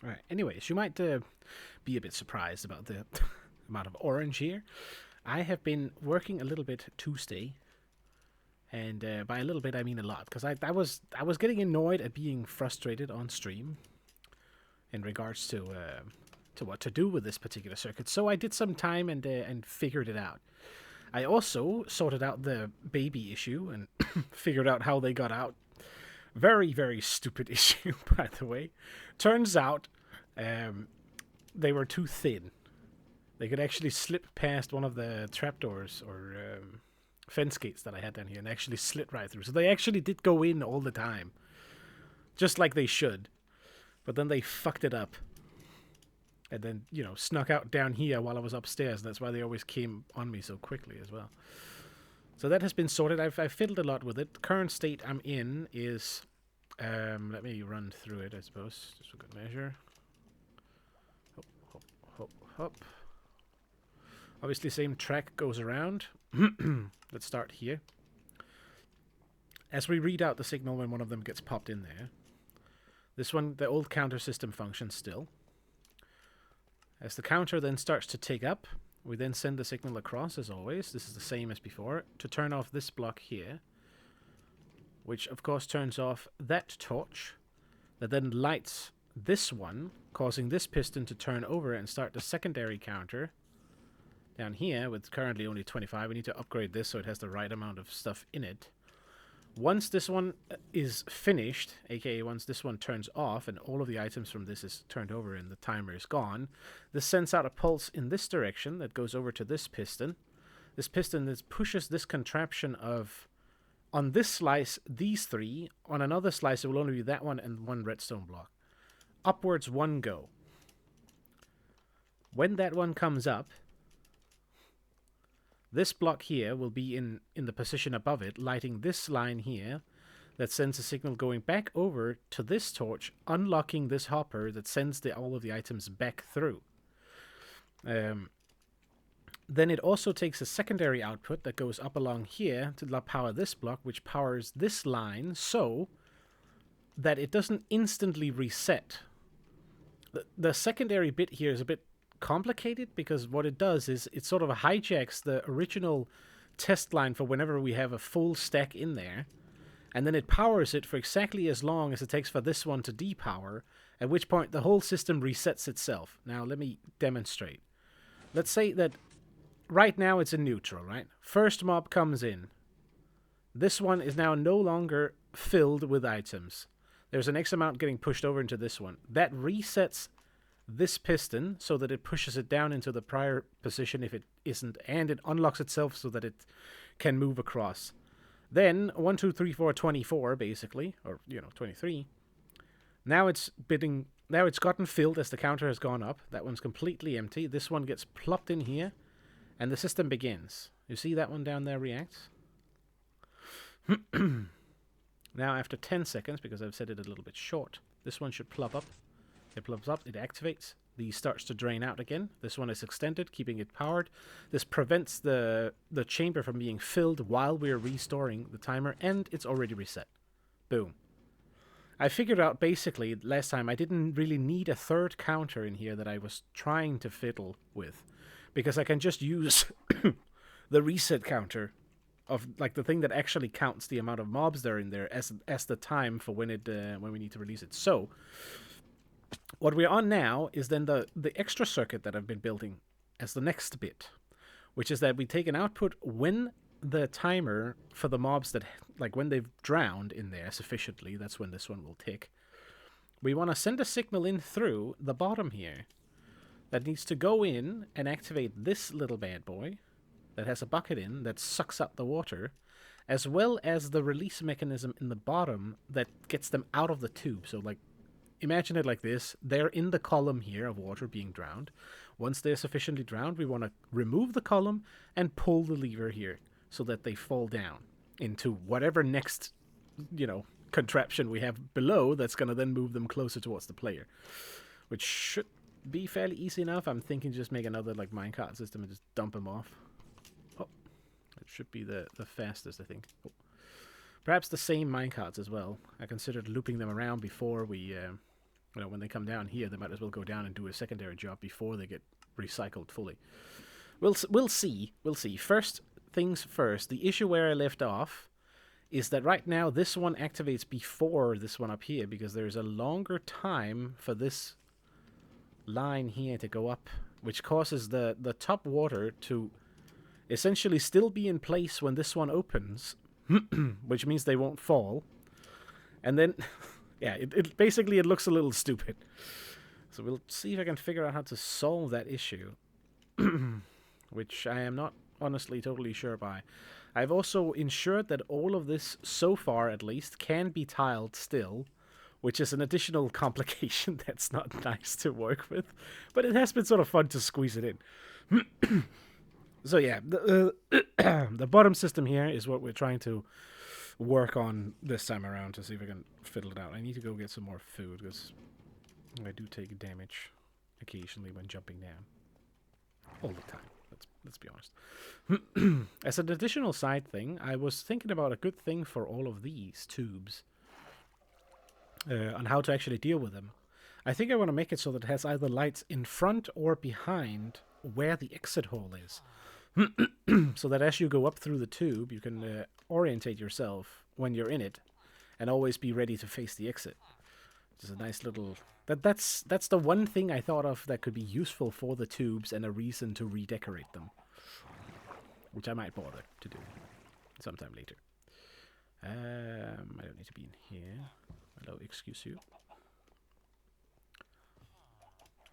All right. Anyways, you might be a bit surprised about the amount of orange here. I have been working a little bit Tuesday, and by a little bit I mean a lot, because I was getting annoyed at being frustrated on stream in regards to what to do with this particular circuit. So I did some time and figured it out. I also sorted out the baby issue and figured out how they got out. Very, very stupid issue, by the way. Turns out um, they were too thin. They could actually slip past one of the trapdoors or fence gates that I had down here and actually slit right through. So they actually did go in all the time, just like they should. But then they fucked it up. And then, snuck out down here while I was upstairs. And that's why they always came on me so quickly as well. So that has been sorted. I've fiddled a lot with it. The current state I'm in is... let me run through it, I suppose, just for good measure. Hop, hop, hop, hop. Obviously, same track goes around. Let's start here. As we read out the signal when one of them gets popped in there, this one, the old counter system functions still. As the counter then starts to take up, we then send the signal across, as always. This is the same as before, to turn off this block here, which of course turns off that torch, that then lights this one, causing this piston to turn over and start the secondary counter down here with currently only 25. We need to upgrade this so it has the right amount of stuff in it. Once this one is finished, aka once this one turns off and all of the items from this is turned over and the timer is gone, this sends out a pulse in this direction that goes over to this piston. This piston then pushes this contraption of, on this slice, these three. On another slice, it will only be that one and one redstone block. Upwards one go. When that one comes up, this block here will be in the position above it, lighting this line here that sends a signal going back over to this torch, unlocking this hopper that sends all of the items back through. Then it also takes a secondary output that goes up along here to power this block, which powers this line so that it doesn't instantly reset. The secondary bit here is a bit complicated because what it does is it sort of hijacks the original test line for whenever we have a full stack in there, and then it powers it for exactly as long as it takes for this one to depower, at which point the whole system resets itself. Now let me demonstrate. Let's say that right now it's in neutral, right? First mob comes in. This one is now no longer filled with items. There's an X amount getting pushed over into this one. That resets this piston so that it pushes it down into the prior position if it isn't, and it unlocks itself so that it can move across. Then 1, 2, 3, 4, 24 basically, or 23. Now it's gotten filled as the counter has gone up. That one's completely empty. This one gets plopped in here and the system begins. You see that one down there reacts? Now after 10 seconds, because I've set it a little bit short, this one should plop up. It plugs up, it activates, these starts to drain out again. This one is extended, keeping it powered. This prevents the chamber from being filled while we're restoring the timer, and it's already reset. Boom. I figured out basically last time I didn't really need a third counter in here that I was trying to fiddle with, because I can just use the reset counter of like the thing that actually counts the amount of mobs that are in there as the time for when we need to release it. So what we're on now is then the extra circuit that I've been building as the next bit, which is that we take an output when the timer for the mobs that, like when they've drowned in there sufficiently, that's when this one will tick. We want to send a signal in through the bottom here that needs to go in and activate this little bad boy that has a bucket in that sucks up the water, as well as the release mechanism in the bottom that gets them out of the tube. So like, imagine it like this. They're in the column here of water being drowned. Once they're sufficiently drowned, we want to remove the column and pull the lever here so that they fall down into whatever next, contraption we have below that's going to then move them closer towards the player, which should be fairly easy enough. I'm thinking just make another like minecart system and just dump them off. Oh, it should be the fastest, I think. Oh. Perhaps the same minecarts as well. I considered looping them around before we You know, when they come down here, they might as well go down and do a secondary job before they get recycled fully. We'll see. We'll see. First things first. The issue where I left off is that right now this one activates before this one up here because there's a longer time for this line here to go up, which causes the top water to essentially still be in place when this one opens, which means they won't fall. And then, yeah, it basically it looks a little stupid. So we'll see if I can figure out how to solve that issue, which I am not honestly totally sure by. I've also ensured that all of this, so far at least, can be tiled still, which is an additional complication that's not nice to work with. But it has been sort of fun to squeeze it in. So yeah, the bottom system here is what we're trying to work on this time around to see if I can fiddle it out. I need to go get some more food because I do take damage occasionally when jumping down. All the time. Let's be honest. As an additional side thing, I was thinking about a good thing for all of these tubes on how to actually deal with them. I think I want to make it so that it has either lights in front or behind where the exit hole is. So that as you go up through the tube, you can orientate yourself when you're in it and always be ready to face the exit. It's a nice little... That's the one thing I thought of that could be useful for the tubes and a reason to redecorate them. Which I might bother to do sometime later. I don't need to be in here. Hello, excuse you.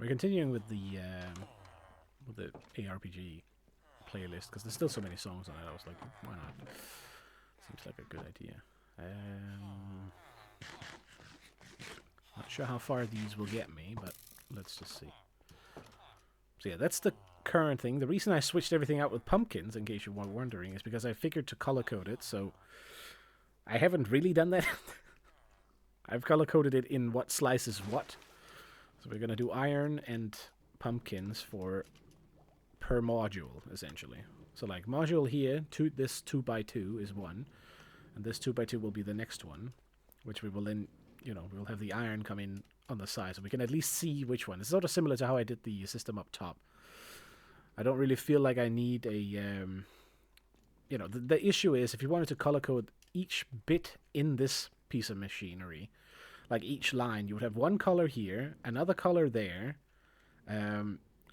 We're continuing with the ARPG playlist because there's still so many songs on it. I was like, why not? Seems like a good idea. Not sure how far these will get me, but let's just see. So yeah, that's the current thing. The reason I switched everything out with pumpkins, in case you were wondering, is because I figured to color code it, so I haven't really done that. I've color coded it in what slices what. So we're going to do iron and pumpkins for per module, essentially. So like module here, this 2x2 is one, and this 2x2 will be the next one, which we will then, you know, we'll have the iron come in on the side, so we can at least see which one. It's sort of similar to how I did the system up top. I don't really feel like I need a, you know, the issue is if you wanted to color code each bit in this piece of machinery, like each line, you would have one color here, another color there,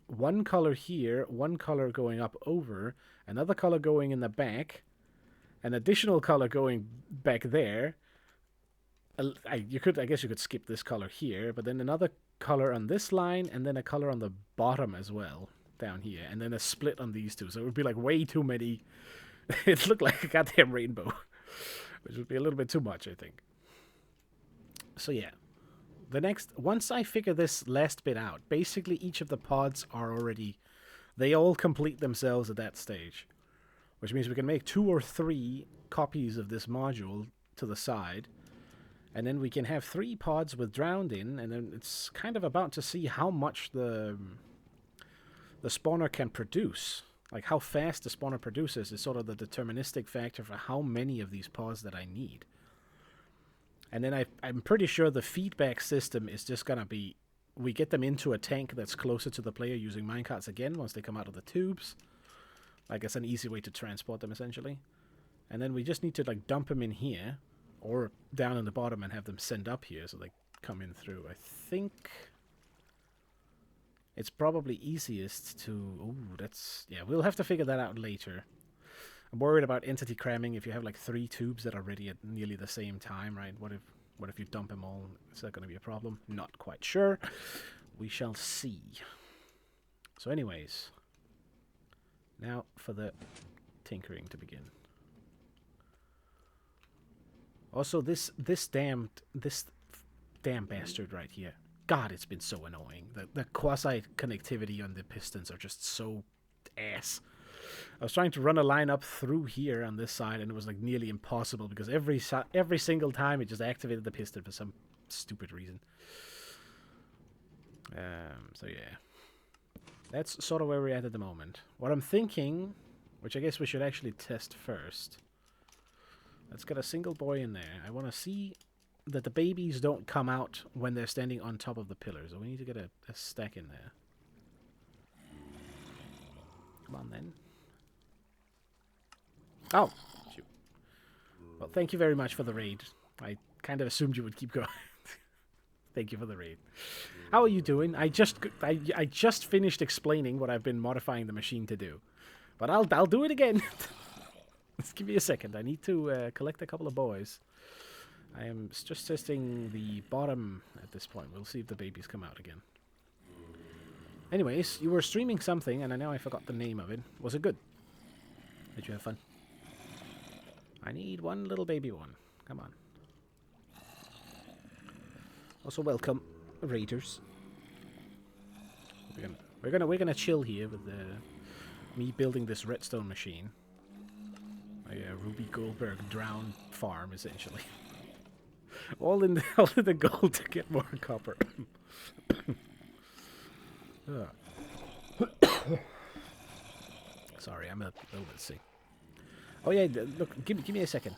one color here, one color going up over, another color going in the back, an additional color going back there. I guess you could skip this color here, but then another color on this line, and then a color on the bottom as well, down here, and then a split on these two. So it would be like way too many. It looked like a goddamn rainbow, which would be a little bit too much, I think. So yeah, once I figure this last bit out, basically each of the pods are already, they all complete themselves at that stage, which means we can make 2 or 3 copies of this module to the side. And then we can have 3 pods with drowned in, and then it's kind of about to see how much the spawner can produce. Like how fast the spawner produces is sort of the deterministic factor for how many of these pods that I need. And then I'm pretty sure the feedback system is just going to be, we get them into a tank that's closer to the player using minecarts again once they come out of the tubes. Like it's an easy way to transport them essentially. And then we just need to like dump them in here, or down in the bottom and have them send up here so they come in through. I think it's probably easiest to... Ooh, that's... Yeah, we'll have to figure that out later. I'm worried about entity cramming if you have like 3 tubes that are ready at nearly the same time, right? What if you dump them all? Is that going to be a problem? Not quite sure. We shall see. So anyways, now for the tinkering to begin. Also, this damn bastard right here. God, it's been so annoying. The quasi-connectivity on the pistons are just so ass. I was trying to run a line up through here on this side, and it was like nearly impossible because every single time it just activated the piston for some stupid reason. So yeah. That's sort of where we're at the moment. What I'm thinking, which I guess we should actually test first. Let's get a single boy in there. I want to see that the babies don't come out when they're standing on top of the pillars. So we need to get a stack in there. Come on, then. Oh, shoot. Well, thank you very much for the raid. I kind of assumed you would keep going. Thank you for the raid. How are you doing? I just finished explaining what I've been modifying the machine to do, but I'll do it again. Just give me a second. I need to collect a couple of boys. I am just testing the bottom at this point. We'll see if the babies come out again. Anyways, you were streaming something, and I know I forgot the name of it. Was it good? Did you have fun? I need one little baby one. Come on. Also, welcome, raiders. We're gonna chill here with me building this redstone machine. My Ruby Goldberg drowned farm, essentially. all in the goal to get more copper. Sorry, I'm a little bit sick. Oh yeah, look, give me a second.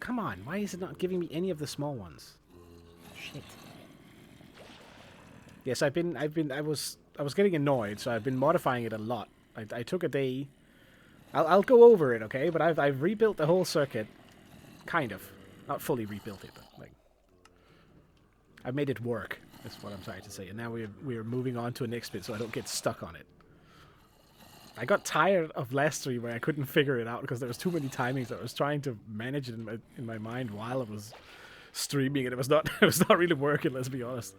Come on, why is it not giving me any of the small ones? Shit. Yes, I was getting annoyed, so I've been modifying it a lot. I took a day. I'll go over it, okay? But I've rebuilt the whole circuit, kind of, not fully rebuilt it, but like I've made it work. That's what I'm trying to say. And now we're moving on to a next bit, so I don't get stuck on it. I got tired of last stream where I couldn't figure it out because there was too many timings. I was trying to manage it in my mind while I was streaming, and it was not really working. Let's be honest.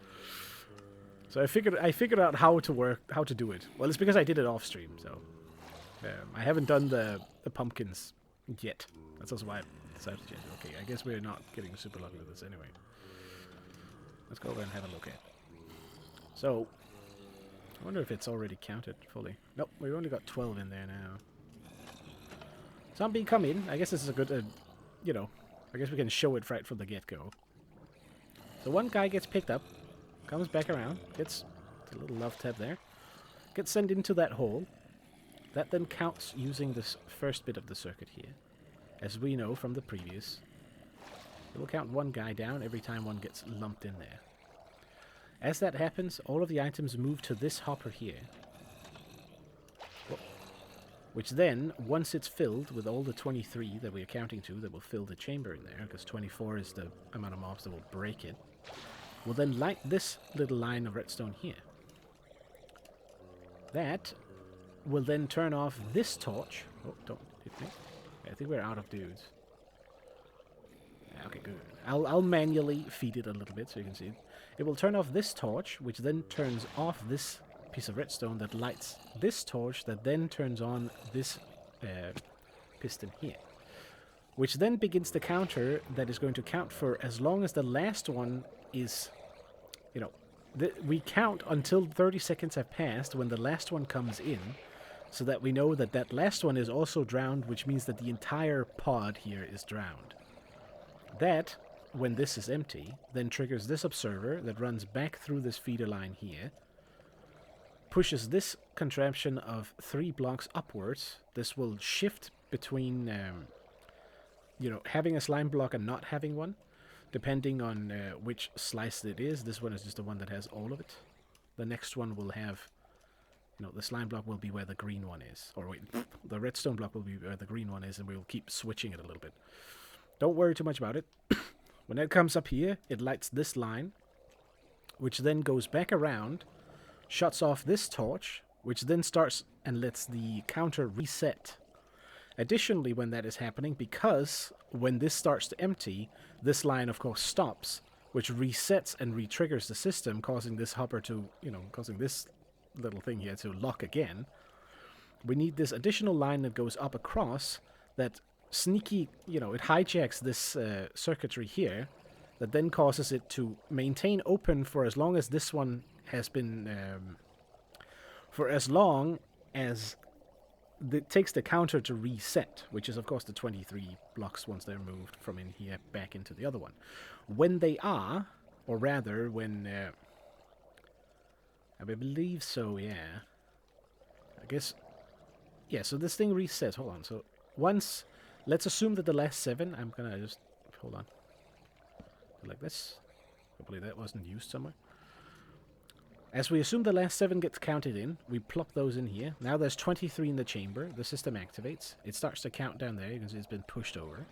So I figured out how to do it. Well, it's because I did it off stream. So I haven't done the pumpkins yet. That's also why I decided to change it. Okay, I guess we're not getting super lucky with this anyway. Let's go over and have a look at. So. I wonder if it's already counted fully. Nope, we've only got 12 in there now. Zombie, come in. I guess this is a good, you know, I guess we can show it right from the get-go. So one guy gets picked up, comes back around, gets a little love tab there, gets sent into that hole. That then counts using this first bit of the circuit here. As we know from the previous, it will count one guy down every time one gets lumped in there. As that happens, all of the items move to this hopper here. Which then, once it's filled with all the 23 that we're counting to, that will fill the chamber in there, because 24 is the amount of mobs that will break it, will then light this little line of redstone here. That will then turn off this torch. Oh, don't hit me. I think we're out of dudes. Okay, good. I'll manually feed it a little bit so you can see it. It will turn off this torch, which then turns off this piece of redstone that lights this torch, that then turns on this piston here. Which then begins the counter that is going to count for as long as the last one is, you know, we count until 30 seconds have passed when the last one comes in, so that we know that that last one is also drowned, which means that the entire pod here is drowned. That, when this is empty, then triggers this observer that runs back through this feeder line here, pushes this contraption of 3 blocks upwards. This will shift between, you know, having a slime block and not having one, depending on which slice it is. This one is just the one that has all of it. The next one will have, you know, the slime block will be where the green one is. Or wait, the redstone block will be where the green one is, and we'll keep switching it a little bit. Don't worry too much about it. When it comes up here, it lights this line, which then goes back around, shuts off this torch, which then starts and lets the counter reset. Additionally, when that is happening, because when this starts to empty, this line, of course, stops, which resets and re-triggers the system, causing this hopper to, you know, causing this little thing here to lock again. We need this additional line that goes up across that sneaky, you know, it hijacks this circuitry here that then causes it to maintain open for as long as this one has been, for as long as it takes the counter to reset, which is of course the 23 blocks once they're moved from in here back into the other one. When they are, or rather when, I believe so, yeah. I guess, yeah, so this thing resets, hold on, so once, let's assume that the last 7, I'm gonna just, hold on. like this. Hopefully that wasn't used somewhere. As we assume the last 7 gets counted in, we plop those in here. Now there's 23 in the chamber. The system activates. It starts to count down there. You can see it's been pushed over.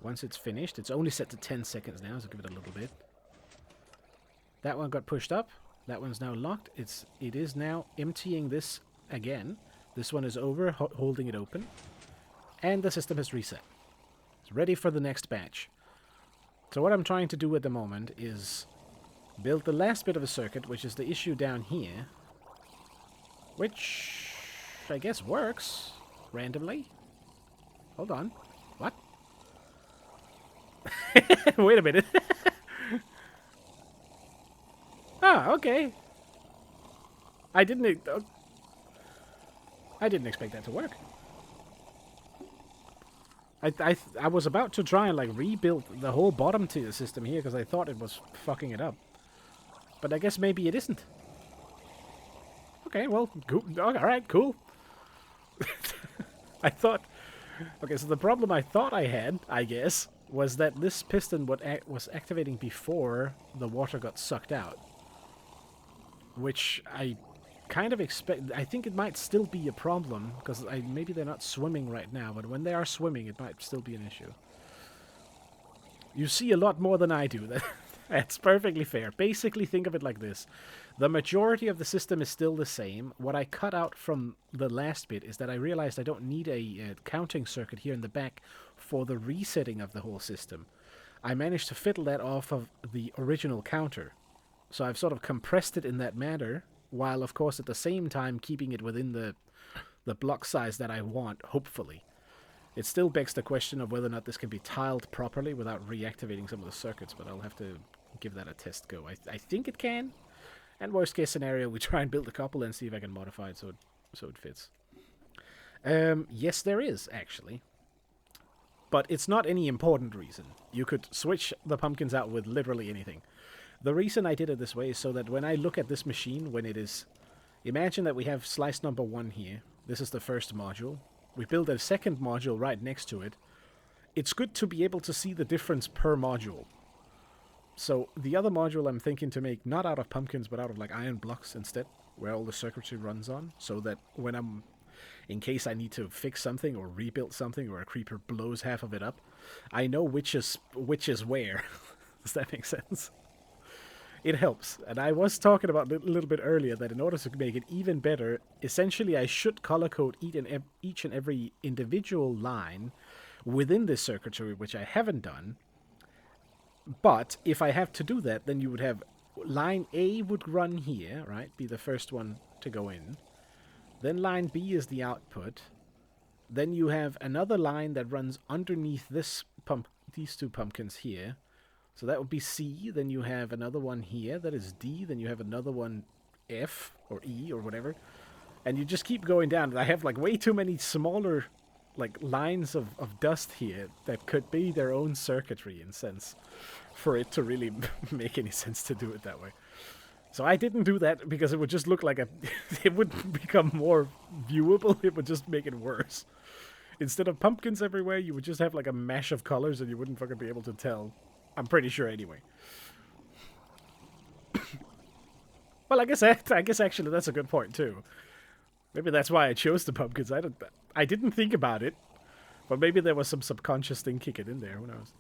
Once it's finished, it's only set to 10 seconds now, so give it a little bit. That one got pushed up. That one's now locked. It is now emptying this again. This one is over, holding it open. And the system has reset. It's ready for the next batch. So what I'm trying to do at the moment is build the last bit of a circuit, which is the issue down here. Which I guess works randomly. Hold on. What? Wait a minute. Ah, okay. I didn't expect that to work. I was about to try and like rebuild the whole bottom to the system here because I thought it was fucking it up. But I guess maybe it isn't. Okay, well, cool. Alright, cool. I thought... Okay, so the problem I thought I had, I guess, was that this piston was activating before the water got sucked out. Which I kind of expect... I think it might still be a problem, because maybe they're not swimming right now, but when they are swimming, it might still be an issue. You see a lot more than I do. That's perfectly fair. Basically, think of it like this. The majority of the system is still the same. What I cut out from the last bit is that I realized I don't need a counting circuit here in the back for the resetting of the whole system. I managed to fiddle that off of the original counter. So I've sort of compressed it in that manner, while of course at the same time keeping it within the block size that I want, hopefully. It still begs the question of whether or not this can be tiled properly without reactivating some of the circuits, but I'll have to give that a test go. I think it can, and worst case scenario, we try and build a couple and see if I can modify it so it fits. Yes, there is, actually. But it's not any important reason. You could switch the pumpkins out with literally anything. The reason I did it this way is so that when I look at this machine, when it is... Imagine that we have slice number 1 here. This is the first module. We build a second module right next to it. It's good to be able to see the difference per module. So the other module I'm thinking to make not out of pumpkins but out of like iron blocks instead, where all the circuitry runs on, so that when I'm... In case I need to fix something or rebuild something or a creeper blows half of it up, I know which is where. Does that make sense? It helps. And I was talking about a little bit earlier that in order to make it even better, essentially I should color code each and every individual line within this circuitry, which I haven't done. But if I have to do that, then you would have line A would run here, right? Be the first one to go in. Then line B is the output. Then you have another line that runs underneath these 2 pumpkins here. So that would be C. Then you have another one here. That is D. Then you have another one F or E or whatever. And you just keep going down. I have like way too many smaller like lines of dust here that could be their own circuitry in sense for it to really make any sense to do it that way. So I didn't do that because it would just look like it would become more viewable. It would just make it worse. Instead of pumpkins everywhere, you would just have like a mash of colors and you wouldn't fucking be able to tell. I'm pretty sure anyway. Well, I guess actually that's a good point too. Maybe that's why I chose the pumpkins. I didn't think about it, but maybe there was some subconscious thing kicking in there. Who knows?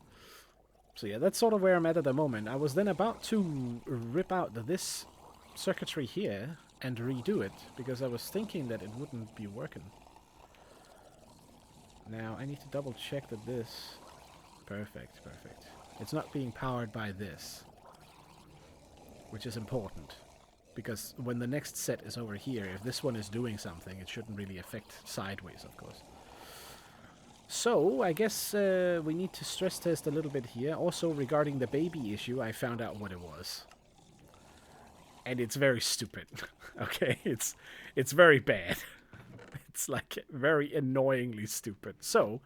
So yeah, that's sort of where I'm at the moment. I was then about to rip out this circuitry here and redo it because I was thinking that it wouldn't be working. Now I need to double check that this... Perfect. It's not being powered by this, which is important. Because when the next set is over here, if this one is doing something, it shouldn't really affect sideways, of course. So, I guess we need to stress test a little bit here. Also, regarding the baby issue, I found out what it was. And it's very stupid. Okay? It's very bad. It's like very annoyingly stupid. So,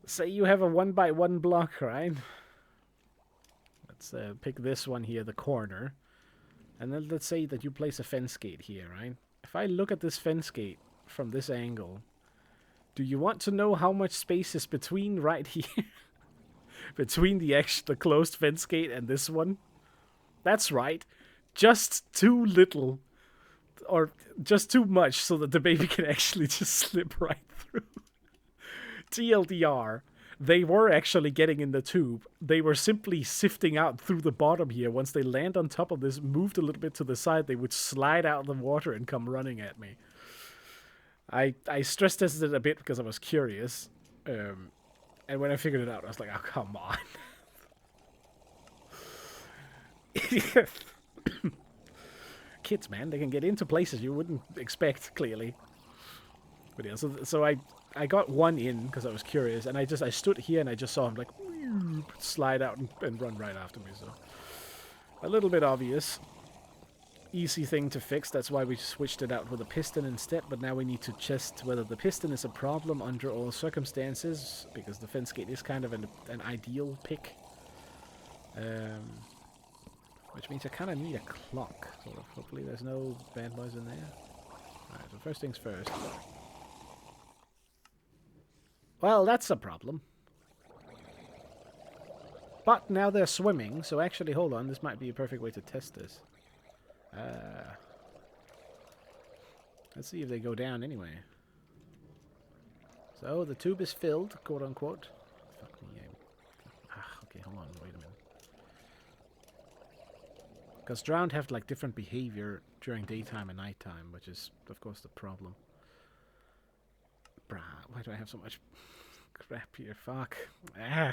say you have a 1x1 block, right? Let's pick this one here, the corner. And then let's say that you place a fence gate here, right? If I look at this fence gate from this angle, do you want to know how much space is between right here? between the closed fence gate and this one. That's right. Just too little. Or just too much so that the baby can actually just slip right through. TLDR. They were actually getting in the tube. They were simply sifting out through the bottom here. Once they land on top of this, moved a little bit to the side, they would slide out of the water and come running at me. I stress tested it a bit because I was curious. And when I figured it out, I was like, oh, come on. Kids, man, they can get into places you wouldn't expect, clearly. But yeah, so I got one in because I was curious, and I stood here and I just saw him like slide out and run right after me. So a little bit obvious. Easy thing to fix. That's why we switched it out with a piston instead. But now we need to test whether the piston is a problem under all circumstances, because the fence gate is kind of an ideal pick. Which means I kind of need a clock. Sort of. Hopefully there's no bad boys in there. Alright, so first things first. Well, that's a problem. But now they're swimming, so actually, hold on, this might be a perfect way to test this. Let's see if they go down anyway. So, the tube is filled, quote-unquote. Fuck me, okay, hold on, wait a minute. Because drowned have, like, different behavior during daytime and nighttime, which is, of course, the problem. Bruh, why do I have so much crap here? Fuck. Ah.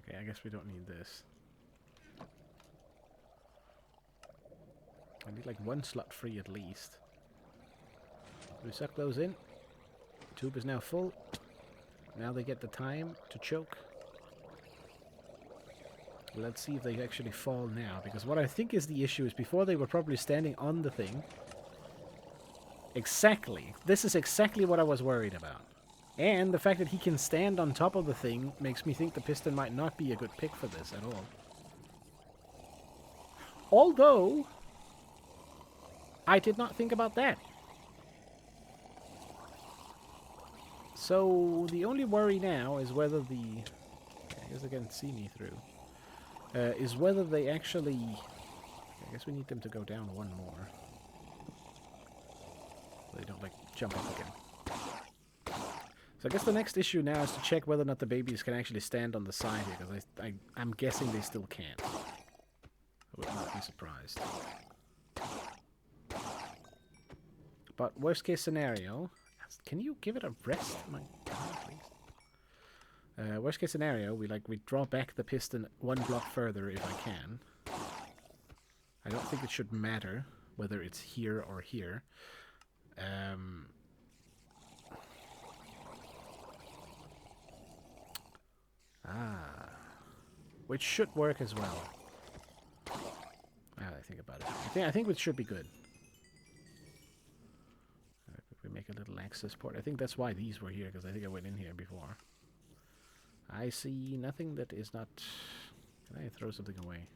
Okay, I guess we don't need this. I need like one slot free at least. We suck those in. The tube is now full. Now they get the time to choke. Let's see if they actually fall now, because what I think is the issue is before they were probably standing on the thing. Exactly. This is exactly what I was worried about. And the fact that he can stand on top of the thing makes me think the piston might not be a good pick for this at all. Although, I did not think about that. So, the only worry now is whether the... I guess they can see me through. Is whether they actually... I guess we need them to go down one more. So they don't, like, jump up again. So I guess the next issue now is to check whether or not the babies can actually stand on the side here, because I'm guessing they still can't. I would not be surprised. But worst case scenario... Can you give it a rest? My God, please. Worst case scenario, we draw back the piston one block further if I can. I don't think it should matter whether it's here or here. Which should work as well. Now that I think about it. I think it should be good. If we make a little access port. I think that's why these were here, because I think I went in here before. I see nothing that is not... Can I throw something away?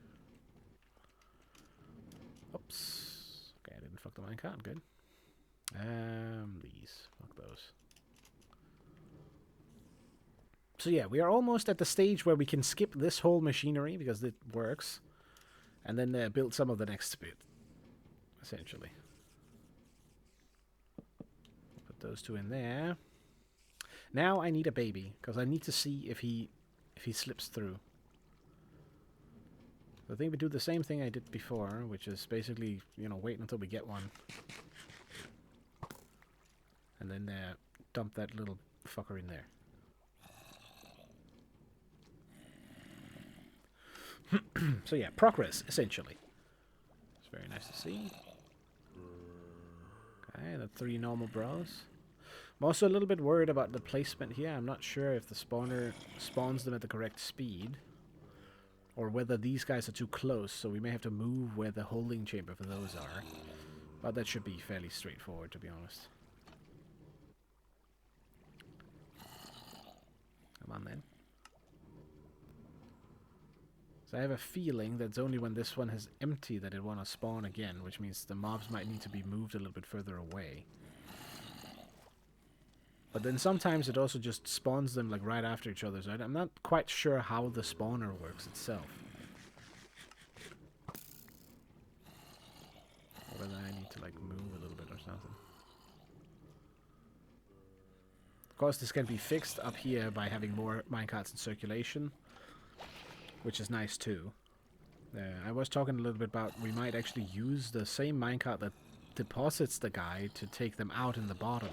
Oops. Okay, I didn't fuck the minecart. Good. These. Fuck those. So yeah, we are almost at the stage where we can skip this whole machinery, because it works, and then build some of the next bit, essentially. Put those two in there. Now I need a baby, because I need to see if he slips through. I think we do the same thing I did before, which is basically, wait until we get one. And then dump that little fucker in there. So yeah, progress, essentially. It's very nice to see. Okay, the 3 normal bros. I'm also a little bit worried about the placement here. I'm not sure if the spawner spawns them at the correct speed, or whether these guys are too close, so we may have to move where the holding chamber for those are. But that should be fairly straightforward, to be honest. Come on then. So I have a feeling that it's only when this one has empty that it want to spawn again, which means the mobs might need to be moved a little bit further away. But then sometimes it also just spawns them like right after each other. So I'm not quite sure how the spawner works itself. Or whether I need to like move a little bit or something. Of course, this can be fixed up here by having more minecarts in circulation, which is nice too. I was talking a little bit about we might actually use the same minecart that deposits the guy to take them out in the bottom.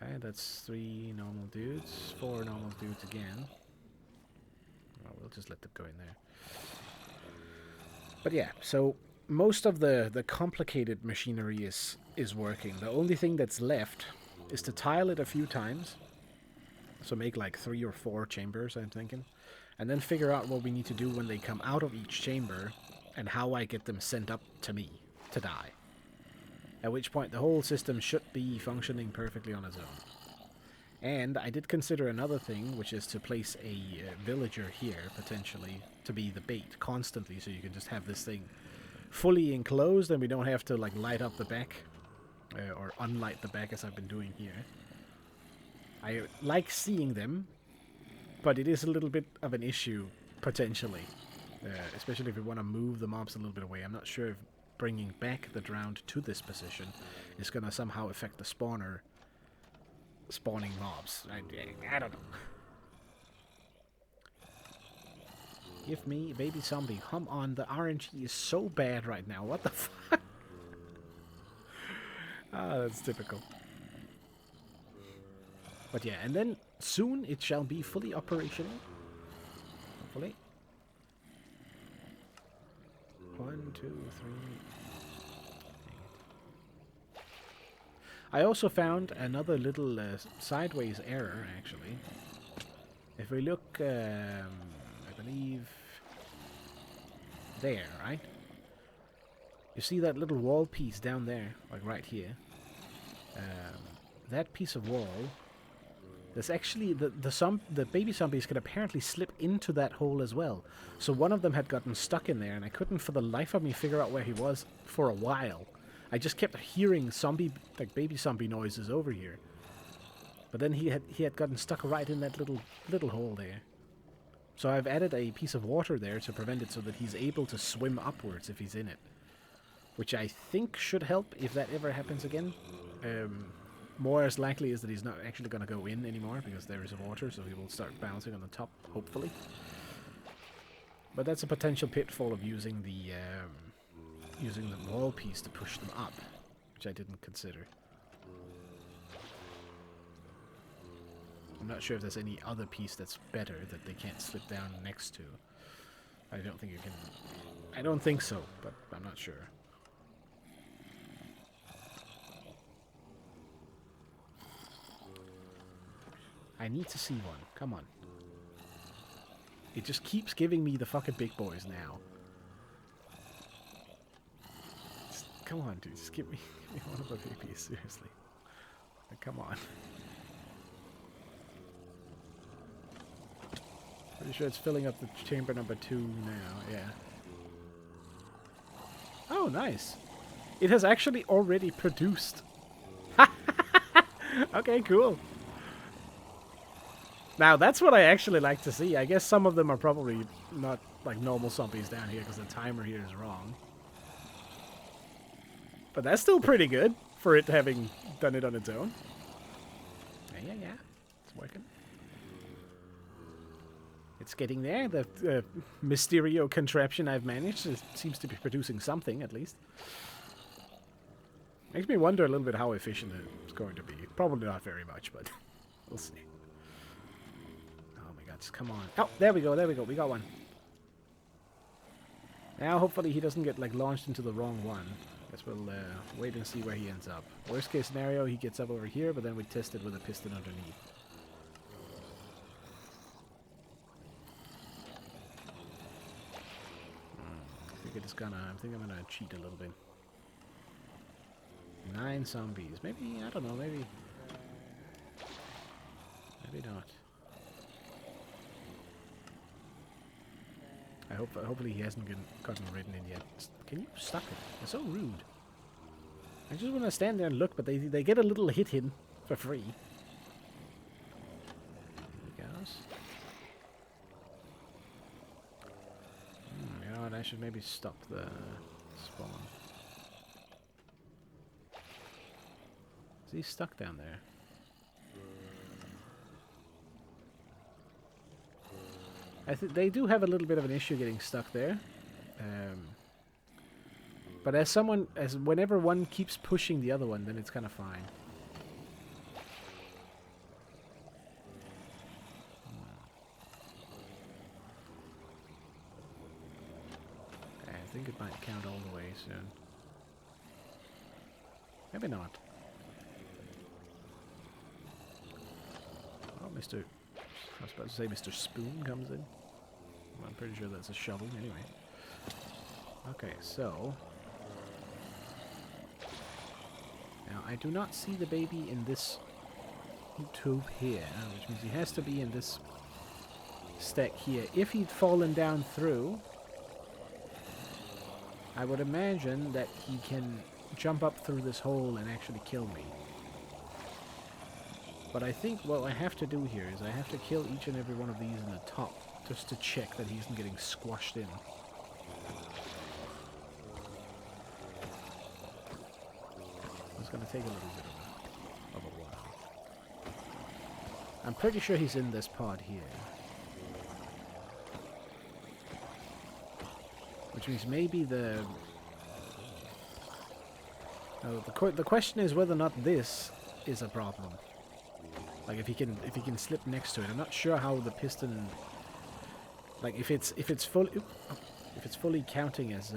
Okay, that's 3 normal dudes, 4 normal dudes again. Oh, we'll just let them go in there. But yeah, so most of the complicated machinery is working. The only thing that's left is to tile it a few times. So make like 3 or 4 chambers, I'm thinking. And then figure out what we need to do when they come out of each chamber and how I get them sent up to me to die. At which point the whole system should be functioning perfectly on its own. And I did consider another thing, which is to place a villager here, potentially, to be the bait constantly, so you can just have this thing fully enclosed and we don't have to like light up the back, or unlight the back as I've been doing here. I like seeing them, but it is a little bit of an issue, potentially. Especially if we want to move the mobs a little bit away. I'm not sure if bringing back the drowned to this position is going to somehow affect the spawner spawning mobs. I don't know. Give me baby zombie. Come on, the RNG is so bad right now. What the fuck? Ah, that's typical. But yeah, and then soon it shall be fully operational. Hopefully. 1, 2, 3. I also found another little sideways error, actually. If we look, I believe, there, right? You see that little wall piece down there, like right here? That piece of wall, there's actually, the baby zombies could apparently slip into that hole as well. So one of them had gotten stuck in there, and I couldn't for the life of me figure out where he was for a while. I just kept hearing baby zombie noises over here. But then he had gotten stuck right in that little hole there. So I've added a piece of water there to prevent it so that he's able to swim upwards if he's in it. Which I think should help if that ever happens again. More as likely is that he's not actually going to go in anymore because there is water, so he will start bouncing on the top, hopefully. But that's a potential pitfall of using the wall piece to push them up, which I didn't consider. I'm not sure if there's any other piece that's better that they can't slip down next to. I don't think you can. I don't think so, but I'm not sure. I need to see one. Come on. It just keeps giving me the fucking big boys now. Just, come on, dude. Just give me one of the babies. Seriously. Like, come on. Pretty sure it's filling up the chamber number 2 now. Yeah. Oh, nice. It has actually already produced. Okay, cool. Now, that's what I actually like to see. I guess some of them are probably not like normal zombies down here because the timer here is wrong. But that's still pretty good for it having done it on its own. Yeah. It's working. It's getting there. The Mysterio contraption I've managed seems to be producing something, at least. Makes me wonder a little bit how efficient it's going to be. Probably not very much, but we'll see. Come on. Oh, there we go. We got one. Now, hopefully he doesn't get, like, launched into the wrong one. Guess we'll wait and see where he ends up. Worst case scenario, he gets up over here, but then we test it with a piston underneath. I think I'm gonna cheat a little bit. 9 zombies. Maybe, I don't know, maybe not. Hopefully he hasn't gotten ridden in yet. Can you stop it? It's so rude. I just want to stand there and look, but they get a little hit in, for free. There he goes. You know what? I should maybe stop the spawn. Is he stuck down there? I think they do have a little bit of an issue getting stuck there. But whenever one keeps pushing the other one, then it's kind of fine. Okay, I think it might count all the way soon. Maybe not. Oh, Mr. I was about to say Mr. Spoon comes in. Well, I'm pretty sure that's a shovel anyway. Okay, so... Now, I do not see the baby in this tube here, which means he has to be in this stack here. If he'd fallen down through, I would imagine that he can jump up through this hole and actually kill me. But I think what I have to do here is I have to kill each and every one of these in the top, just to check that he isn't getting squashed in. It's going to take a little bit of a while. I'm pretty sure he's in this pod here. Which means maybe the... the question is whether or not this is a problem. Like if he can slip next to it. I'm not sure how the piston, like if it's fully counting as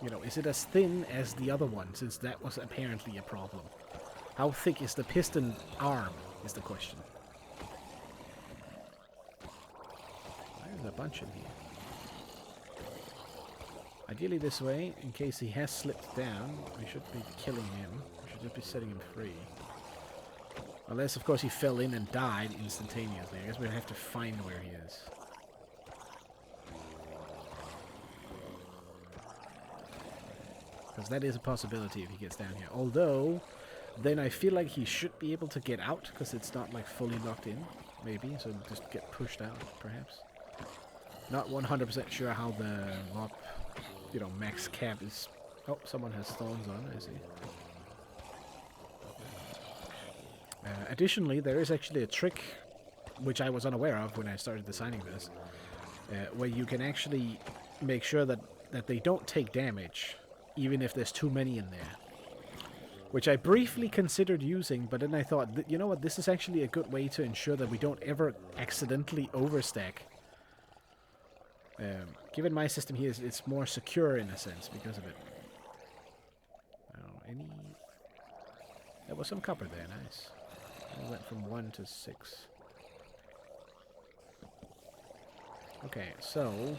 you know, is it as thin as the other one, since that was apparently a problem. How thick is the piston arm is the question. There's a bunch in here. Ideally this way, in case he has slipped down, we should be killing him. We should just be setting him free. Unless, of course, he fell in and died instantaneously. I guess we'll have to find where he is. Because that is a possibility if he gets down here. Although, then I feel like he should be able to get out, because it's not, like, fully locked in. Maybe, so just get pushed out, perhaps. Not 100% sure how the lock, you know, max cap is... Oh, someone has thorns on, I see. Additionally, there is actually a trick, which I was unaware of when I started designing this, where you can actually make sure that they don't take damage, even if there's too many in there. Which I briefly considered using, but then I thought, you know what, this is actually a good way to ensure that we don't ever accidentally overstack. Given my system here, it's more secure in a sense because of it. There was some copper there, nice. I went from 1 to 6. Okay, so...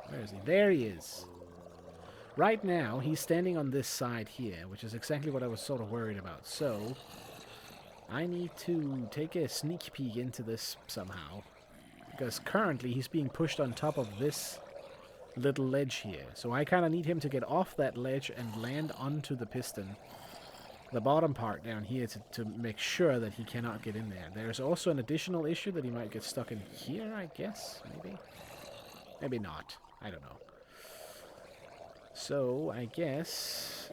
Where is he? There he is! Right now, he's standing on this side here, which is exactly what I was sort of worried about. So, I need to take a sneak peek into this somehow. Because currently, he's being pushed on top of this little ledge here. So I kind of need him to get off that ledge and land onto the piston. The bottom part down here to make sure that he cannot get in there. There's also an additional issue that he might get stuck in here, I guess, maybe? Maybe not. I don't know. So, I guess...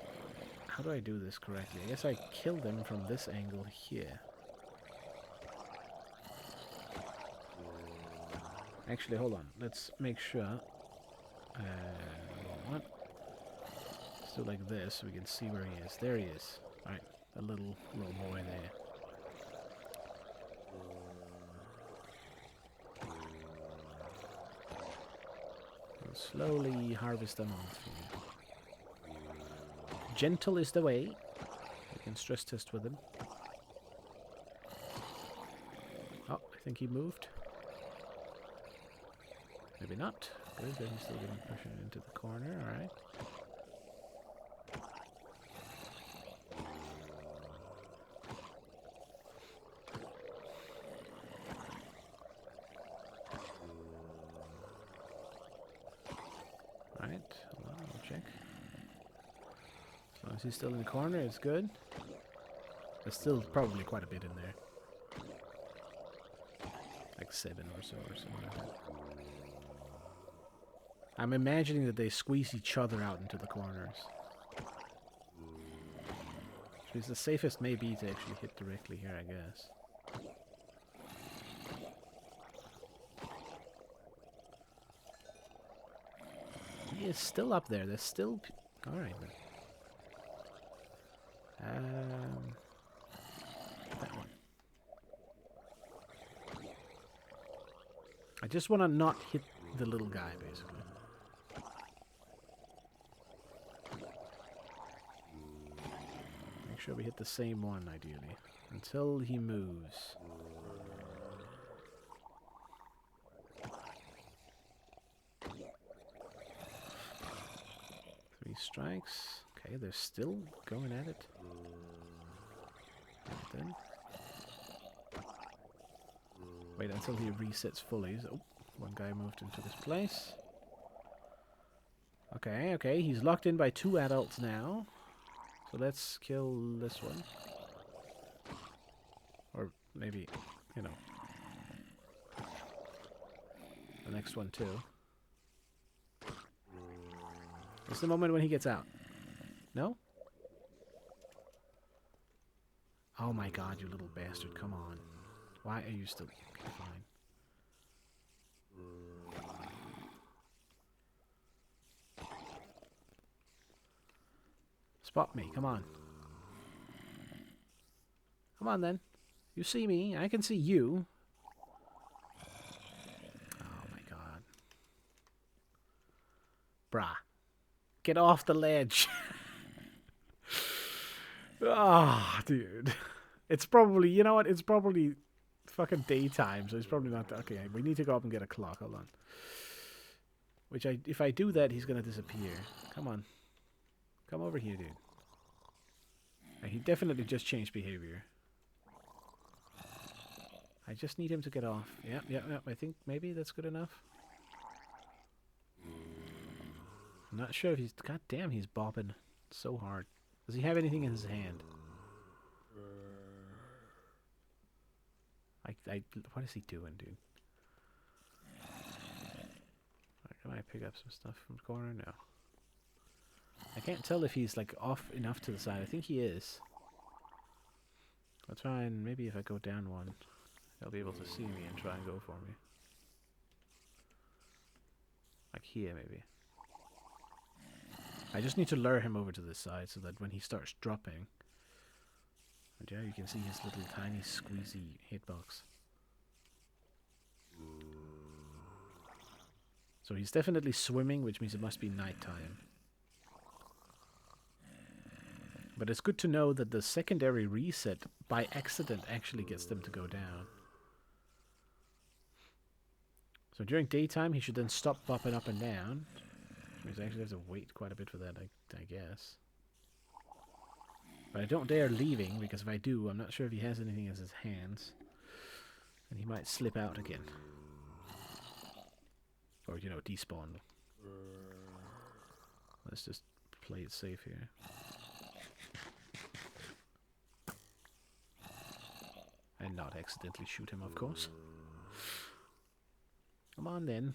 How do I do this correctly? I guess I killed him from this angle here. Actually, hold on. Let's make sure... what? Let's do like this so we can see where he is. There he is. Alright, a little boy there. We'll slowly harvest them off here. Gentle is the way. We can stress test with him. Oh, I think he moved. Maybe not. Good, then he's still getting pushed into the corner, alright. Alright, hold on, I'll check. As long as he's still in the corner, it's good. There's still probably quite a bit in there. Like 7 or so or something like that. I'm imagining that they squeeze each other out into the corners. Because the safest may be to actually hit directly here, I guess. He is still up there. There's still... Alright then. That one. I just want to not hit the little guy, basically. Make sure we hit the same one, ideally. Until he moves. 3 strikes. Okay, they're still going at it. Then. Wait until he resets fully. Oh, one guy moved into this place. Okay, okay, he's locked in by 2 adults now. So let's kill this one. Or maybe, you know, the next one too. It's the moment when he gets out. No? Oh my god, you little bastard, come on. Why are you still... Okay, fine. Spot me, come on. Come on then. You see me, I can see you. Oh my god. Brah. Get off the ledge. Ah, oh, dude. It's probably, you know what, it's probably fucking daytime, so it's probably not... Okay, we need to go up and get a clock, hold on. Which, if I do that, he's gonna disappear. Come on. Come over here, dude. He definitely just changed behavior. I just need him to get off. Yep, yep, yep. I think maybe that's good enough. I'm not sure if he's... God damn, he's bopping so hard. Does he have anything in his hand? What is he doing, dude? Right, can I pick up some stuff from the corner? No. I can't tell if he's like off enough to the side. I think he is. I'll try and maybe if I go down one, they'll be able to see me and try and go for me. Like here, maybe. I just need to lure him over to this side so that when he starts dropping, and yeah, you can see his little tiny squeezy hitbox. So he's definitely swimming, which means it must be nighttime. But it's good to know that the secondary reset by accident actually gets them to go down. So during daytime, he should then stop bopping up and down. Which means I actually have to wait quite a bit for that, I guess. But I don't dare leaving, because if I do, I'm not sure if he has anything in his hands. And he might slip out again. Or, you know, despawn. Let's just play it safe here. And not accidentally shoot him, of course. Come on then.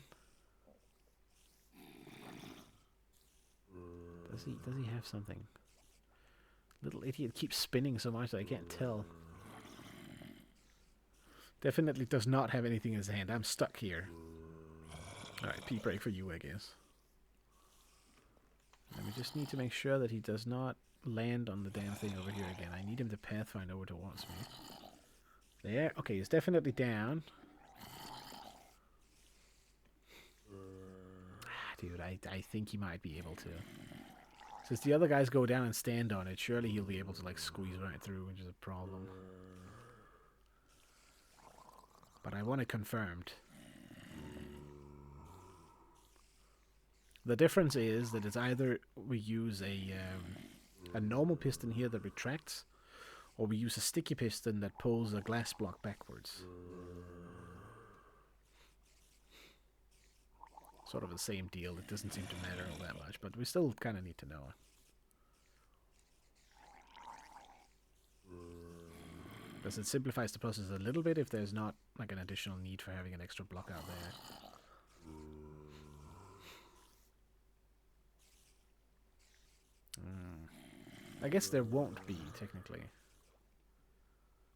Does he have something? Little idiot keeps spinning so much that I can't tell. Definitely does not have anything in his hand. I'm stuck here. Alright, pee break for you, I guess. And we just need to make sure that he does not land on the damn thing over here again. I need him to pathfind over towards me. There. Okay, he's definitely down. Dude, I think he might be able to. Since the other guys go down and stand on it, surely he'll be able to, like, squeeze right through, which is a problem. But I want it confirmed. The difference is that it's either we use a normal piston here that retracts, or we use a sticky piston that pulls a glass block backwards. Sort of the same deal. It doesn't seem to matter all that much, but we still kind of need to know. because it simplifies the process a little bit if there's not like an additional need for having an extra block out there. I guess there won't be, technically.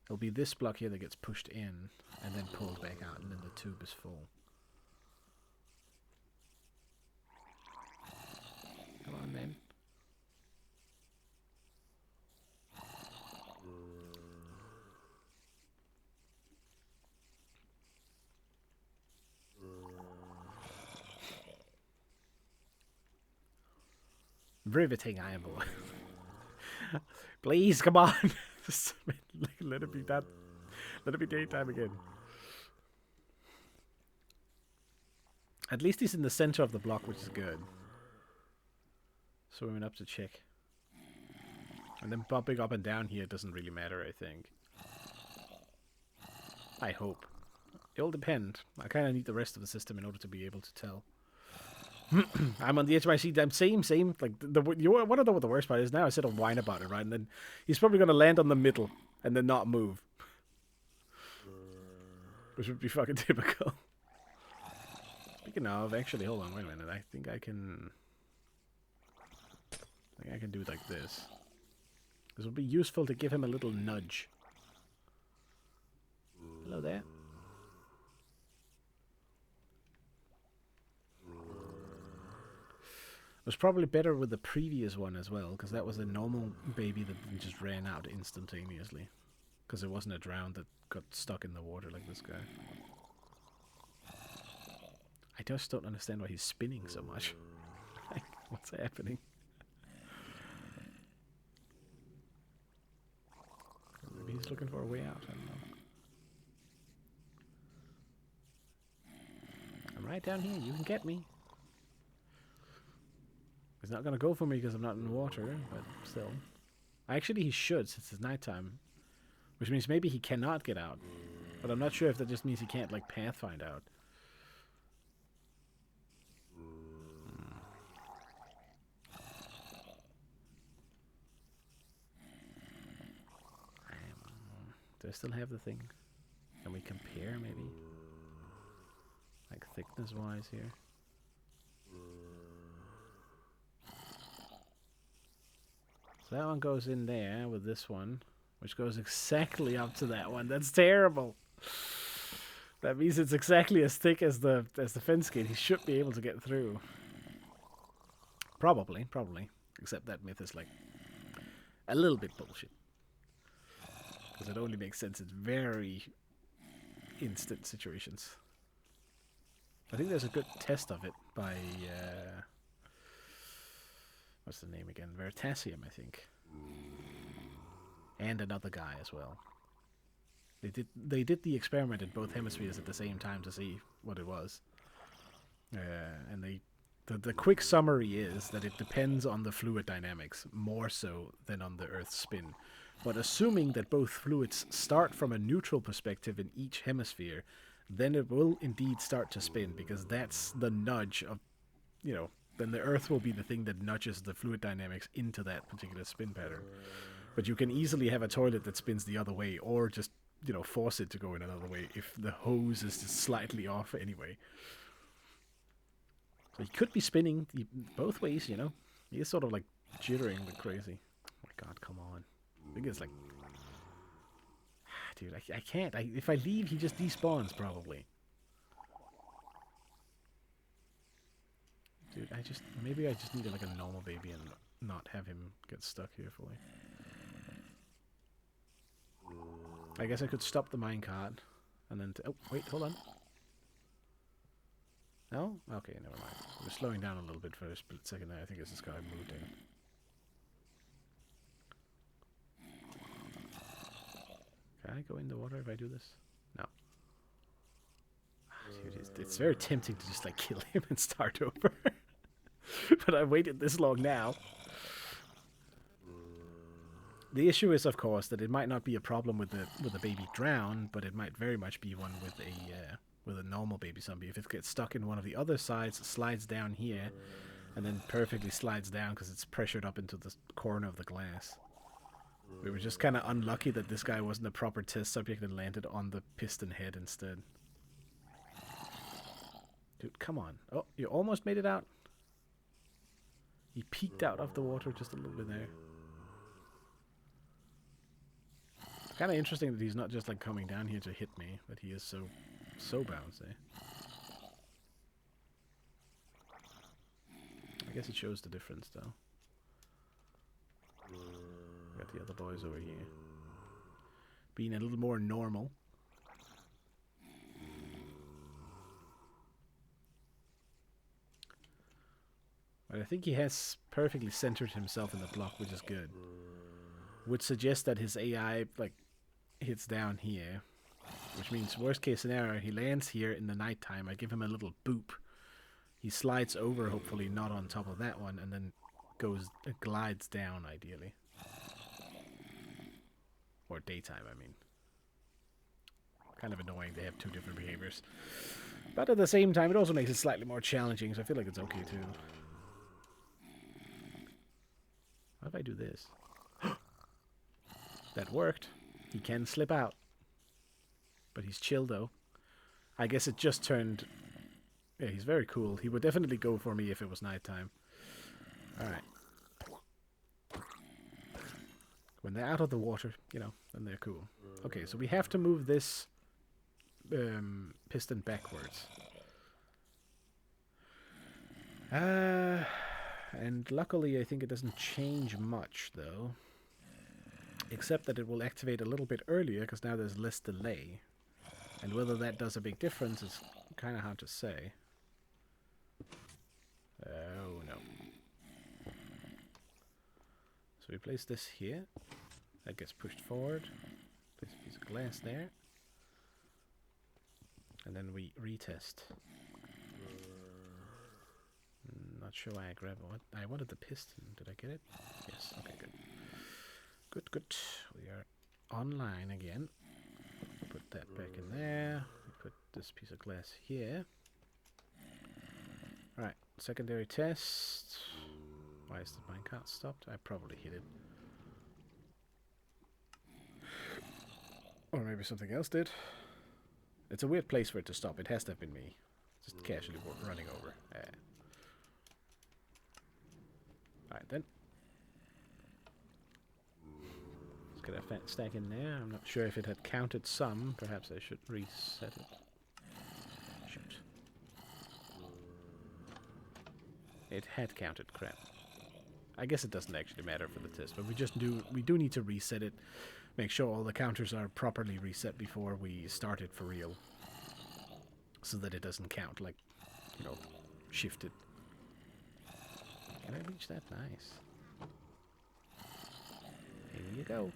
It'll be this block here that gets pushed in and then pulled back out, and then the tube is full. Come on, then. Riveting, I am boy. Please, come on. Just let it be done. Let it be daytime again. At least he's in the center of the block, which is good. Swimming up to check. And then bumping up and down here doesn't really matter, I think. I hope. It'll depend. I kind of need the rest of the system in order to be able to tell. I'm on the edge of my seat. I'm same. Like you want to know what the worst part is now? I said a whine about it, right? And then he's probably going to land on the middle and then not move, which would be fucking typical. Speaking of, actually, hold on, wait a minute. I think I can do it like this. This would be useful to give him a little nudge. Hello there. It was probably better with the previous one as well, because that was a normal baby that just ran out instantaneously. Because it wasn't a drown that got stuck in the water like this guy. I just don't understand why he's spinning so much. Like, what's happening? Maybe he's looking for a way out, I don't know. I'm right down here, you can get me. He's not going to go for me because I'm not in water, but still. Actually, he should, since it's nighttime. Which means maybe he cannot get out. But I'm not sure if that just means he can't, like, pathfind out. Do I still have the thing? Can we compare, maybe? Like, thickness-wise here? So that one goes in there with this one, which goes exactly up to that one. That's terrible. That means it's exactly as thick as the fence gate. He should be able to get through. Probably. Except that myth is like a little bit bullshit. Because it only makes sense in very instant situations. I think there's a good test of it by what's the name again? Veritasium, I think. And another guy as well. They did the experiment in both hemispheres at the same time to see what it was. And the quick summary is that it depends on the fluid dynamics more so than on the Earth's spin. But assuming that both fluids start from a neutral perspective in each hemisphere, then it will indeed start to spin, because that's the nudge of, then the Earth will be the thing that nudges the fluid dynamics into that particular spin pattern. But you can easily have a toilet that spins the other way, or just, force it to go in another way if the hose is just slightly off anyway. So he could be spinning both ways, He is sort of like jittering a bit crazy. Oh my god, come on. I think it's like... Dude, I can't. If I leave, he just despawns, probably. Dude, maybe I just needed like a normal baby and not have him get stuck here fully. I guess I could stop the minecart and then... oh, wait, hold on. No? Okay, never mind. We're slowing down a little bit for a split second there. I think it's this guy moved in. Can I go in the water if I do this? No. Dude, it's very tempting to just like kill him and start over. But I've waited this long now. The issue is, of course, that it might not be a problem with the baby drown, but it might very much be one with a normal baby zombie. If it gets stuck in one of the other sides, it slides down here, and then perfectly slides down because it's pressured up into the corner of the glass. We were just kind of unlucky that this guy wasn't a proper test subject and landed on the piston head instead. Dude, come on. Oh, you almost made it out. He peeked out of the water just a little bit there. Kind of interesting that he's not just like coming down here to hit me, but he is so bouncy. I guess it shows the difference though. Got the other boys over here being a little more normal. But I think he has perfectly centered himself in the block, which is good. Would suggest that his AI like hits down here, which means worst case scenario, he lands here in the nighttime. I give him a little boop. He slides over, hopefully not on top of that one, and then glides down ideally. Or daytime, I mean. Kind of annoying they have two different behaviors. But at the same time, it also makes it slightly more challenging, so I feel like it's okay too. What if I do this? That worked. He can slip out. But he's chill though. I guess it just turned... Yeah, he's very cool. He would definitely go for me if it was nighttime. Alright. When they're out of the water, you know, then they're cool. Okay, so we have to move this piston backwards. And luckily I think it doesn't change much though. Except that it will activate a little bit earlier because now there's less delay. And whether that does a big difference is kind of hard to say. Oh no. So we place this here. That gets pushed forward. Place a piece of glass there. And then we retest. Not sure why I grabbed what. I wanted the piston. Did I get it? Yes. Okay, good. Good, good. We are online again. Put that back in there. We put this piece of glass here. Alright, secondary test. Why is the minecart stopped? I probably hit it. Or maybe something else did. It's a weird place for it to stop. It has to have been me. Just casually running over. Alright then. Let's get a fat stack in there. I'm not sure if it had counted some. Perhaps I should reset it. Shoot. It had counted, crap. I guess it doesn't actually matter for the test, but we do need to reset it. Make sure all the counters are properly reset before we start it for real. So that it doesn't count, like, you know, shifted. Can I reach that? Nice. Here you go.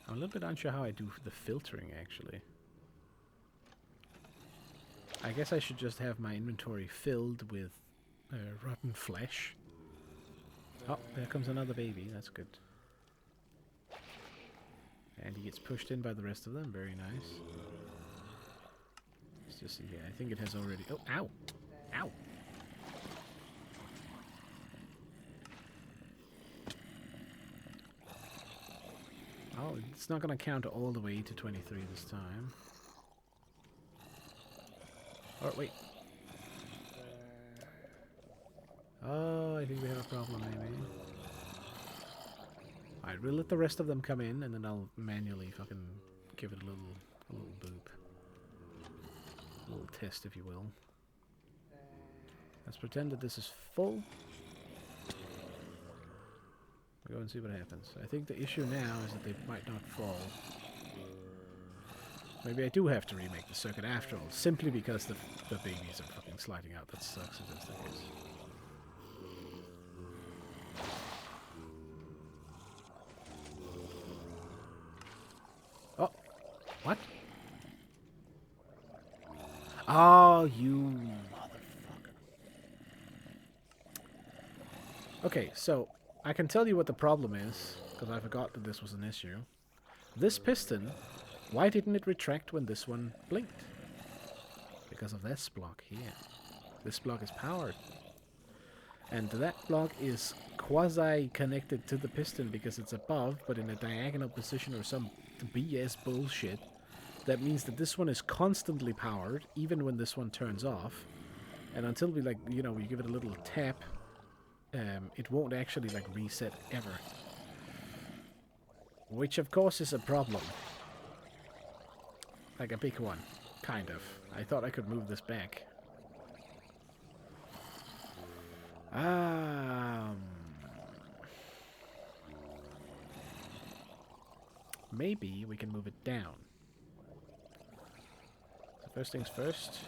I'm a little bit unsure how I do the filtering, actually. I guess I should just have my inventory filled with rotten flesh. Oh, there comes another baby. That's good. And he gets pushed in by the rest of them. Very nice. Let's just see here. I think it has already... Oh, ow! Ow! Oh, it's not going to count all the way to 23 this time. Oh, wait. Oh, I think we have a problem, maybe. Alright, we'll let the rest of them come in, and then I'll manually fucking give it a little boop. A little test, if you will. Let's pretend that this is full. We'll go and see what happens. I think the issue now is that they might not fall. Maybe I do have to remake the circuit after all, simply because the babies are fucking sliding out. That sucks if that's the case. Oh! What? Oh, you motherfucker. Okay, so I can tell you what the problem is, because I forgot that this was an issue. This piston, why didn't it retract when this one blinked? Because of this block here. This block is powered. And that block is quasi-connected to the piston because it's above, but in a diagonal position or some BS bullshit. That means that this one is constantly powered, even when this one turns off. And until we, like, you know, we give it a little tap, it won't actually, like, reset ever. Which, of course, is a problem. Like a big one. Kind of. I thought I could move this back. Maybe we can move it down. So first things first,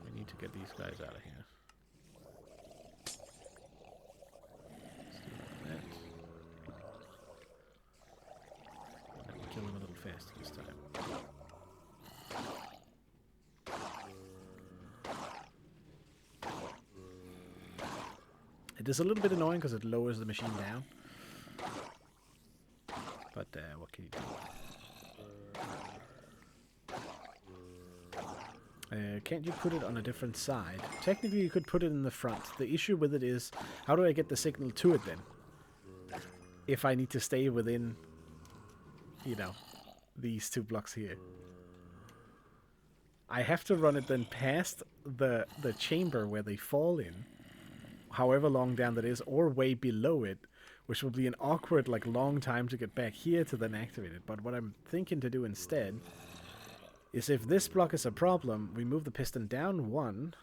we need to get these guys out of here. Let's do that. And we kill them a little faster this time. It is a little bit annoying because it lowers the machine down. But what can you do? Can't you put it on a different side? Technically you could put it in the front. The issue with it is, how do I get the signal to it then? If I need to stay within, you know, these two blocks here. I have to run it then past the chamber where they fall in, however long down that is, or way below it, which will be an awkward, like, long time to get back here to then activate it. But what I'm thinking to do instead is, if this block is a problem, we move the piston down one,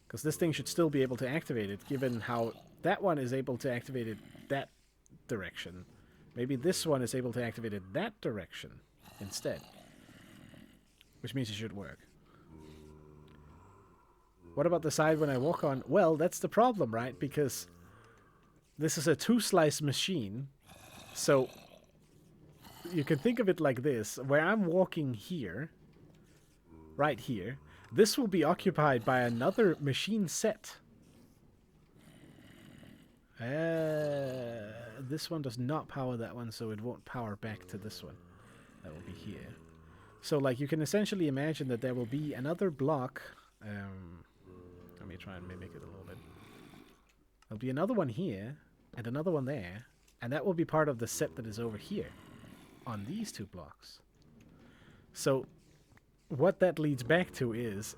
because this thing should still be able to activate it, given how that one is able to activate it that direction. Maybe this one is able to activate it that direction instead, which means it should work. What about the side when I walk on? Well, that's the problem, right? Because this is a two-slice machine, so you can think of it like this. Where I'm walking here, right here, this will be occupied by another machine set. This one does not power that one, so it won't power back to this one. That will be here. So, like, you can essentially imagine that there will be another block. Let me try and mimic it a little bit. There'll be another one here, and another one there, and that will be part of the set that is over here, on these two blocks. So, what that leads back to is,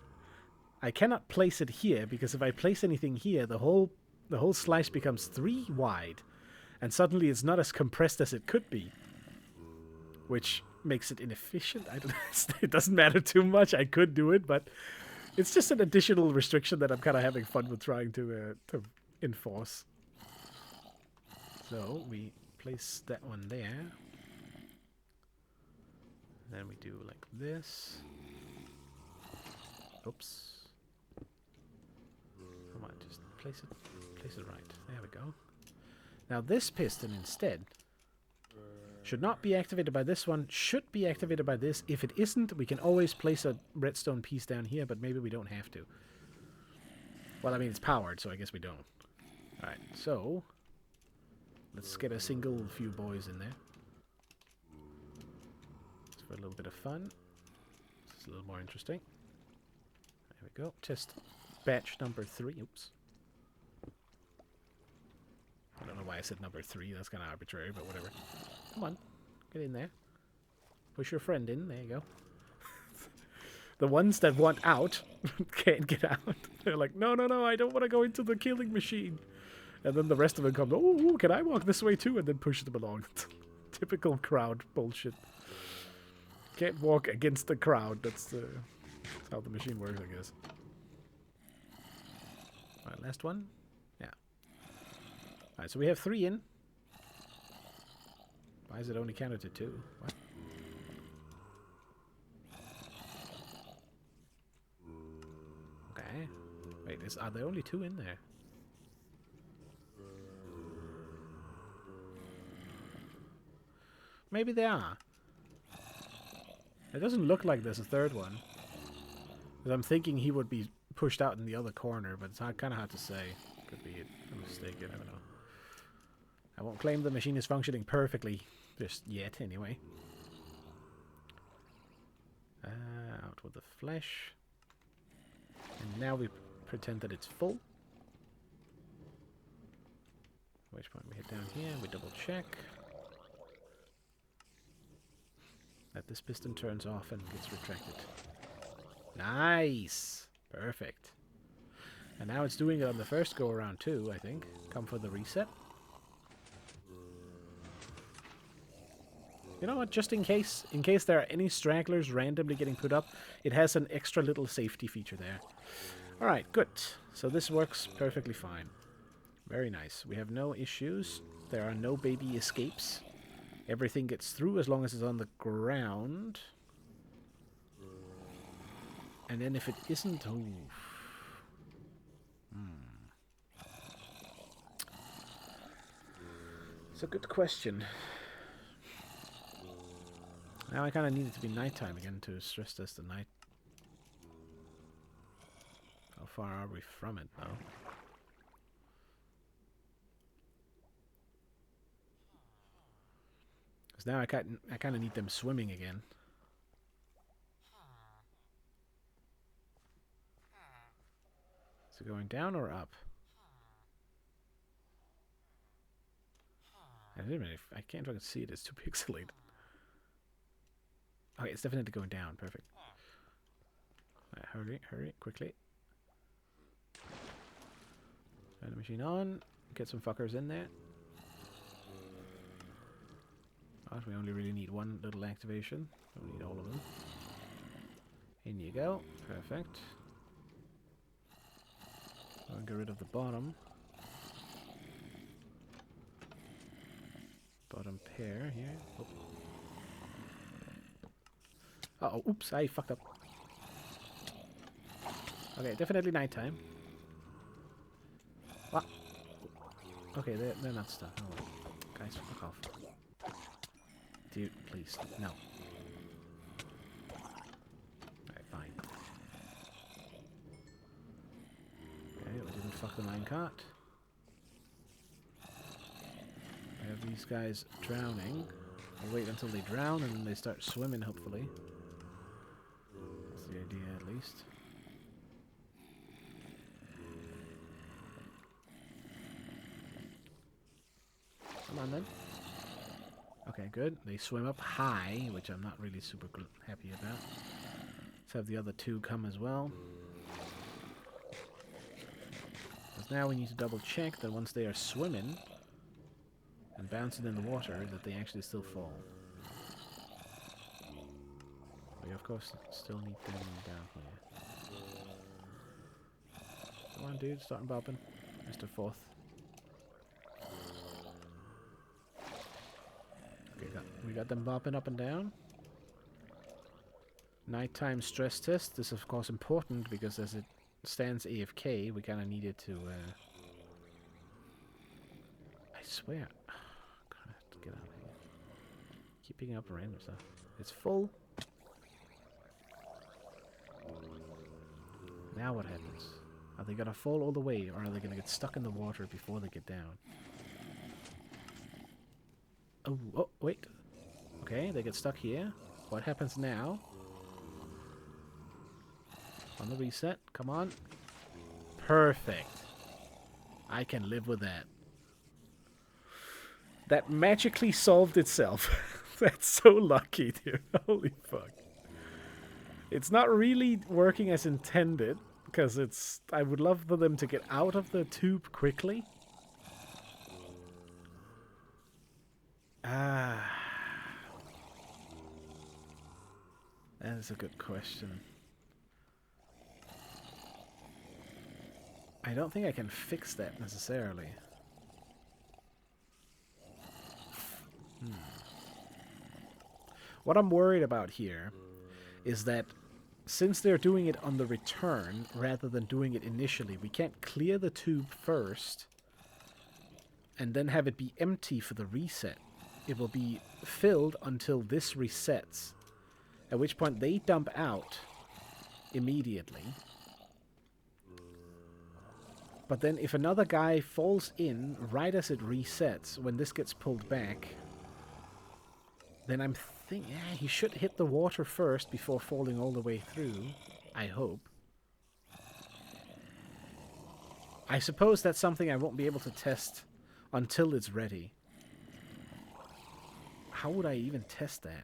I cannot place it here, because if I place anything here, the whole slice becomes 3 wide, and suddenly it's not as compressed as it could be, which makes it inefficient. I don't know. It doesn't matter too much. I could do it, but it's just an additional restriction that I'm kind of having fun with trying to enforce. So we place that one there. Then we do like this. Oops. Come on, just place it right. There we go. Now this piston instead should not be activated by this one, should be activated by this. If it isn't, we can always place a redstone piece down here, but maybe we don't have to. Well, I mean, it's powered, so I guess we don't. Alright, so let's get a single few boys in there. Just for a little bit of fun. It's a little more interesting. There we go. Test batch number 3. Oops. I don't know why I said number 3. That's kind of arbitrary, but whatever. Come on. Get in there. Push your friend in. There you go. The ones that want out can't get out. They're like, no, no, no, I don't want to go into the killing machine. And then the rest of them come, oh, can I walk this way too? And then push them along. Typical crowd bullshit. Can't walk against the crowd. That's how the machine works, I guess. Alright, last one. Yeah. Alright, so we have 3 in. Why is it only counted to 2? What? Okay. Wait, are there only 2 in there? Maybe they are. It doesn't look like there's a 3rd one. Because I'm thinking he would be pushed out in the other corner, but it's kind of hard to say. Could be a mistake, you never know. I won't claim the machine is functioning perfectly just yet, anyway. Out with the flesh. And now we pretend that it's full. At which point we head down here, we double check. That this piston turns off and gets retracted. Nice! Perfect. And now it's doing it on the first go around too, I think. Come for the reset. You know what, just in case there are any stragglers randomly getting put up, it has an extra little safety feature there. Alright, good. So this works perfectly fine. Very nice. We have no issues. There are no baby escapes. Everything gets through as long as it's on the ground. And then if it isn't... Oh. It's a good question. Now I kind of need it to be nighttime again to stress test the night. How far are we from it, though? Because now I kind of need them swimming again. Is it going down or up? I can't fucking see it. It's too pixelated. Okay, it's definitely going down. Perfect. Right, hurry, quickly. Turn the machine on. Get some fuckers in there. Right, we only really need one little activation. Don't need all of them. In you go. Perfect. I'll get rid of the bottom. Bottom pair here. Oh. Uh-oh, oops, I fucked up. Okay, definitely nighttime. What? Okay, they're not stuck. Oh, guys, fuck off. Dude, please, no. Alright, fine. Okay, we didn't fuck the minecart. I have these guys drowning. I'll wait until they drown and then they start swimming, hopefully. That's the idea, at least. Come on, then. Okay, good. They swim up high, which I'm not really super happy about. Let's have the other two come as well. Because now we need to double check that once they are swimming and bouncing in the water, that they actually still fall. We, of course, still need them down here. Come on, dude. Starting bopping. Mr. Fourth. Okay, we got them bopping up and down. Nighttime stress test. This is, of course, important because as it stands AFK, we kind of need it to... I swear. God, get out of here. Keep picking up random stuff. It's full. Now what happens? Are they gonna fall all the way, or are they gonna get stuck in the water before they get down? Oh, wait. Okay, they get stuck here. What happens now? On the reset. Come on. Perfect. I can live with that. That magically solved itself. That's so lucky, dude. Holy fuck. It's not really working as intended, because it's... I would love for them to get out of the tube quickly. That is a good question. I don't think I can fix that necessarily. What I'm worried about here is that since they're doing it on the return rather than doing it initially, we can't clear the tube first and then have it be empty for the reset. It will be filled until this resets, at which point they dump out immediately. But then if another guy falls in right as it resets, when this gets pulled back, then I'm thinking, yeah, he should hit the water first before falling all the way through. I hope. I suppose that's something I won't be able to test until it's ready. How would I even test that?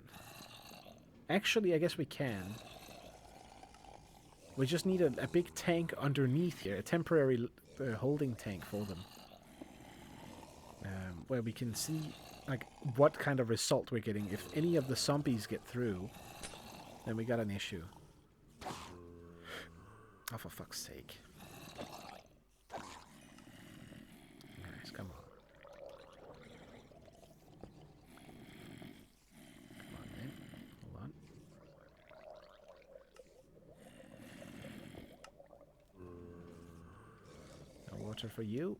Actually, I guess we can. We just need a big tank underneath here, a temporary holding tank for them. Where we can see like what kind of result we're getting. If any of the zombies get through, then we got an issue. Oh, for fuck's sake. Nice, come on. Come on, man. Hold on. No water for you.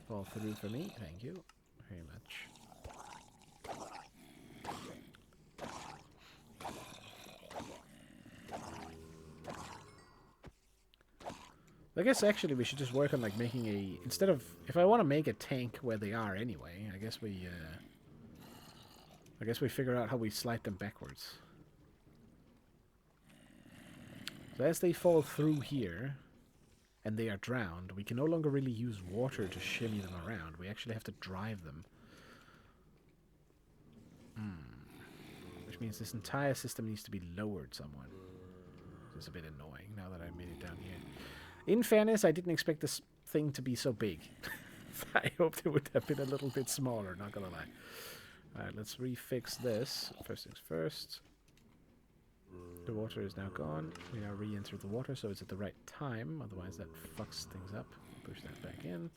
Fall through for me, thank you very much. I guess actually we should just work on like making a, instead of, if I want to make a tank where they are anyway, I guess we figure out how we slide them backwards. So as they fall through here, and they are drowned, we can no longer really use water to shimmy them around. We actually have to drive them. Which means this entire system needs to be lowered somewhat. It's a bit annoying now that I made it down here. In fairness, I didn't expect this thing to be so big. I hoped it would have been a little bit smaller, not gonna lie. Alright, let's refix this. First things first. The water is now gone. We now re-enter the water, so it's at the right time. Otherwise, that fucks things up. Push that back in.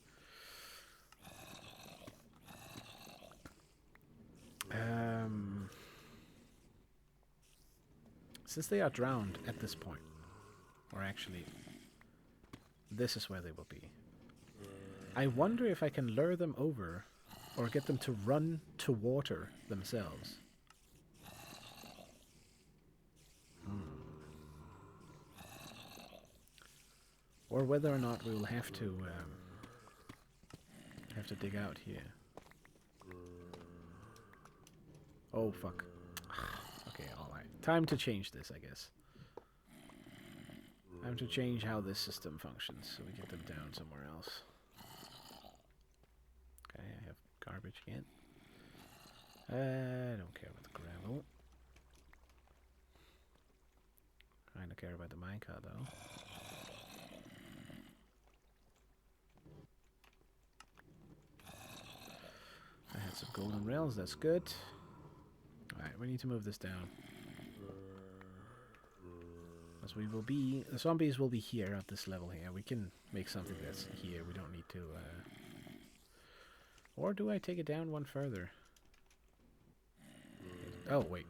Since they are drowned at this point, or actually, this is where they will be. I wonder if I can lure them over, or get them to run to water themselves. Or whether or not we will have to dig out here. Oh fuck. Okay, alright. Time to change this, I guess. Time to change how this system functions, so we get them down somewhere else. Okay, I have garbage again. I don't care about the gravel. Kinda care about the minecart though. I had some golden rails, that's good. Alright, we need to move this down. As we will be, the zombies will be here at this level here. We can make something that's here, we don't need to, or do I take it down one further? Oh, wait.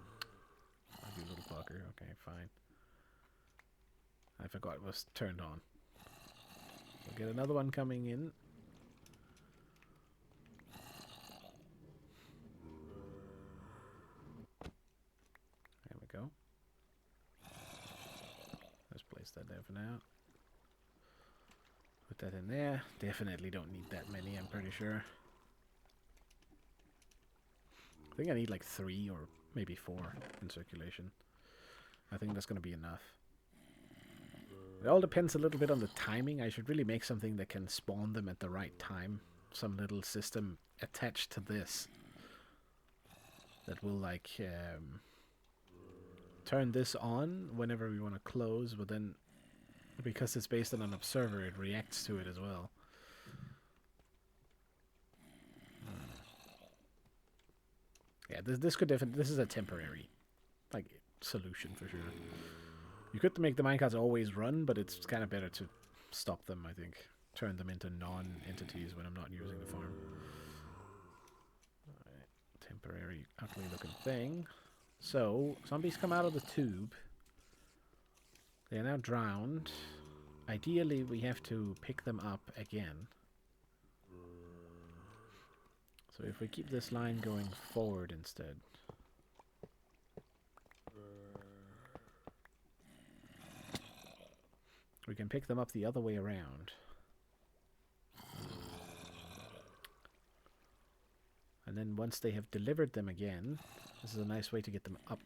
You little fucker, okay, fine. I forgot it was turned on. We'll get another one coming in. There we go. Let's place that there for now. Put that in there. Definitely don't need that many, I'm pretty sure. I think I need like 3 or maybe 4 in circulation. I think that's going to be enough. It all depends a little bit on the timing. I should really make something that can spawn them at the right time. Some little system attached to this that will like turn this on whenever we want to close, but then because it's based on an observer, it reacts to it as well. Yeah, this could definitely, this is a temporary like solution for sure. You could make the minecarts always run, but it's kind of better to stop them, I think. Turn them into non-entities when I'm not using the farm. Alright, temporary, ugly looking thing. So, zombies come out of the tube. They are now drowned. Ideally, we have to pick them up again. So if we keep this line going forward instead. we can pick them up the other way around. And then once they have delivered them again, this is a nice way to get them up.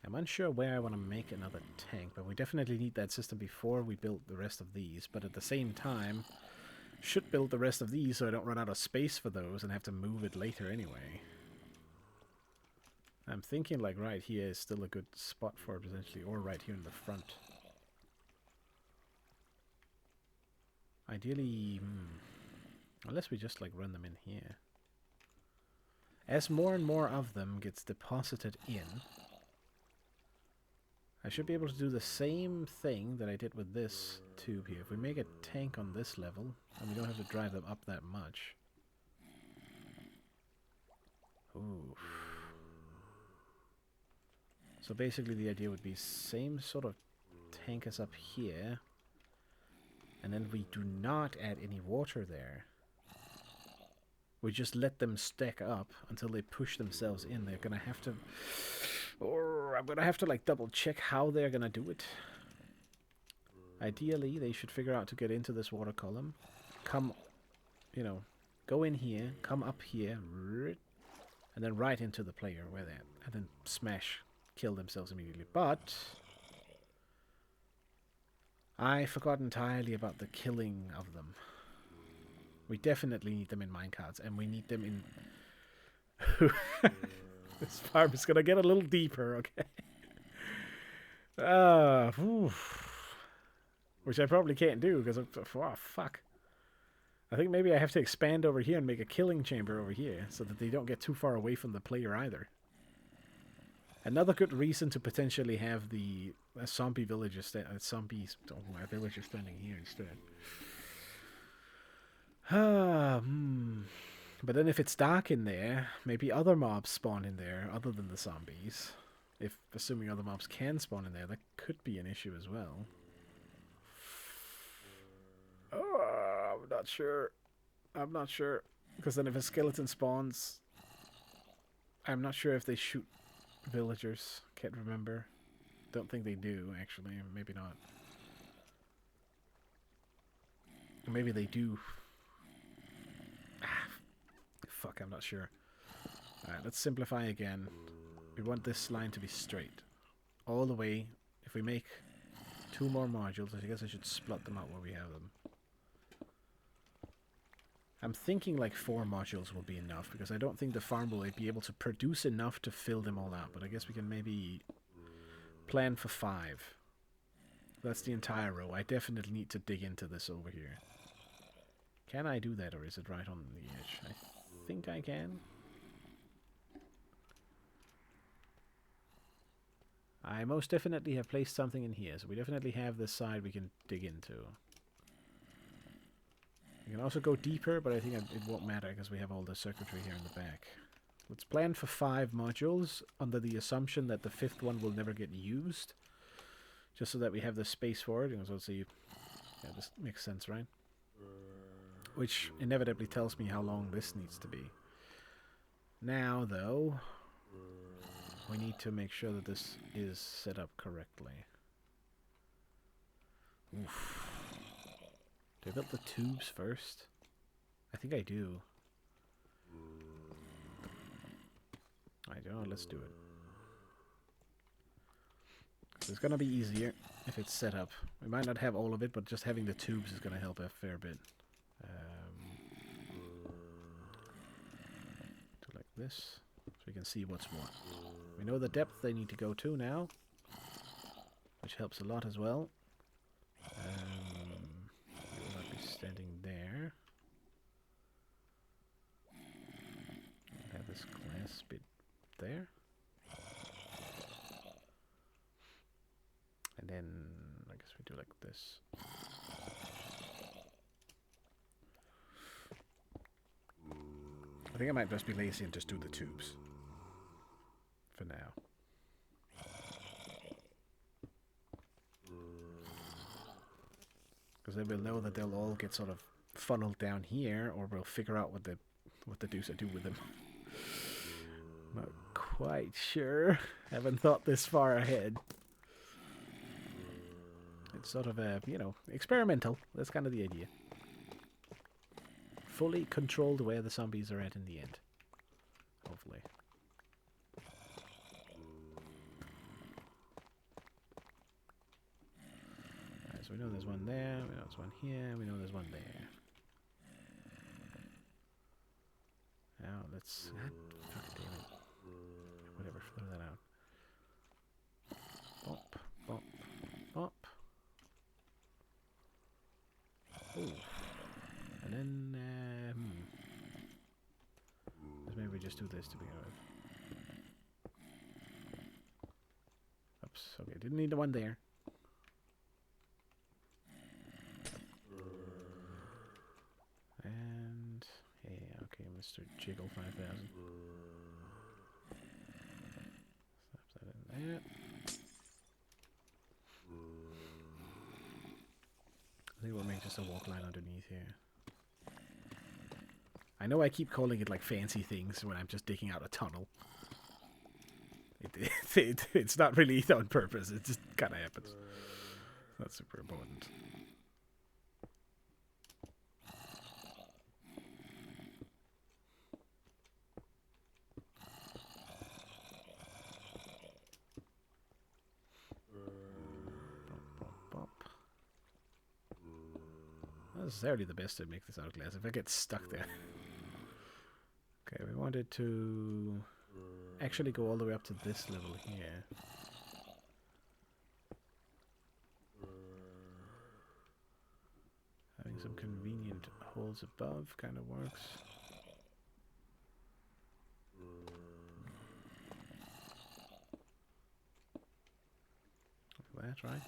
I'm unsure where I want to make another tank, but we definitely need that system before we build the rest of these. But at the same time, should build the rest of these so I don't run out of space for those and have to move it later anyway. I'm thinking like right here is still a good spot for it potentially, or right here in the front. Ideally, unless we just like run them in here. As more and more of them gets deposited in, I should be able to do the same thing that I did with this tube here. If we make a tank on this level, and we don't have to drive them up that much. Ooh. So basically the idea would be same sort of tank as up here. And then we do not add any water there. We just let them stack up until they push themselves in. They're gonna have to... Or I'm gonna have to like double check how they're gonna do it. Ideally, they should figure out to get into this water column. Come, you know, go in here, come up here, and then right into the player where they're at. And then smash, kill themselves immediately. But I forgot entirely about the killing of them. We definitely need them in minecarts, and we need them in... This farm is going to get a little deeper, okay? Which I probably can't do, because... Oh, fuck. I think maybe I have to expand over here and make a killing chamber over here, so that they don't get too far away from the player either. Another good reason to potentially have the zombie villager villager standing here instead. But then if it's dark in there, maybe other mobs spawn in there other than the zombies. If assuming other mobs can spawn in there, that could be an issue as well. I'm not sure. I'm not sure. Because then if a skeleton spawns, I'm not sure if they shoot villagers. Can't remember. Don't think they do, actually. Maybe not. Maybe they do. Fuck, I'm not sure. Alright, let's simplify again. We want this line to be straight. All the way. If we make 2 more modules, I guess I should split them out where we have them. I'm thinking like 4 modules will be enough, because I don't think the farm will be able to produce enough to fill them all out. But I guess we can maybe plan for 5. That's the entire row. I definitely need to dig into this over here. Can I do that, or is it right on the edge? I think I can. I most definitely have placed something in here, so we definitely have this side we can dig into. We can also go deeper, but I think it won't matter because we have all the circuitry here in the back. Let's plan for 5 modules under the assumption that the 5th one will never get used. Just so that we have the space for it. So yeah, this makes sense, right? Which inevitably tells me how long this needs to be. Now, though, we need to make sure that this is set up correctly. Oof. Do I build the tubes first? I think I do. I don't know, let's do it. It's gonna be easier if it's set up. We might not have all of it, but just having the tubes is gonna help a fair bit. Do like this, so we can see what's what. We know the depth they need to go to now, which helps a lot as well. It will not be standing there. Have this glass bit there. And then I guess we do like this. I think I might just be lazy and just do the tubes for now. Because then we'll know that they'll all get sort of funneled down here, or we'll figure out what the deuce I do with them. Not quite sure. Haven't thought this far ahead. It's sort of a, experimental. That's kind of the idea. Fully controlled where the zombies are at in the end. Hopefully. Alright, so we know there's one there, we know there's one here, we know there's one there. Now let's... fuck, damn it. Whatever, throw that out. Bump, bump, bump. Ooh. And then, let's maybe just do this to begin with. Oops, okay, didn't need the one there. And, yeah, okay, Mr. Jiggle 5000. Slap that in there. I think we'll make just a walk line underneath here. I know I keep calling it like fancy things when I'm just digging out a tunnel. It's not really on purpose, it just kind of happens. Not super important. Not necessarily the best to make this out of glass if I get stuck there. Okay, we wanted to actually go all the way up to this level here. Having some convenient holes above kind of works. Like that, right?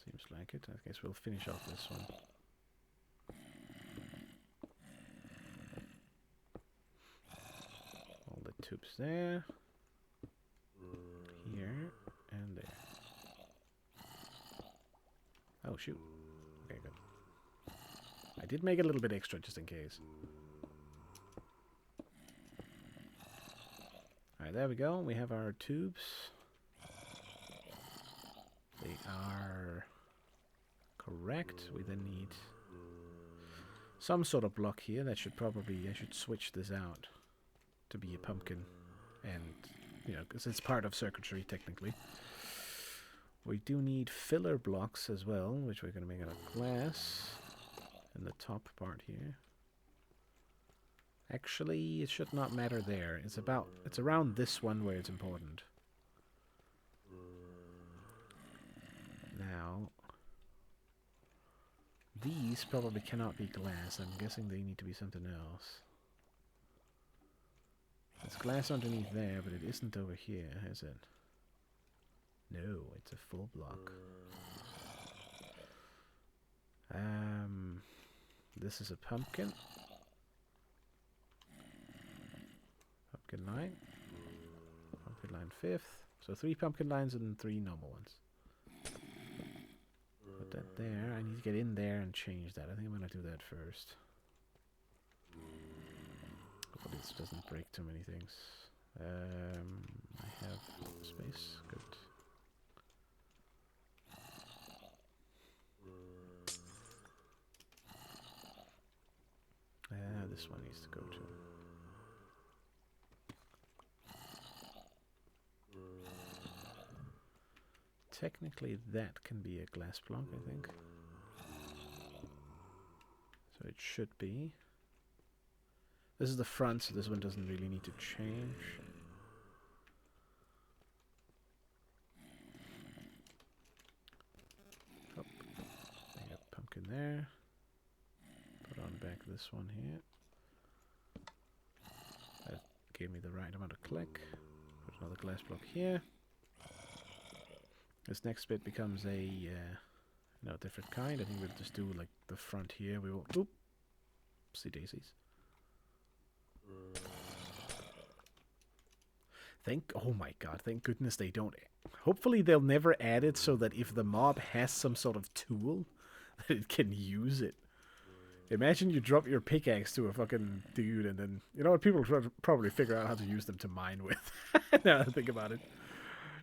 Seems like it. I guess we'll finish off this one. All the tubes there. Here and there. Oh shoot. Okay, good. I did make a little bit extra just in case. Alright, there we go. We have our tubes. They are correct. We then need some sort of block here. That should probably, I should switch this out to be a pumpkin. And, because it's part of circuitry technically. We do need filler blocks as well, which we're going to make out of glass in the top part here. Actually, it should not matter there. It's around this one where it's important. Now, these probably cannot be glass. I'm guessing they need to be something else. There's glass underneath there, but it isn't over here, is it? No, it's a full block. This is a pumpkin. Pumpkin line. Pumpkin line 5th. So 3 pumpkin lines and 3 normal ones. Put that there. I need to get in there and change that. I think I'm going to do that first. Hopefully this doesn't break too many things. I have space. Good. This one needs to go to. Technically that can be a glass block, I think. So it should be. This is the front, so this one doesn't really need to change. Oh, I got pumpkin there. Put on back this one here. That gave me the right amount of click. Put another glass block here. This next bit becomes a different kind. I think we'll just do like the front here. We will oopsie daisies. Oh my god, thank goodness they don't. Hopefully they'll never add it so that if the mob has some sort of tool, that it can use it. Imagine you drop your pickaxe to a fucking dude, and then you know what? People probably figure out how to use them to mine with. Now that I think about it,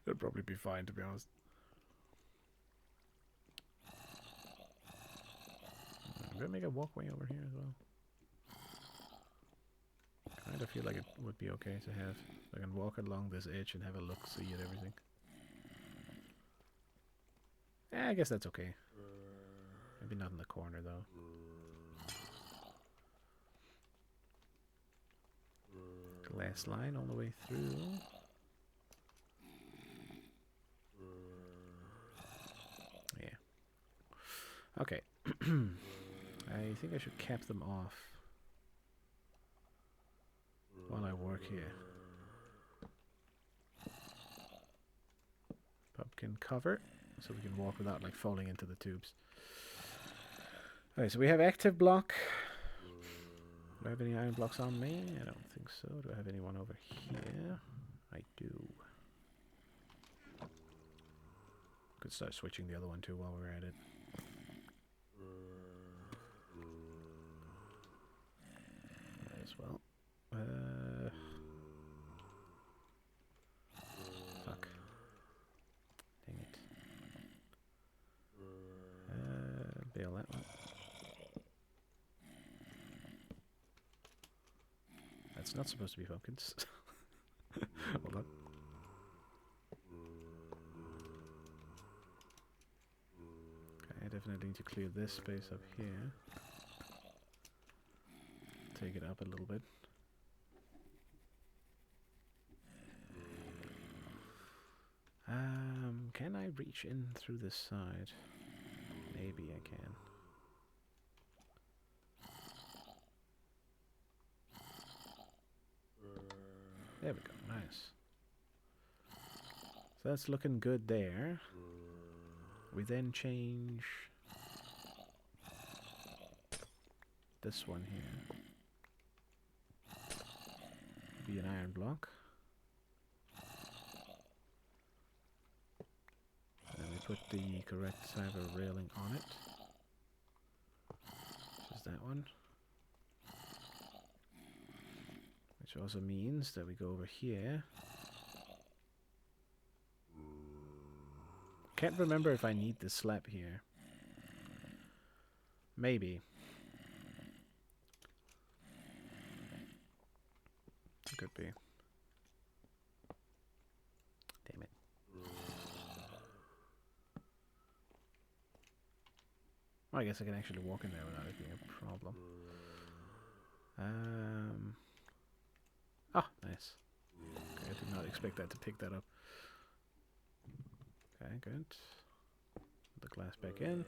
it'd probably be fine, to be honest. I'm gonna make a walkway over here as well. Kind of feel like it would be okay to have. I can walk along this edge and have a look, see at everything. I guess that's okay. Maybe not in the corner though. Glass line all the way through. Yeah. Okay. I think I should cap them off while I work here. Pumpkin cover, so we can walk without like falling into the tubes. Okay, so we have active block. Do I have any iron blocks on me? I don't think so. Do I have anyone over here? I do. Could start switching the other one too while we're at it. Might as well. Fuck. Dang it. Bail that one. That's not supposed to be pumpkins. Hold on. Okay, I definitely need to clear this space up here. Take it up a little bit. Can I reach in through this side? Maybe I can. There we go, nice. So that's looking good there. We then change this one here. Be an iron block. And we put the correct type of railing on it. Which is that one. Which also means that we go over here. Can't remember if I need this slab here. Maybe. Could be. Damn it. Well, I guess I can actually walk in there without it being a problem. Oh, nice. Okay, I did not expect that to pick that up. Okay, good. Put the glass back in.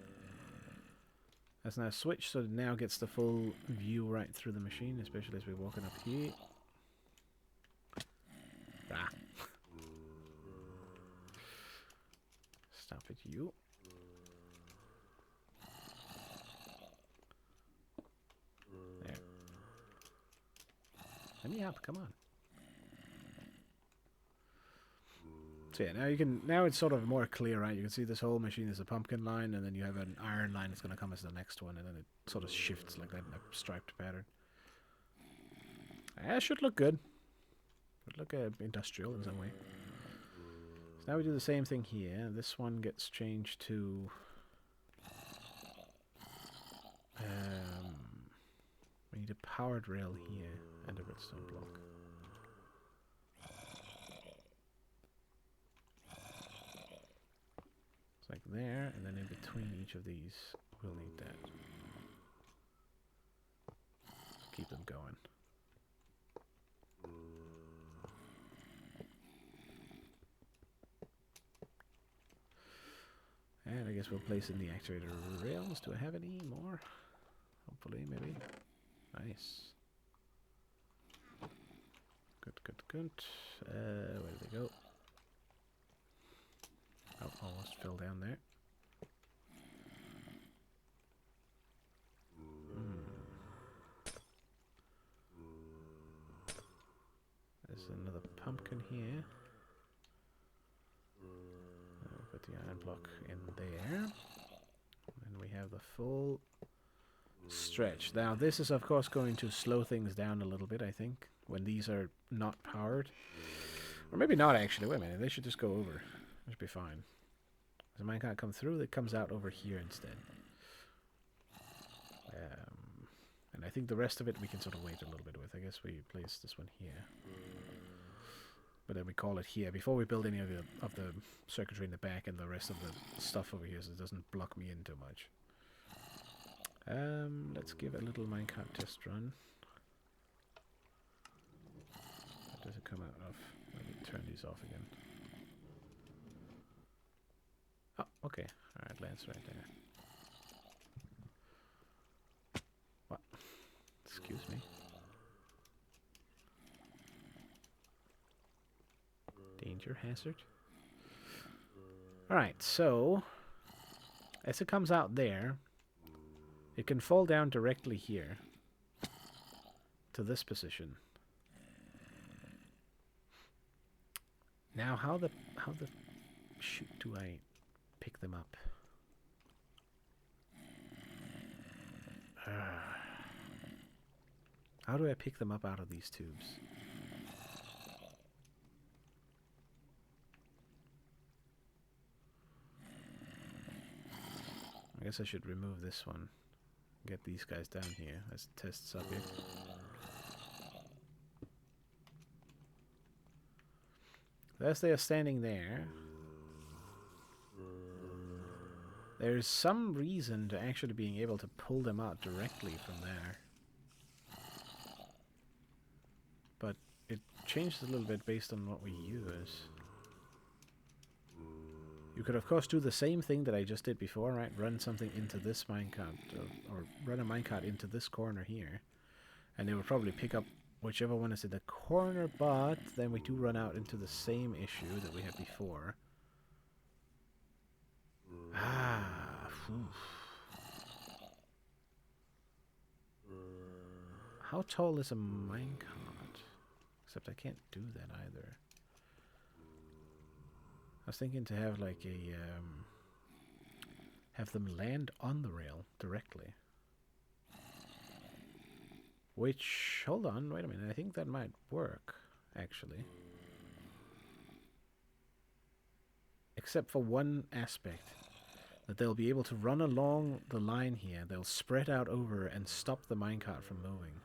That's now switched, so it now gets the full view right through the machine, especially as we're walking up here. Ah. Stop it, you. There. Let me up, come on. So yeah, now it's sort of more clear, right? You can see this whole machine is a pumpkin line, and then you have an iron line that's going to come as the next one, and then it sort of shifts like that in a striped pattern. It should look good. Should look industrial in some way. So now we do the same thing here. This one gets changed to... we need a powered rail here and a redstone block. Like there, and then in between each of these, we'll need that. Keep them going. And I guess we'll place in the actuator rails. Do I have any more? Hopefully, maybe. Nice. Good, good, good. Where did they go? Oh, almost fell down there. There's another pumpkin here. Put the iron block in there. And we have the full stretch. Now, this is, of course, going to slow things down a little bit, I think, when these are not powered. Or maybe not, actually. Wait a minute. They should just go over. It should be fine. The mine can't come through. It comes out over here instead. And I think the rest of it we can sort of wait a little bit with. I guess we place this one here. But then we call it here before we build any of the circuitry in the back and the rest of the stuff over here, so it doesn't block me in too much. Let's give a little minecart test run. What does it come out of? Let me turn these off again. Oh, okay. Alright, lands right there. What? Excuse me. Danger hazard. Alright, so as it comes out there, it can fall down directly here to this position. Now how the shoot do I pick them up? How do I pick them up out of these tubes? I guess I should remove this one. Get these guys down here as test subject. As they are standing there, there's some reason to actually being able to pull them out directly from there. But it changes a little bit based on what we use. You could of course do the same thing that I just did before, right? Run something into this minecart, or run a minecart into this corner here. And it will probably pick up whichever one is in the corner, but then we do run out into the same issue that we had before. How tall is a minecart? Except I can't do that either. I was thinking to have like a have them land on the rail directly. Which, hold on, wait a minute, I think that might work, actually. Except for one aspect. That they'll be able to run along the line here, they'll spread out over and stop the minecart from moving.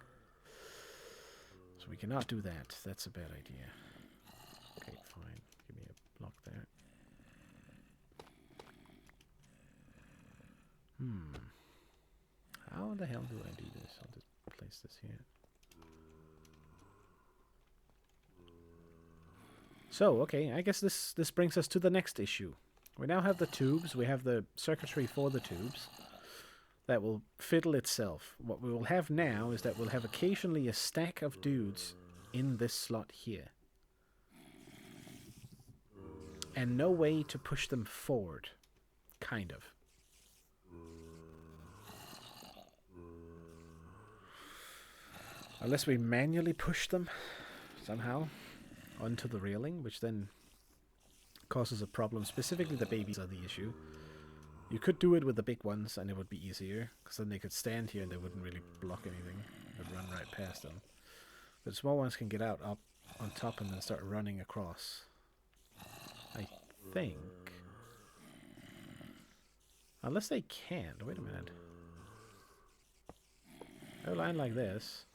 So we cannot do that, that's a bad idea. Okay, fine, give me a block there. How the hell do I do this? I'll just place this here. So, okay, I guess this brings us to the next issue. We now have the tubes, we have the circuitry for the tubes that will fiddle itself. What we will have now is that we'll have occasionally a stack of dudes in this slot here. And no way to push them forward. Kind of. Unless we manually push them somehow onto the railing, which then causes a problem. Specifically the babies are the issue. You could do it with the big ones and it would be easier, because then they could stand here and they wouldn't really block anything. They'd run right past them. But the small ones can get out up on top and then start running across. I think. Unless they can't. Wait a minute. A line like this.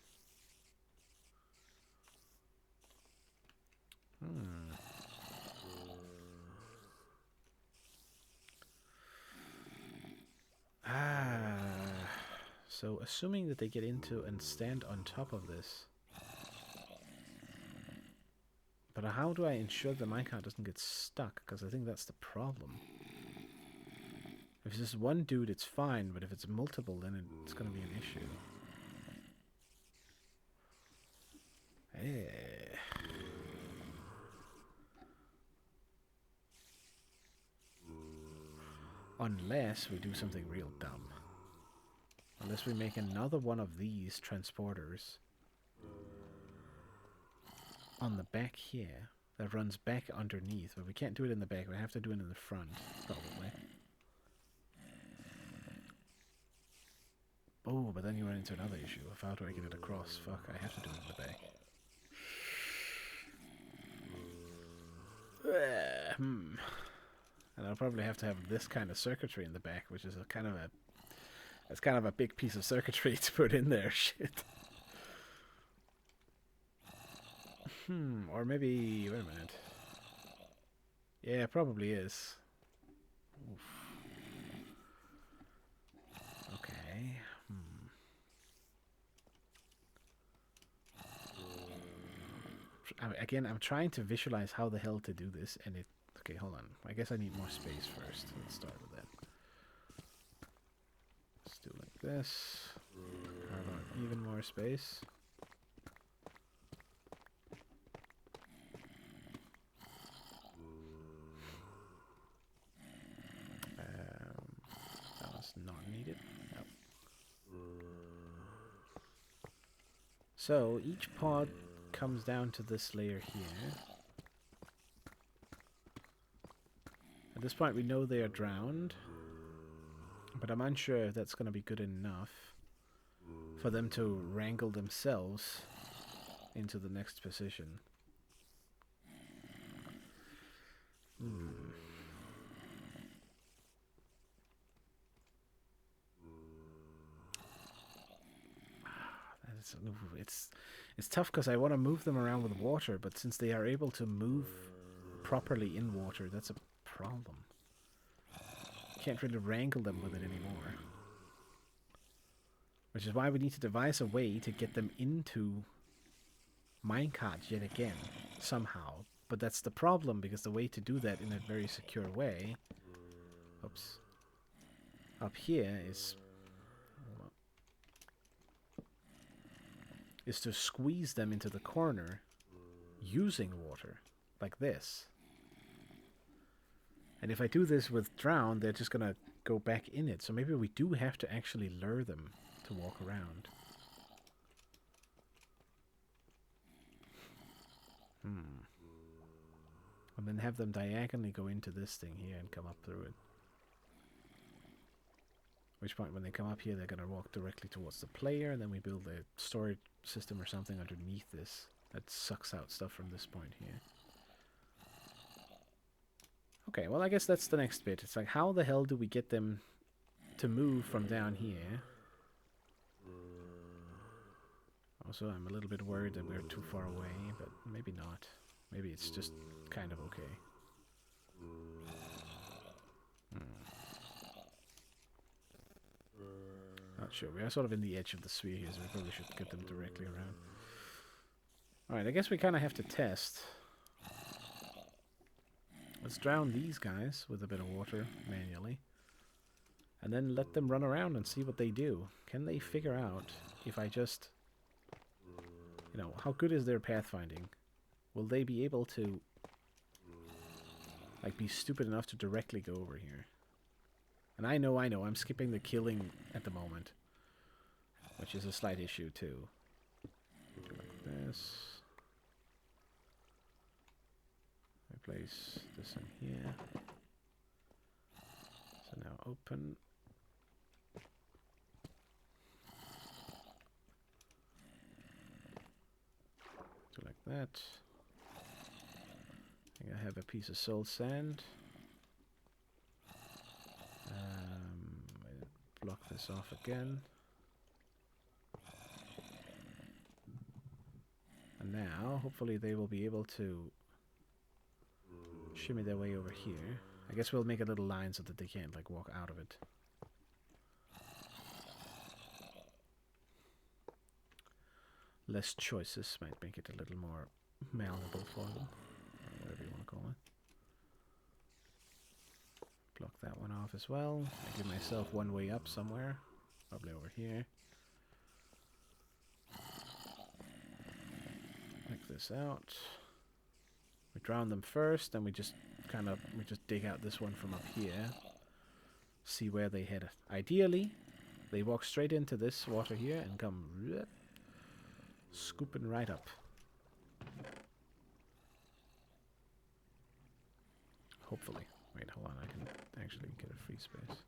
So assuming that they get into and stand on top of this. But how do I ensure the minecart doesn't get stuck? Because I think that's the problem. If it's just one dude, it's fine, but if it's multiple, then it's going to be an issue. Unless we do something real dumb. Unless we make another one of these transporters on the back here that runs back underneath. But we can't do it in the back. We have to do it in the front, probably. Oh, but then you run into another issue. How do I get it across? Fuck, I have to do it in the back. And I'll probably have to have this kind of circuitry in the back, which is that's kind of a big piece of circuitry to put in there. Shit. Or maybe, wait a minute. Yeah, it probably is. Oof. Okay. Again, I'm trying to visualize how the hell to do this, and it... Okay, hold on. I guess I need more space first. Let's start with that. Let's do like this. How about even more space? That was not needed. No. So, each pod comes down to this layer here. At this point we know they are drowned, but I'm unsure if that's going to be good enough for them to wrangle themselves into the next position. It's tough because I want to move them around with water, but since they are able to move properly in water, that's a problem. Can't really wrangle them with it anymore. Which is why we need to devise a way to get them into minecarts yet again, somehow. But that's the problem, because the way to do that in a very secure way... Oops. Up here is to squeeze them into the corner using water, like this. And if I do this with drown, they're just gonna go back in it. So maybe we do have to actually lure them to walk around. And then have them diagonally go into this thing here and come up through it. Which point, when they come up here, they're gonna walk directly towards the player, and then we build a storage system or something underneath this that sucks out stuff from this point here. Okay, well, I guess that's the next bit. It's like, how the hell do we get them to move from down here? Also, I'm a little bit worried that we're too far away, but maybe not. Maybe it's just kind of okay. Not sure. We are sort of in the edge of the sphere here, so we probably should get them directly around. Alright, I guess we kind of have to test. Let's drown these guys with a bit of water manually. And then let them run around and see what they do. Can they figure out if I just... You know, how good is their pathfinding? Will they be able to... like, be stupid enough to directly go over here? And I know, I'm skipping the killing at the moment. Which is a slight issue, too. Do like this. I place this in here. So now open. Do like that. I think I have a piece of soul sand. Block this off again. And now, hopefully they will be able to shimmy their way over here. I guess we'll make a little line so that they can't, like, walk out of it. Less choices might make it a little more malleable for them. Or whatever you want to call it. Block that one off as well. I give myself one way up somewhere. Probably over here. Make this out. We drown them first, then we just dig out this one from up here. See where they head. Ideally, they walk straight into this water here and come scooping right up. Hopefully. Wait, hold on, I can actually get a free space.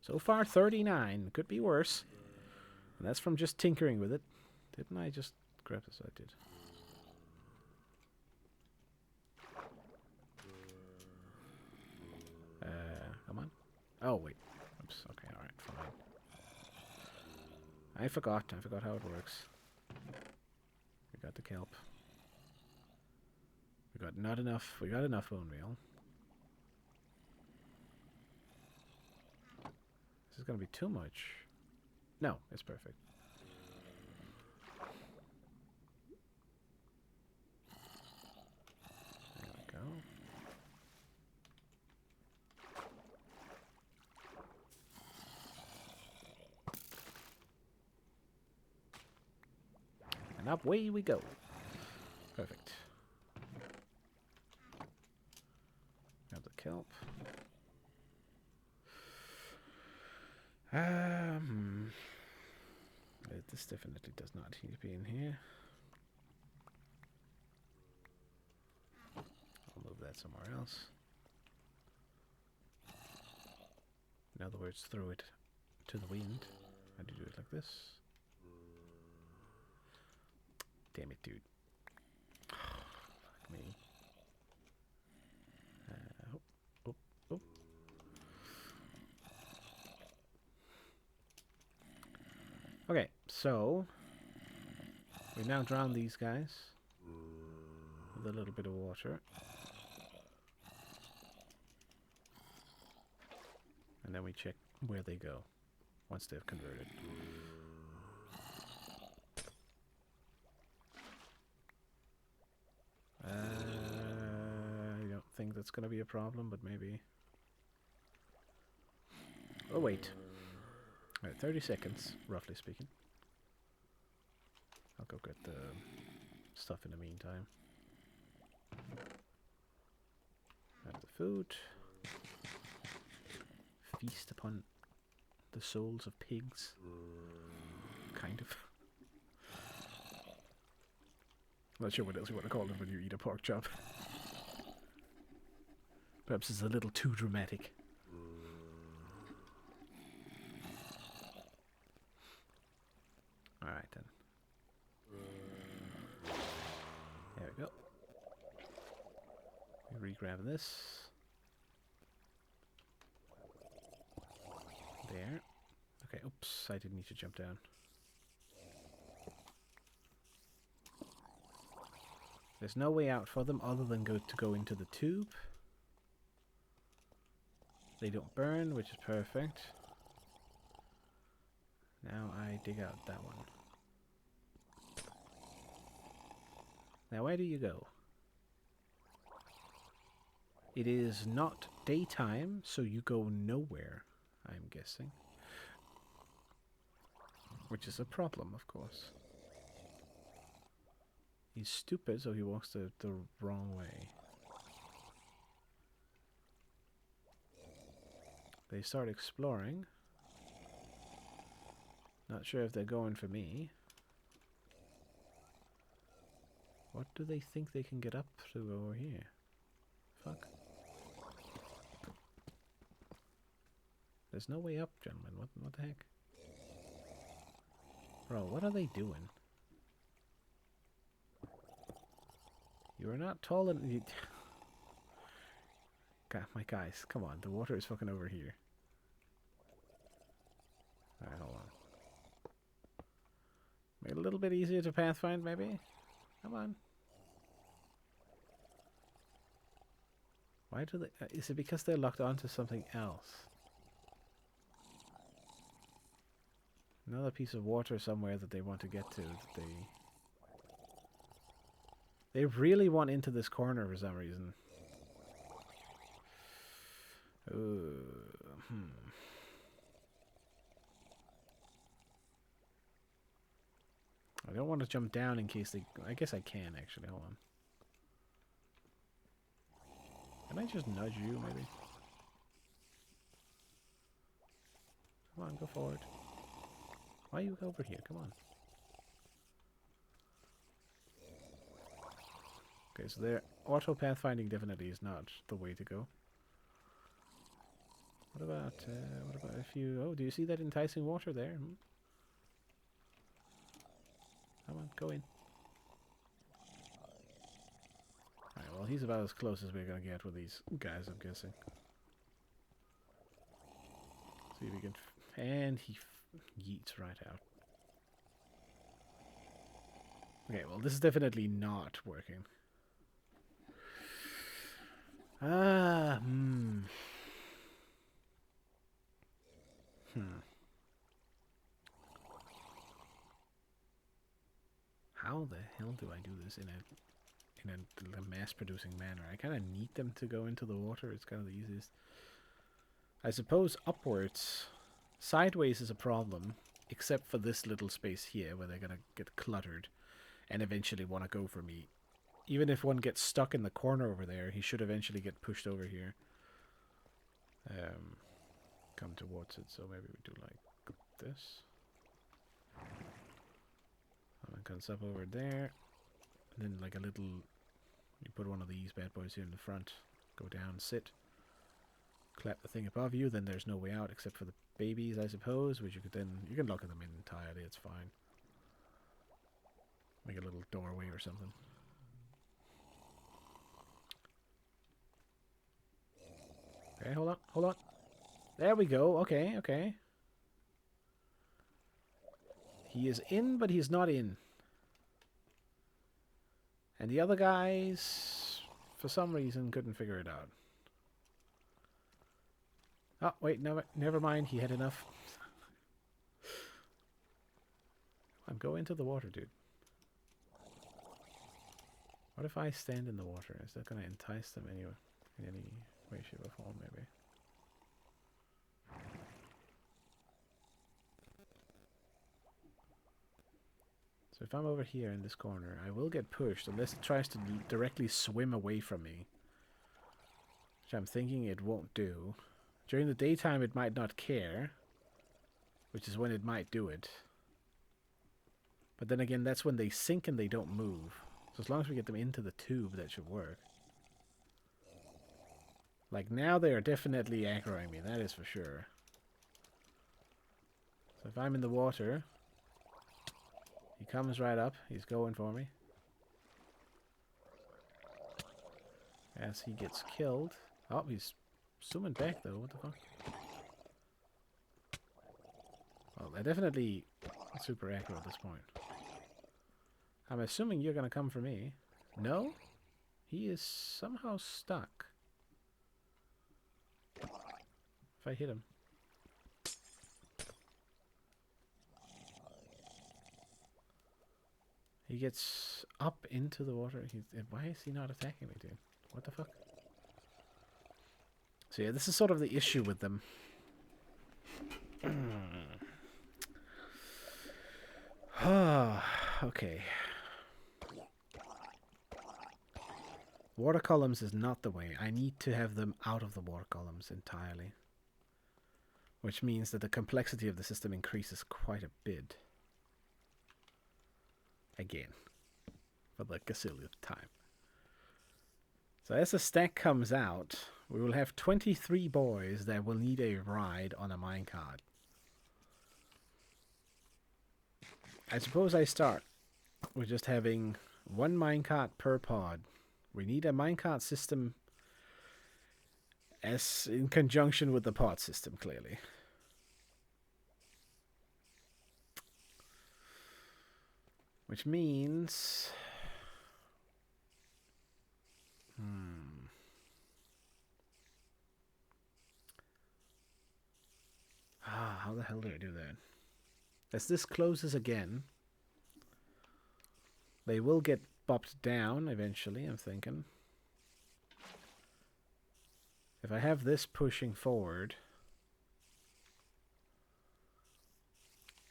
So far, 39. Could be worse. And that's from just tinkering with it. Didn't I just grab this? I did. Come on. Oh, wait. Oops. Okay, alright, fine. I forgot how it works. We got the kelp. We got enough bone meal. This is gonna be too much. No, it's perfect. There we go. And away we go. Perfect. Grab the kelp. This definitely does not need to be in here. I'll move that somewhere else. In other words, throw it to the wind. How do you do it like this? Damn it, dude. Fuck me. Oh. Okay, so we now drown these guys with a little bit of water. And then we check where they go once they've converted. I don't think that's going to be a problem, but maybe. Oh, wait. All right, 30 seconds, roughly speaking. I'll go get the stuff in the meantime. Have the food. Feast upon the souls of pigs. Kind of. I'm not sure what else you want to call it when you eat a pork chop. Perhaps it's a little too dramatic. Alright then. There we go. We re-grab this. There. Okay, oops, I didn't need to jump down. There's no way out for them other than to go into the tube. They don't burn, which is perfect. Now I dig out that one. Now where do you go? It is not daytime, so you go nowhere, I'm guessing. Which is a problem, of course. He's stupid, so he walks the wrong way. They start exploring. Not sure if they're going for me. What do they think they can get up to over here? Fuck. There's no way up, gentlemen. What the heck? Bro, what are they doing? You are not tall enough. God, my guys, come on. The water is fucking over here. Alright, hold on. Make it a little bit easier to pathfind, maybe? Come on. Why do they... is it because they're locked onto something else? Another piece of water somewhere that they want to get to. That they really want into this corner for some reason. I don't want to jump down in case they... I guess I can, actually. Hold on. Can I just nudge you, maybe? Come on, go forward. Why you over here? Come on. Okay, so their auto pathfinding definitely is not the way to go. What about if you... Oh, do you see that enticing water there? Come on, go in. Alright, well, he's about as close as we're gonna get with these guys, I'm guessing. See if we can... and he yeets right out. Okay, well, this is definitely not working. How the hell do I do this in a mass-producing manner? I kind of need them to go into the water. It's kind of the easiest. I suppose upwards, sideways is a problem, except for this little space here where they're gonna get cluttered and eventually want to go for me. Even if one gets stuck in the corner over there, he should eventually get pushed over here. Come towards it, so maybe we do like this. And it comes up over there. And then like a little... you put one of these bad boys here in the front. Go down, sit. Clap the thing above you, then there's no way out except for the babies, I suppose, which you could then... you can lock them in entirely, it's fine. Make a little doorway or something. Okay, hold on, hold on. There we go, okay, okay. He is in, but he's not in. And the other guys, for some reason, couldn't figure it out. Oh, wait, never mind, he had enough. I'm going into the water, dude. What if I stand in the water? Is that going to entice them anyway? In any way, shape, or form, maybe? So if I'm over here in this corner, I will get pushed unless it tries to directly swim away from me. Which I'm thinking it won't do. During the daytime it might not care, which is when it might do it. But then again, that's when they sink and they don't move. So as long as we get them into the tube, that should work. Like now they are definitely aggroing me, that is for sure. So if I'm in the water, he comes right up, he's going for me. As he gets killed. Oh, he's zooming back though, what the fuck? Well, they're definitely super aggro at this point. I'm assuming you're gonna come for me. No? He is somehow stuck. If I hit him. He gets up into the water. Why is he not attacking me, dude? What the fuck? So yeah, this is sort of the issue with them. Okay. Water columns is not the way. I need to have them out of the water columns entirely. Which means that the complexity of the system increases quite a bit. Again. For the gazillionth time. So as the stack comes out, we will have 23 boys that will need a ride on a minecart. I suppose I start with just having one minecart per pod. We need a minecart system as in conjunction with the pod system, clearly. Which means... how the hell do I do that? As this closes again, they will get bopped down eventually, I'm thinking. If I have this pushing forward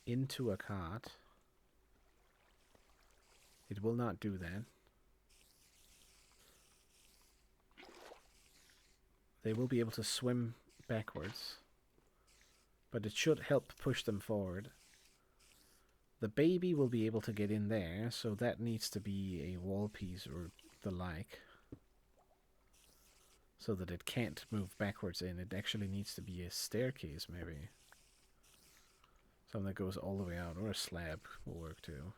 into a cart, it will not do that. They will be able to swim backwards, but it should help push them forward. The baby will be able to get in there, so that needs to be a wall piece or the like. So that it can't move backwards in. It actually needs to be a staircase, maybe. Something that goes all the way out, or a slab will work too.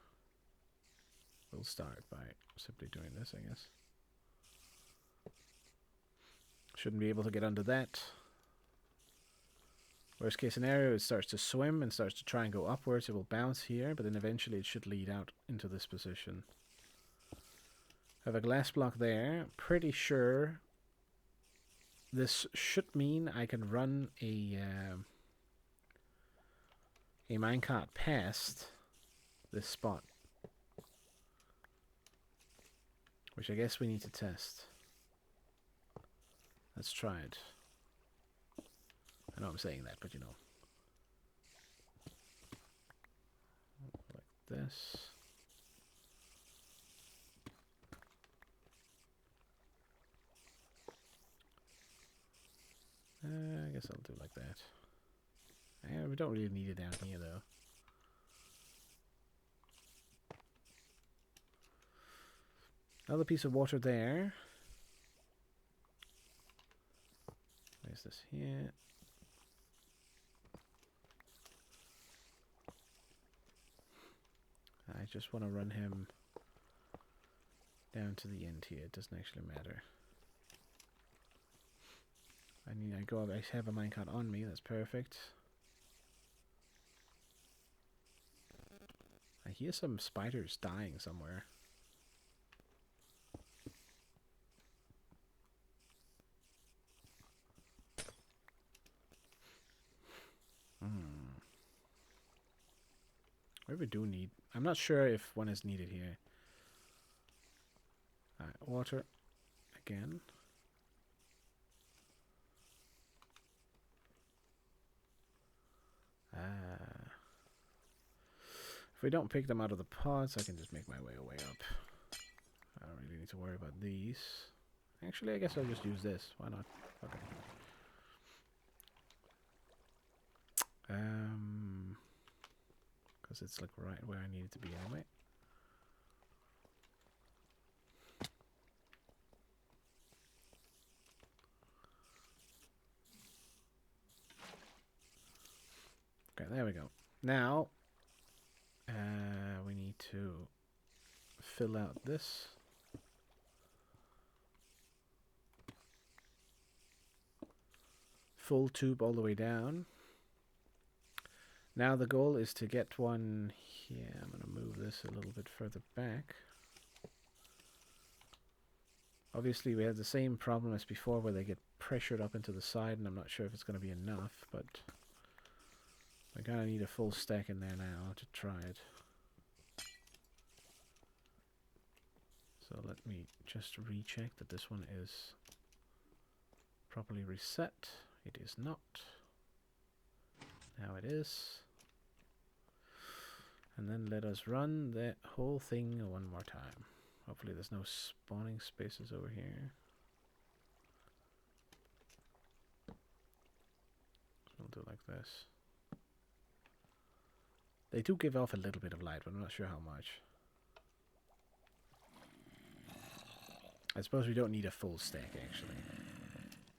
We'll start by simply doing this, I guess. Shouldn't be able to get under that. Worst case scenario, it starts to swim and starts to try and go upwards. It will bounce here, but then eventually it should lead out into this position. I have a glass block there. Pretty sure this should mean I can run a minecart past this spot, which I guess we need to test. Let's try it. I know I'm saying that, but you know. Like this. I guess I'll do like that. We don't really need it down here, though. Another piece of water there. Place this here. I just want to run him down to the end here. It doesn't actually matter. I have a minecart on me. That's perfect. I hear some spiders dying somewhere. Maybe we do need... I'm not sure if one is needed here. Alright, water. Again. If we don't pick them out of the pots, I can just make my way up. I don't really need to worry about these. Actually, I guess I'll just use this. Why not? Okay. Because it's like right where I need it to be anyway. Okay, there we go. Now, we need to fill out this. Full tube all the way down. Now the goal is to get one here. I'm going to move this a little bit further back. Obviously we have the same problem as before where they get pressured up into the side, and I'm not sure if it's going to be enough, but I kind of need a full stack in there now to try it. So let me just recheck that this one is properly reset. It is not. Now it is. And then let us run that whole thing one more time. Hopefully there's no spawning spaces over here. So we'll do like this. They do give off a little bit of light, but I'm not sure how much. I suppose we don't need a full stack, actually.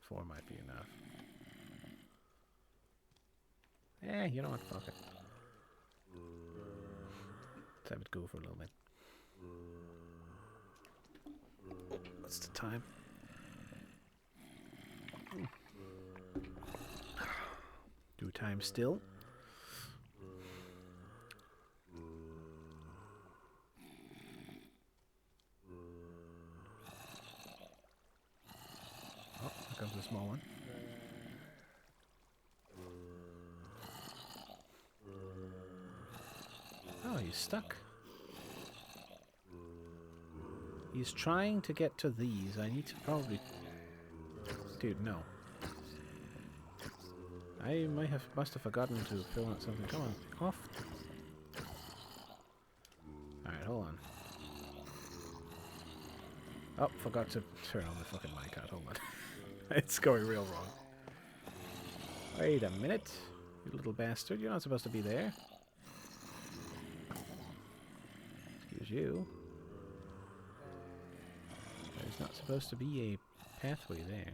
4 might be enough. You know what? Fuck it. Let's have it go for a little bit. What's the time? Do time still. Oh, here comes the small one. Oh, he's stuck. He's trying to get to these. I need to probably... Dude, no. I must have forgotten to fill out something. Come on, off. Alright, hold on. Oh, forgot to turn on the fucking mic out. Hold on. It's going real wrong. Wait a minute. You little bastard. You're not supposed to be there. Excuse you. There's not supposed to be a pathway there.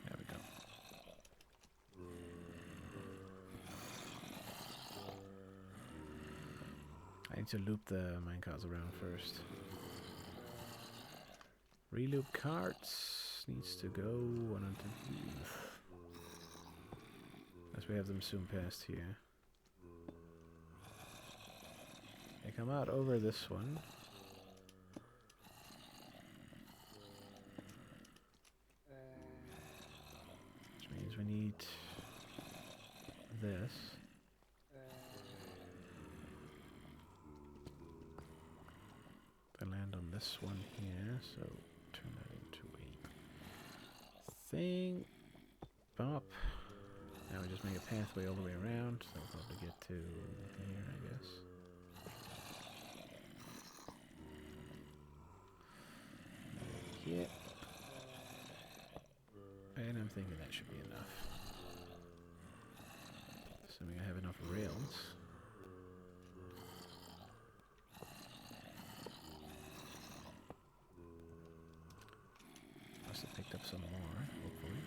There we go. I need to loop the minecarts around first. Reloop carts needs to go one onto roof. As we have them zoom past here. They come out over this one. Which means we need this. To land on this one here, so turn that into a thing. Bop. Now we just make a pathway all the way around, so we'll probably get to here, I guess. Here. And I'm thinking that should be enough. Assuming I have enough rails. Must have picked up some more, hopefully.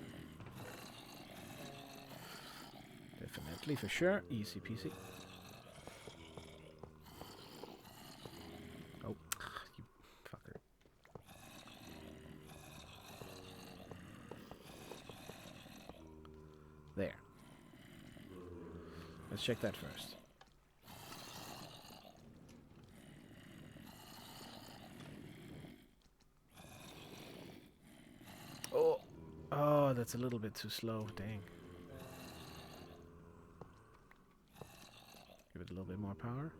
Definitely, for sure. Easy peasy. Oh, you fucker. There. Let's check that first. Oh, oh, that's a little bit too slow. Dang. Give it a little bit more power.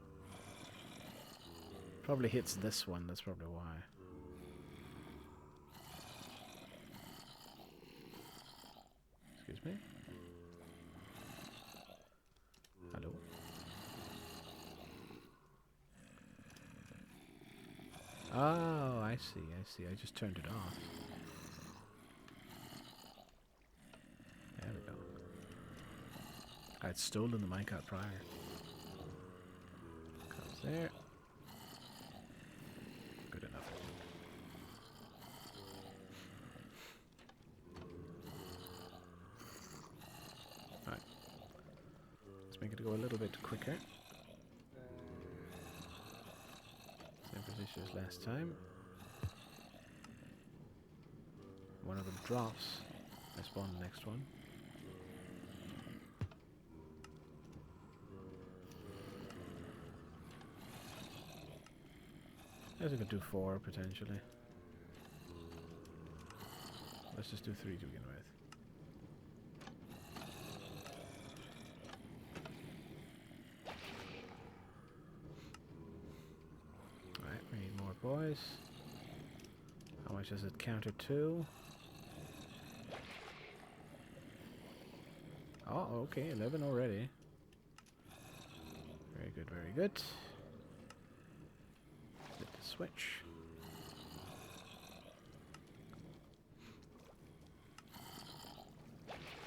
Probably hits this one. That's probably why. Excuse me. Hello. Oh, I see, I see. I just turned it off. There we go. I'd stolen the minecart prior. Comes there. Good enough. Alright. Let's make it go a little bit quicker. Same position as last time. One of them drops. I spawn the next one. I guess I could do 4 potentially. Let's just do 3 to begin with. Alright, we need more boys. How much does it counter to? Oh, okay, 11 already. Very good, very good. Hit the switch.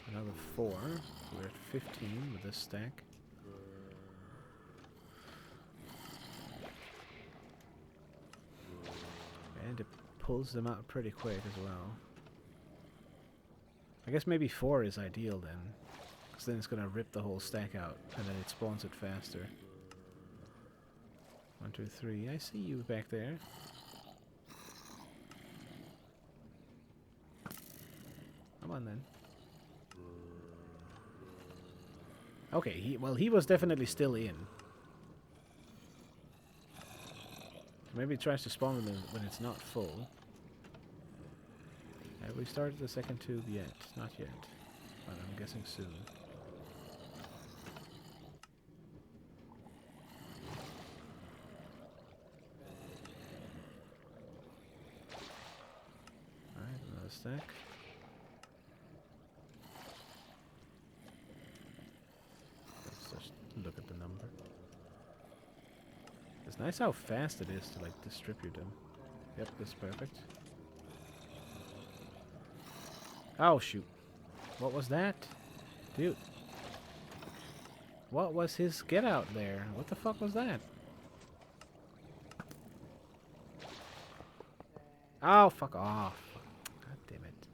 Another 4. We're at 15 with this stack. And it pulls them out pretty quick as well. I guess maybe 4 is ideal then. Because then it's going to rip the whole stack out and then it spawns it faster. 1, 2, 3. I see you back there. Come on then. Okay, he was definitely still in. Maybe it tries to spawn them when it's not full. Have we started the second tube yet? Not yet. But I'm guessing soon. Alright, another stack. Let's just look at the number. It's nice how fast it is to like distribute them. Yep, that's perfect. Oh shoot. What was that? Dude. What was his get out there? What the fuck was that? Oh, fuck off. God damn it.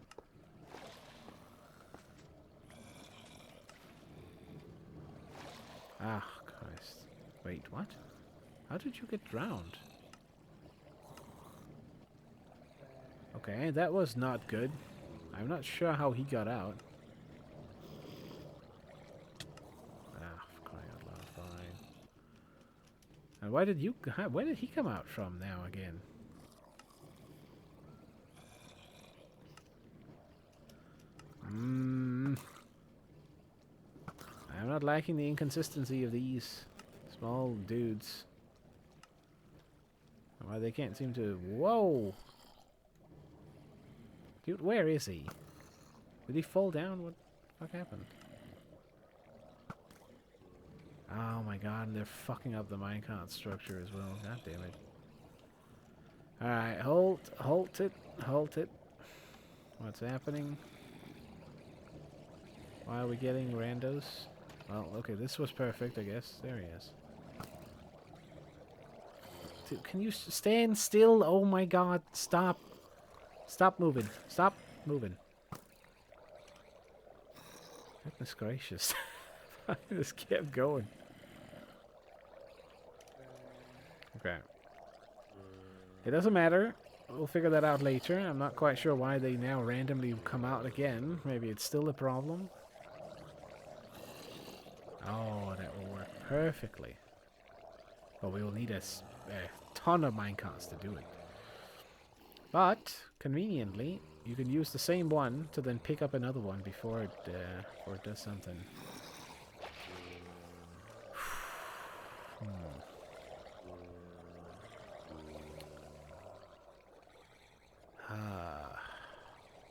Ah, Christ. Wait, what? How did you get drowned? Okay, that was not good. I'm not sure how he got out. Ah, for crying out loud, fine. And where did he come out from now again? I'm not liking the inconsistency of these small dudes. Why they can't seem to... Whoa! Dude, where is he? Did he fall down? What the fuck happened? Oh my god, and they're fucking up the minecart structure as well. God damn it. Alright, halt it. What's happening? Why are we getting randos? Well, okay, this was perfect, I guess. There he is. Dude, can you stand still? Oh my god, stop. Stop moving. Stop moving. Goodness gracious. I just kept going. Okay. It doesn't matter. We'll figure that out later. I'm not quite sure why they now randomly come out again. Maybe it's still a problem. Oh, that will work perfectly. But we will need a ton of minecarts to do it. But, conveniently, you can use the same one to then pick up another one before it does something.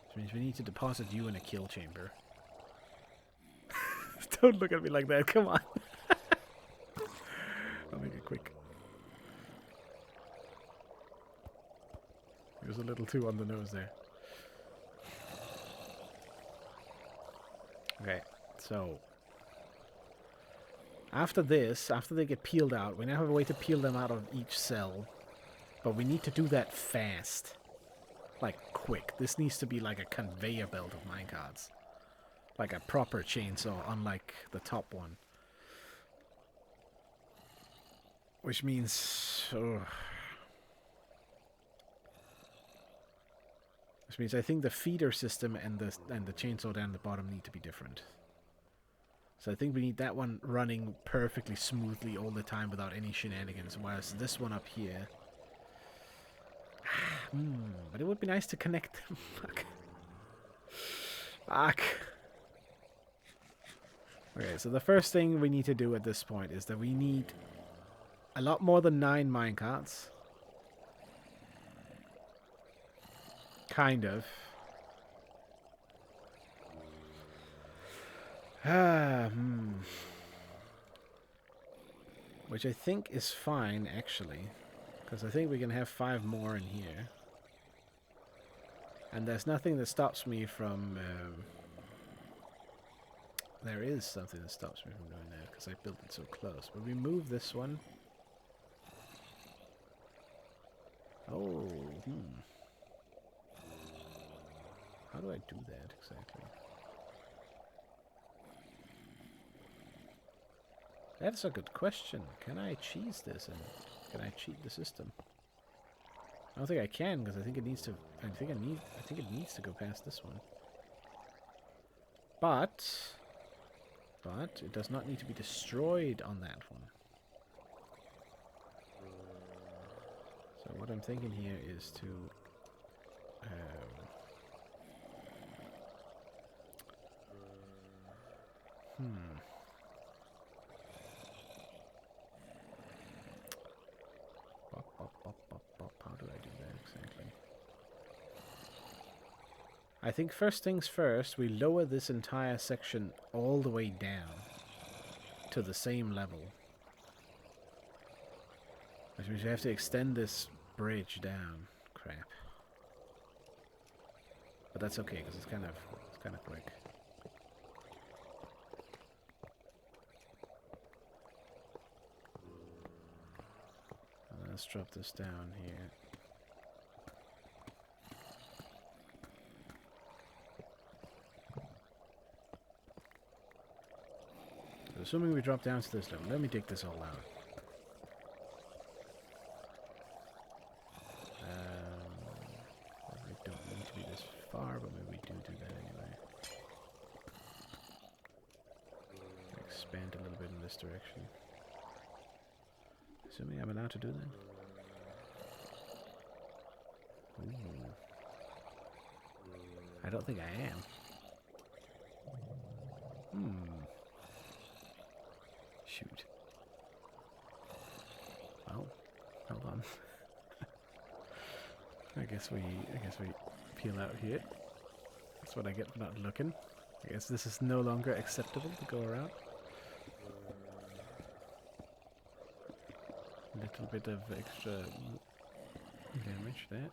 Which means we need to deposit you in a kill chamber. Don't look at me like that, come on. I'll make it quick. It was a little too on the nose there. Okay, so after this, after they get peeled out, we now have a way to peel them out of each cell. But we need to do that fast. Like, quick. This needs to be like a conveyor belt of minecarts. Like a proper chainsaw, unlike the top one. Which means... Which means I think the feeder system and the chainsaw down the bottom need to be different. So I think we need that one running perfectly smoothly all the time without any shenanigans, whereas this one up here... but it would be nice to connect them. Fuck. Fuck. Okay, so the first thing we need to do at this point is that we need a lot more than 9 minecarts. Kind of. Which I think is fine, actually. Because I think we can have 5 more in here. And there's nothing that stops me from... there is something that stops me from doing that, because I built it so close. But we move this one. Oh, How do I do that exactly? That's a good question. Can I cheese this and can I cheat the system? I don't think I can because I think it needs to. I think it needs to go past this one. But it does not need to be destroyed on that one. So what I'm thinking here is to. How do I do that exactly? I think first things first, we lower this entire section all the way down to the same level. Which means we have to extend this bridge down. Crap. But that's okay because it's kind of quick. Let's drop this down here. So assuming we drop down to this level, let me dig this all out. expand a little bit in this direction. Assuming I'm allowed to do that. Ooh. I don't think I am. Shoot. Oh, hold on. I guess we peel out here. That's what I get for not looking. I guess this is no longer acceptable to go around. A little bit of extra damage there.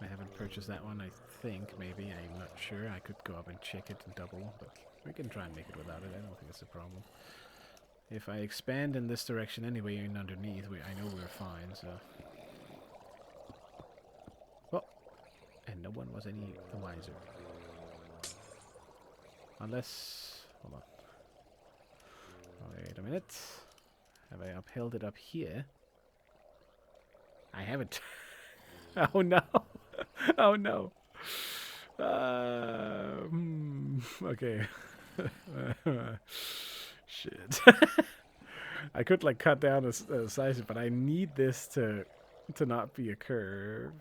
I haven't purchased that one, I think, maybe. I'm not sure. I could go up and check it and double, but we can try and make it without it. I don't think it's a problem. If I expand in this direction anyway and underneath, I know we're fine, so... Oh! And no one was any the wiser. Unless... Hold on. Wait a minute. Have I upheld it up here? I haven't. Oh no! Oh no! Okay. Shit. I could like cut down a size, but I need this to not be a curve.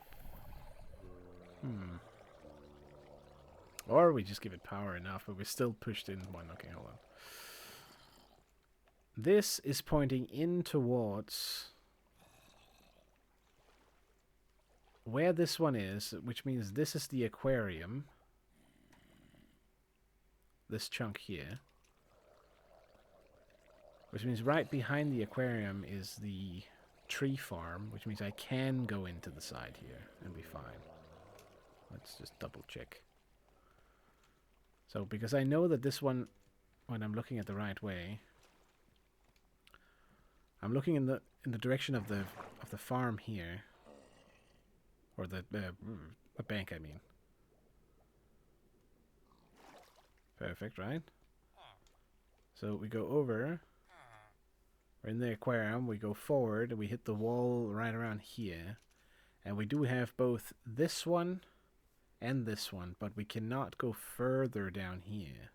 Or we just give it power enough, but we're still pushed in one. Okay, hold on. This is pointing in towards where this one is, which means this is the aquarium. This chunk here. Which means right behind the aquarium is the tree farm, which means I can go into the side here and be fine. Let's just double check. So, because I know that this one, when I'm looking at the right way, I'm looking in the direction of the farm here, or the bank, I mean. Perfect, right? So we go over. We're in the aquarium. We go forward, and we hit the wall right around here, and we do have both this one and this one, but we cannot go further down here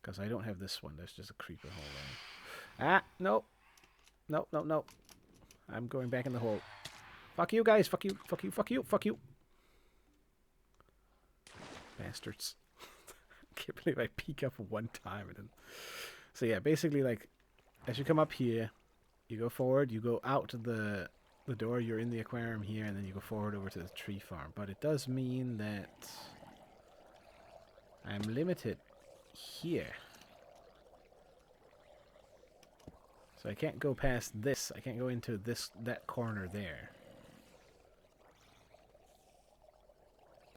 because I don't have this one. There's just a creeper hole there. Ah, no. No, no, no. I'm going back in the hole. Fuck you guys. Fuck you. Fuck you. Fuck you. Fuck you. Bastards. I can't believe I peek up one time. And then... So yeah, basically like, as you come up here, you go forward, you go out to the door, you're in the aquarium here, and then you go forward over to the tree farm. But it does mean that I'm limited here. So I can't go past this. I can't go into that corner there.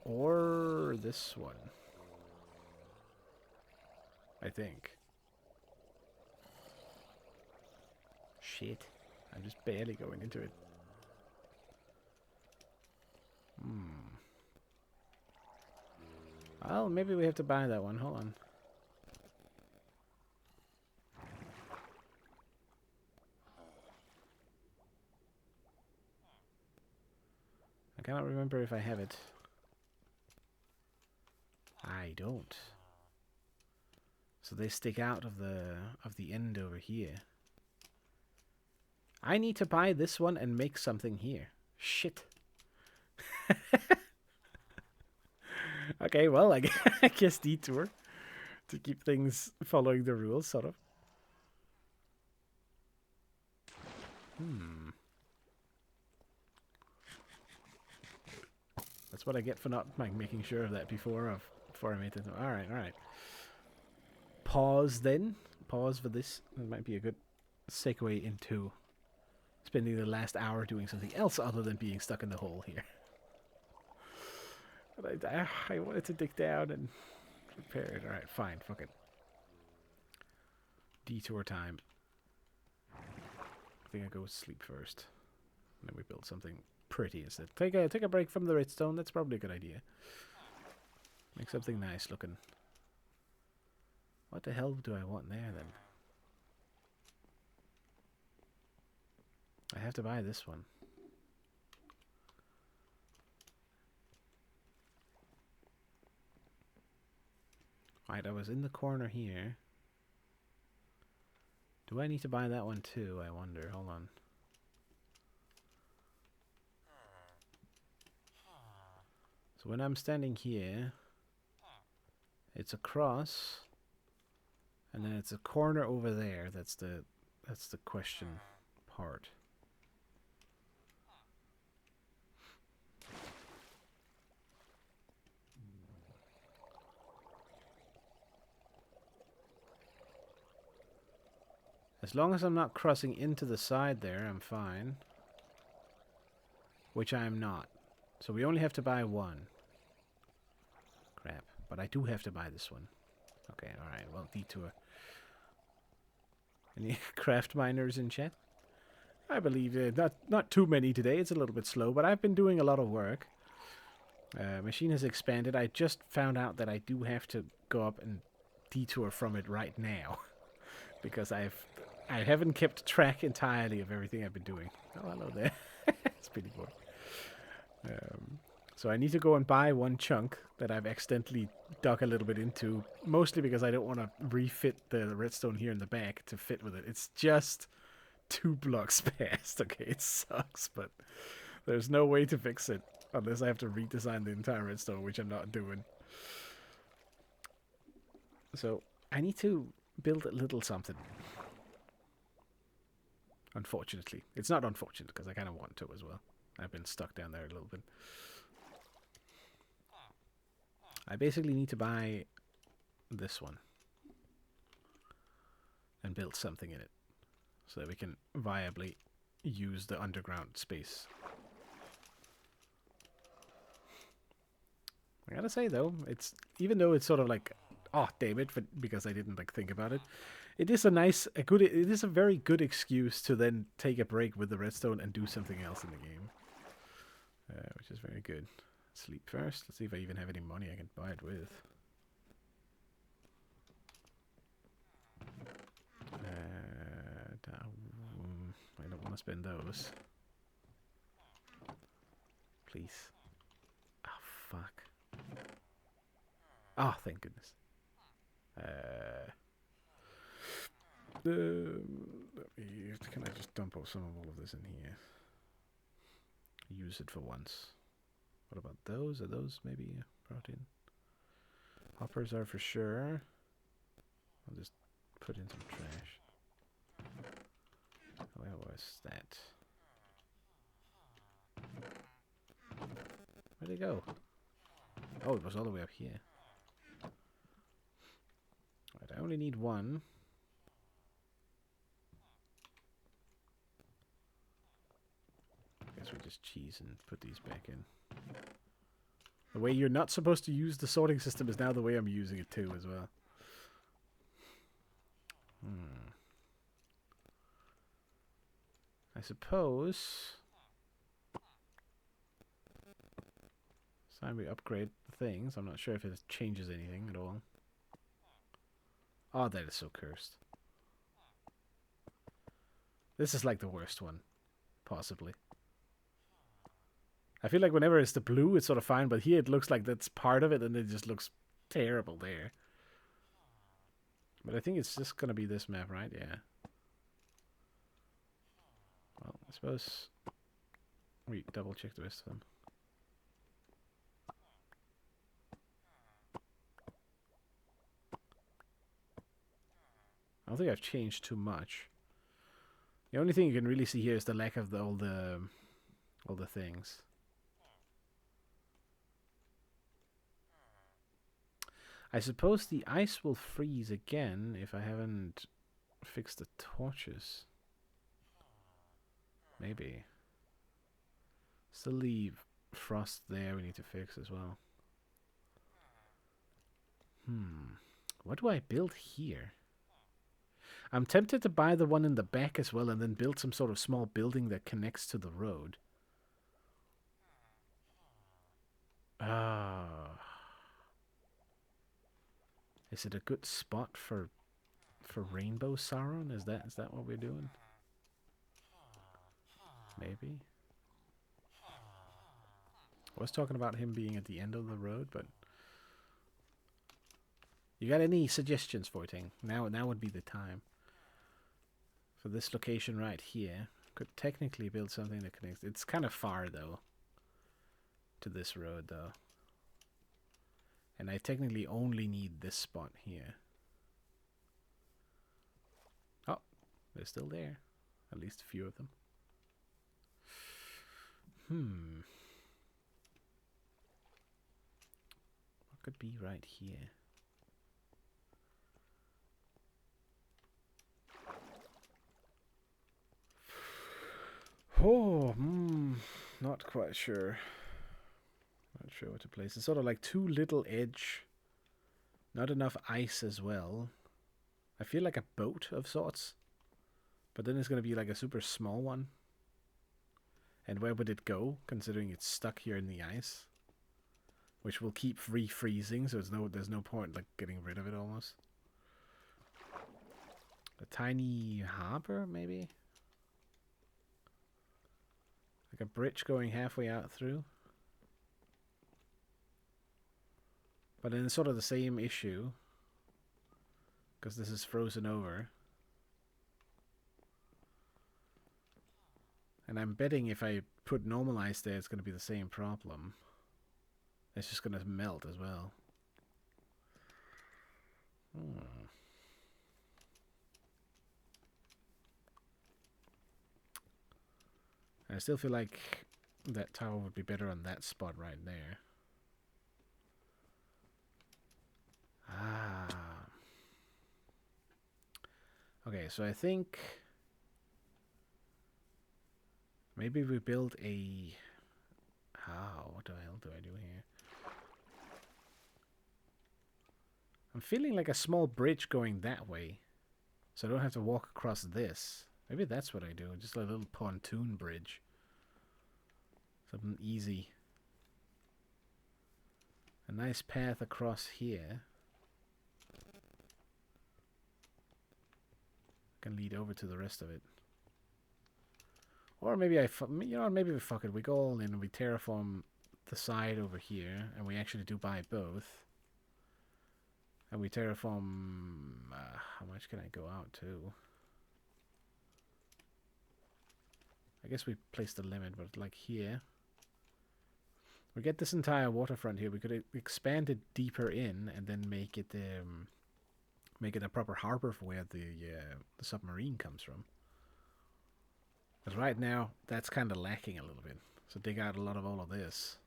Or this one. I think. Shit. I'm just barely going into it. Well, maybe we have to buy that one. Hold on. I cannot remember if I have it. I don't. So they stick out of the end over here. I need to buy this one and make something here. Shit. Okay, well, I guess detour to keep things following the rules, sort of. That's what I get for not making sure of that before I made it. All right. Pause then. Pause for this. That might be a good segue into spending the last hour doing something else other than being stuck in the hole here. But I wanted to dig down and repair it. Alright, fine. Fuck it. Detour time. I think I go sleep first. And then we build something pretty instead. Take a break from the redstone. That's probably a good idea. Make something nice looking. What the hell do I want there then? I have to buy this one. Right, I was in the corner here. Do I need to buy that one too, I wonder? Hold on. So when I'm standing here, it's a cross, and then it's a corner over there. That's the question part. As long as I'm not crossing into the side there, I'm fine. Which I am not. So we only have to buy one. Crap. But I do have to buy this one. Okay, alright. Well, detour. Any craft miners in chat? I believe not too many today. It's a little bit slow, but I've been doing a lot of work. Machine has expanded. I just found out that I do have to go up and detour from it right now. Because I haven't kept track entirely of everything I've been doing. Oh, hello there. It's pretty boy. So I need to go and buy one chunk that I've accidentally dug a little bit into, mostly because I don't want to refit the redstone here in the back to fit with it. It's just 2 blocks past. Okay, it sucks, but there's no way to fix it unless I have to redesign the entire redstone, which I'm not doing. So I need to build a little something. Unfortunately. It's not unfortunate, because I kind of want to as well. I've been stuck down there a little bit. I basically need to buy this one. And build something in it. So that we can viably use the underground space. I gotta say though, it's even though it's sort of like, oh damn it, because I didn't like think about it. It is it is a very good excuse to then take a break with the redstone and do something else in the game. Which is very good. Sleep first. Let's see if I even have any money I can buy it with. I don't want to spend those. Please. Oh, fuck. Oh, thank goodness. Can I just dump some of all of this in here? Use it for once. What about those? Are those maybe protein? Hoppers are for sure. I'll just put in some trash. Where was that? Where'd it go? Oh, it was all the way up here. Right, I only need one. Guess we just cheese and put these back in. The way you're not supposed to use the sorting system is now the way I'm using it too as well. I suppose it's time we upgrade the things. I'm not sure if it changes anything at all. Oh, that is so cursed. This is like the worst one, possibly. I feel like whenever it's the blue, it's sort of fine, but here it looks like that's part of it, and it just looks terrible there. But I think it's just gonna be this map, right? Yeah. Well, I suppose we double check the rest of them. I don't think I've changed too much. The only thing you can really see here is the lack of all the things. I suppose the ice will freeze again if I haven't fixed the torches. Maybe. Still leave frost there we need to fix as well. What do I build here? I'm tempted to buy the one in the back as well and then build some sort of small building that connects to the road. Is it a good spot for Rainbow Sauron? Is that what we're doing? Maybe. I was talking about him being at the end of the road, but You got any suggestions for it? Now would be the time. For this location right here, could technically build something that connects. It's kind of far though. To this road though. And I technically only need this spot here. Oh, they're still there. At least a few of them. What could be right here? Oh, not quite sure. Not sure what to place. It's sort of like too little edge. Not enough ice as well. I feel like a boat of sorts. But then it's going to be like a super small one. And where would it go, considering it's stuck here in the ice? Which will keep refreezing, so there's no point like getting rid of it almost. A tiny harbor, maybe? Like a bridge going halfway out through. But then it's sort of the same issue. Because this is frozen over. And I'm betting if I put normal ice there, it's going to be the same problem. It's just going to melt as well. I still feel like that tower would be better on that spot right there. Ah. Okay, so I think maybe we build a... What the hell do I do here? I'm feeling like a small bridge going that way. So I don't have to walk across this. Maybe that's what I do. Just a little pontoon bridge. Something easy. A nice path across here. Can lead over to the rest of it. Or maybe maybe we fuck it. We go all in and we terraform the side over here. And we actually do buy both. And we terraform... how much can I go out to? I guess we place the limit, but like here. We get this entire waterfront here. We could expand it deeper in and then make it a proper harbor for where the submarine comes from. Because right now, that's kind of lacking a little bit. So dig out a lot of all of this.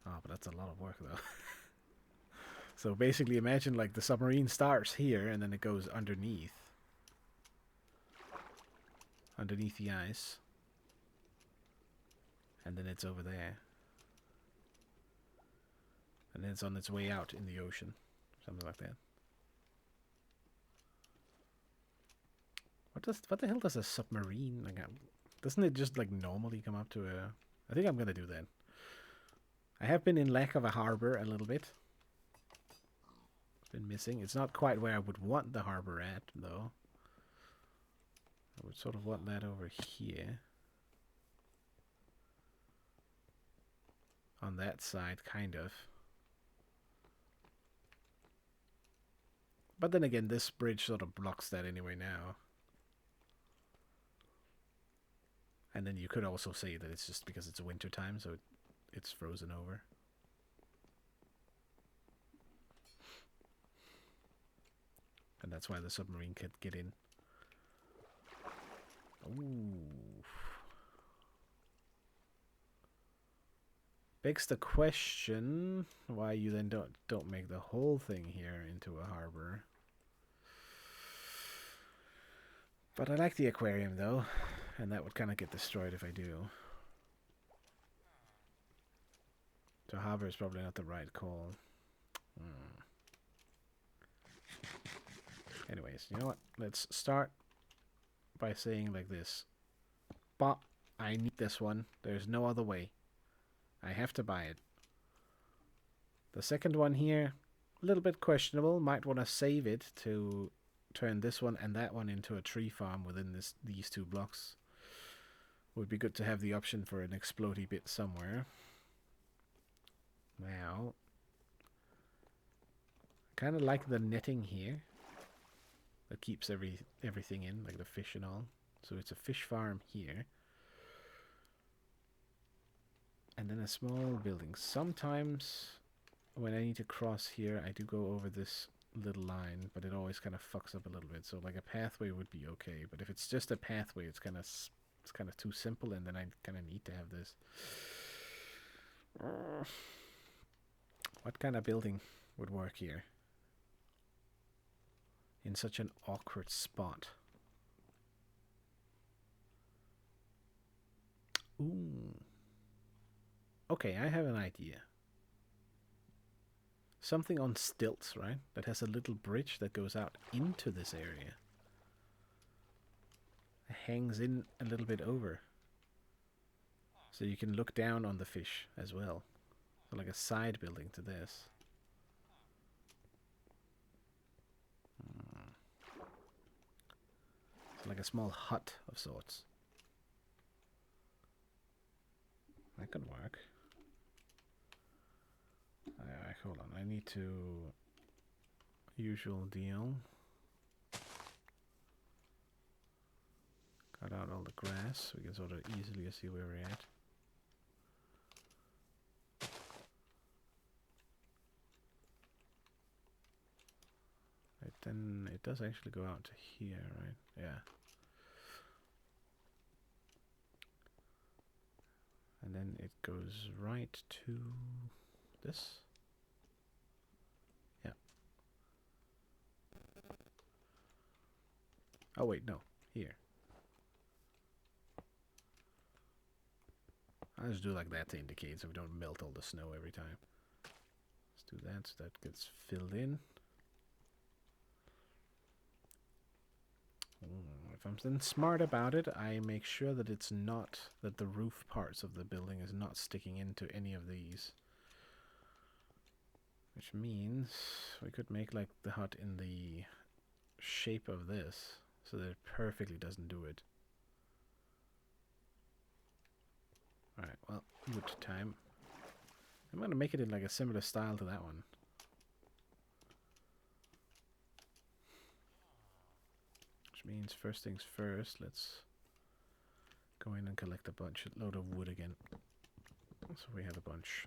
Oh, but that's a lot of work though. So basically imagine like the submarine starts here and then it goes underneath. Underneath the ice. And then it's over there. And then it's on its way out in the ocean. Something like that. What the hell does a submarine... Like, doesn't it just like normally come up to a... I think I'm going to do that. I have been in lack of a harbor a little bit. Been missing. It's not quite where I would want the harbor at, though. I would sort of want that over here. On that side, kind of. But then again, this bridge sort of blocks that anyway now. And then you could also say that it's just because it's winter time, so it's frozen over. And that's why the submarine can't get in. Ooh. Begs the question why you then don't make the whole thing here into a harbor. But I like the aquarium though, and that would kind of get destroyed if I do. So harbor is probably not the right call. Anyways, you know what? Let's start by saying like this. But I need this one. There's no other way. I have to buy it. The second one here, a little bit questionable. Might want to save it to turn this one and that one into a tree farm within these two blocks. Would be good to have the option for an explodey bit somewhere. Now, Kind of like the netting here that keeps everything in, like the fish and all. So it's a fish farm here. And then a small building. Sometimes when I need to cross here, I do go over this little line, but it always kind of fucks up a little bit. So like a pathway would be okay, but if it's just a pathway, it's kind of too simple, and then I kind of need to have this. What kind of building would work here in such an awkward spot? Ooh. Okay, I have an idea. Something on stilts, right? That has a little bridge that goes out into this area. It hangs in a little bit over. So you can look down on the fish as well. So like a side building to this. So like a small hut of sorts. That could work. Hold on, I need to... Usual deal. Cut out all the grass, so we can sort of easily see where we're at. Right, then it does actually go out to here, right? Yeah. And then it goes right to this. Yeah. Oh wait, no. Here. I'll just do like that to indicate so we don't melt all the snow every time. Let's do that so that gets filled in. If I'm then smart about it, I make sure that it's not, that the roof parts of the building is not sticking into any of these. Which means we could make like the hut in the shape of this, so that it perfectly doesn't do it. Alright, well, wood time. I'm gonna make it in like a similar style to that one. Means first things first, let's go in and collect a load of wood again. So we have a bunch.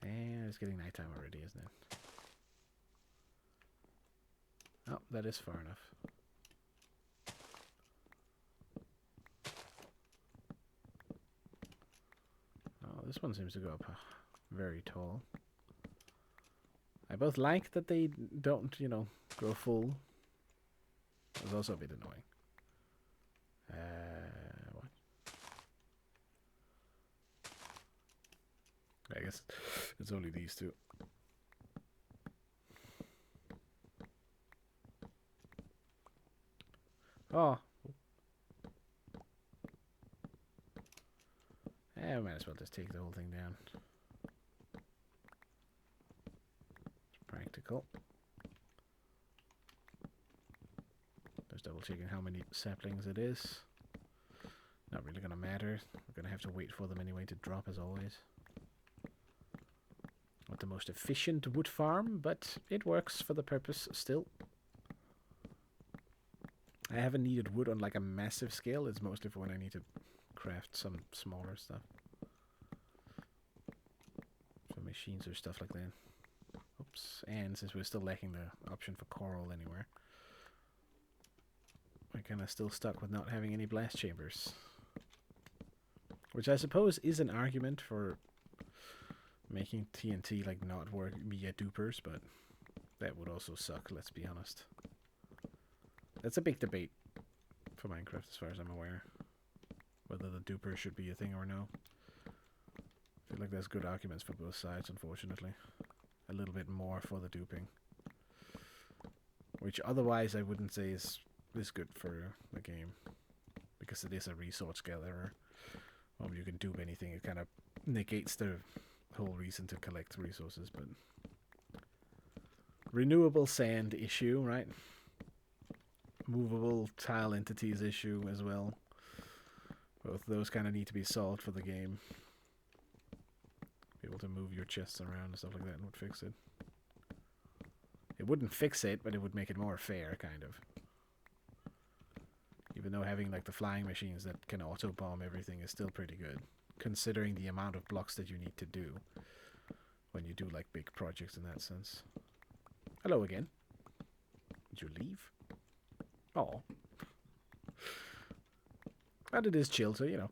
And it's getting nighttime already, isn't it? Oh, that is far enough. Oh, this one seems to go up very tall. I both like that they don't, you know, go full. It's also a bit annoying. What? I guess it's only these two. Oh. I might as well just take the whole thing down. It's practical. Just double checking how many saplings it is. Not really gonna matter. We're gonna have to wait for them anyway to drop as always. Not the most efficient wood farm, but it works for the purpose still. I haven't needed wood on like a massive scale. It's mostly for when I need to craft some smaller stuff. For machines or stuff like that. Oops. And since we're still lacking the option for coral anywhere, we're kind of still stuck with not having any blast chambers. Which I suppose is an argument for making TNT like not work via dupers, but that would also suck, let's be honest. That's a big debate for Minecraft as far as I'm aware. Whether the duper should be a thing or no. I feel like there's good arguments for both sides, unfortunately. A little bit more for the duping. Which otherwise I wouldn't say is good for the game. Because it is a resource gatherer. Well, you can dupe anything, it kind of negates the whole reason to collect resources, but... Renewable sand issue, right? Movable tile entities issue as well. Both those kind of need to be solved for the game. Be able to move your chests around and stuff like that would fix it. It wouldn't fix it, but it would make it more fair, kind of. Even though having like the flying machines that can auto-bomb everything is still pretty good, considering the amount of blocks that you need to do when you do like big projects in that sense. Hello again. Did you leave? Oh. But it is chill, so you know.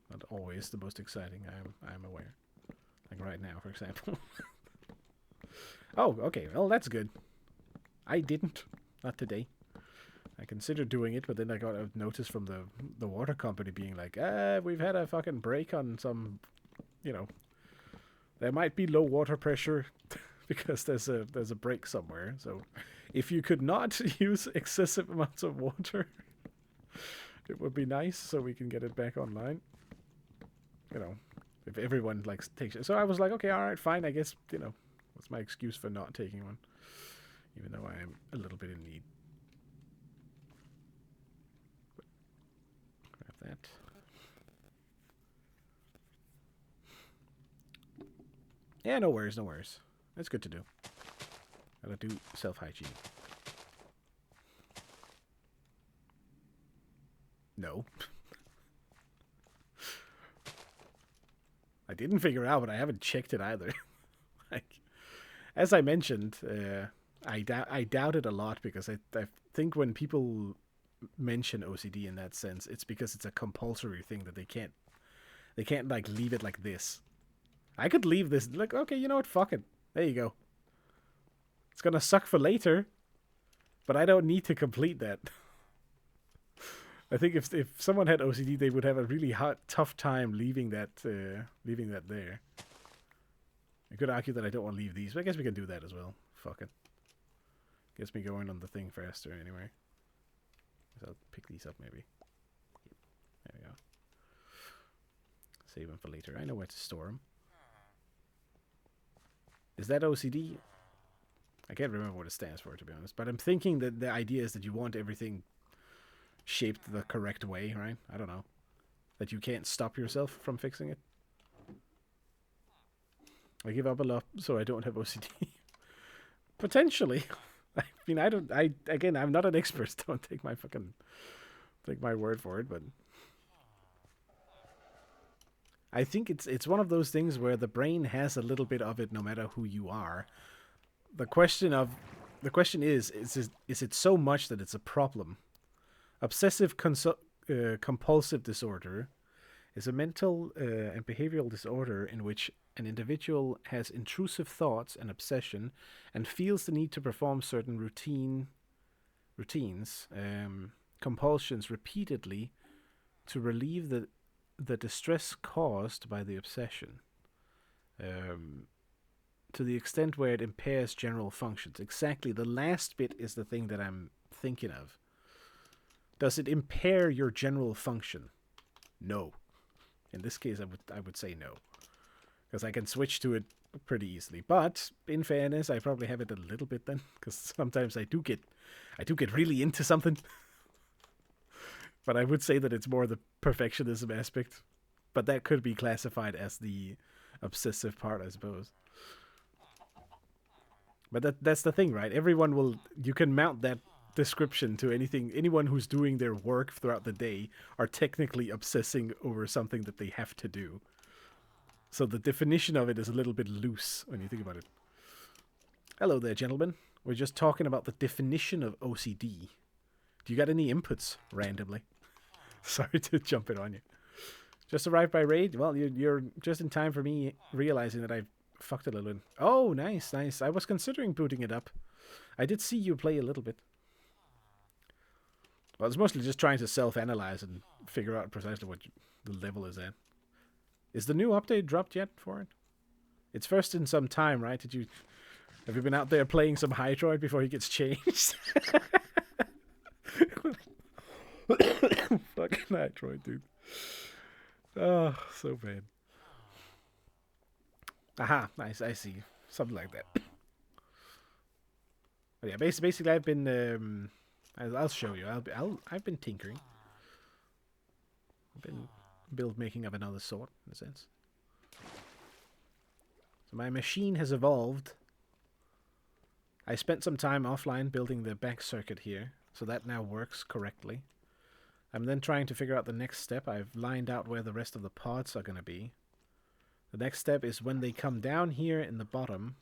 Not always the most exciting, I'm aware. Like right now, for example. Oh, okay, well that's good. I didn't. Not today. I considered doing it, but then I got a notice from the water company being like, we've had a fucking break on some, you know, there might be low water pressure because there's a break somewhere. So if you could not use excessive amounts of water, it would be nice so we can get it back online. You know, if everyone like takes it. So I was like, okay, all right, fine. I guess, you know, what's my excuse for not taking one? Even though I am a little bit in need. Grab that. Yeah, no worries, no worries. That's good to do. Gotta do self-hygiene. No. I didn't figure out, but I haven't checked it either. Like, as I mentioned, I doubt it a lot because I think when people mention OCD in that sense, it's because it's a compulsory thing that they can't like leave it like this. I could leave this like, okay, you know what, fuck it. There you go. It's gonna suck for later, but I don't need to complete that. I think if someone had OCD, they would have a really tough time leaving that there. I could argue that I don't want to leave these, but I guess we can do that as well. Fuck it. Gets me going on the thing faster anyway. So I'll pick these up maybe. There we go. Save them for later. I know where to store them. Is that OCD? I can't remember what it stands for, to be honest. But I'm thinking that the idea is that you want everything shaped the correct way, right? I don't know. That you can't stop yourself from fixing it. I give up a lot so I don't have OCD. Potentially. I mean, again, I'm not an expert. Don't take my word for it, but I think it's one of those things where the brain has a little bit of it no matter who you are. The question is it so much that it's a problem? Obsessive compulsive disorder is a mental and behavioral disorder in which an individual has intrusive thoughts and obsession and feels the need to perform certain routines, compulsions repeatedly to relieve the distress caused by the obsession, to the extent where it impairs general functions. Exactly, the last bit is the thing that I'm thinking of. Does it impair your general function? No. In this case, I would say no, because I can switch to it pretty easily. But in fairness, I probably have it a little bit then, because sometimes I do get really into something. But I would say that it's more the perfectionism aspect. But that could be classified as the obsessive part, I suppose. But that's the thing, right? You can mount that description to anyone who's doing their work throughout the day are technically obsessing over something that they have to do. So the definition of it is a little bit loose when you think about it. Hello there, gentlemen. We're just talking about the definition of OCD. Do you got any inputs randomly? Sorry to jump it on you. Just arrived by raid? Well, you're just in time for me realizing that I fucked it a little bit. Oh, nice. I was considering booting it up. I did see you play a little bit. Well, it's mostly just trying to self-analyze and figure out precisely what the level is at. Is the new update dropped yet for it? It's first in some time, right? Have you been out there playing some Hydroid before he gets changed? Fucking Hydroid, dude. Oh, so bad. Aha, nice. I see. Something like that. But yeah, basically, I've been. I'll show you. I've been tinkering. I've been build making of another sort, in a sense. So my machine has evolved. I spent some time offline building the back circuit here, so that now works correctly. I'm then trying to figure out the next step. I've lined out where the rest of the pods are going to be. The next step is when they come down here in the bottom,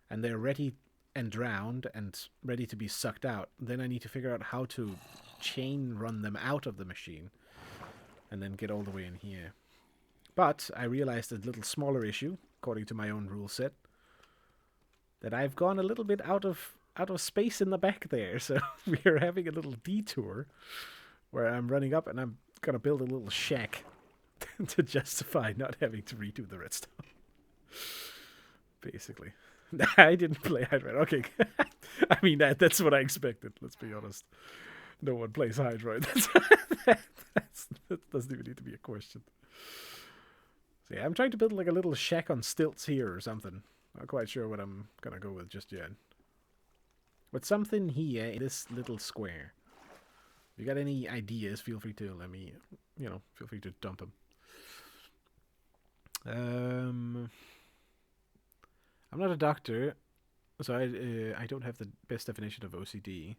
and they're ready and drowned and ready to be sucked out, then I need to figure out how to chain run them out of the machine, and then get all the way in here. But I realized a little smaller issue, according to my own rule set, that I've gone a little bit out of space in the back there, so we are having a little detour where I'm running up and I'm gonna build a little shack to justify not having to redo the redstone. Basically. I didn't play Hydroid. Okay. I mean, that's what I expected, let's be honest. No one plays Hydroid. That doesn't even need to be a question. So yeah, I'm trying to build like a little shack on stilts here or something. Not quite sure what I'm gonna go with just yet. But something here in this little square. If you got any ideas, feel free to let me, feel free to dump them. I'm not a doctor, so I don't have the best definition of OCD.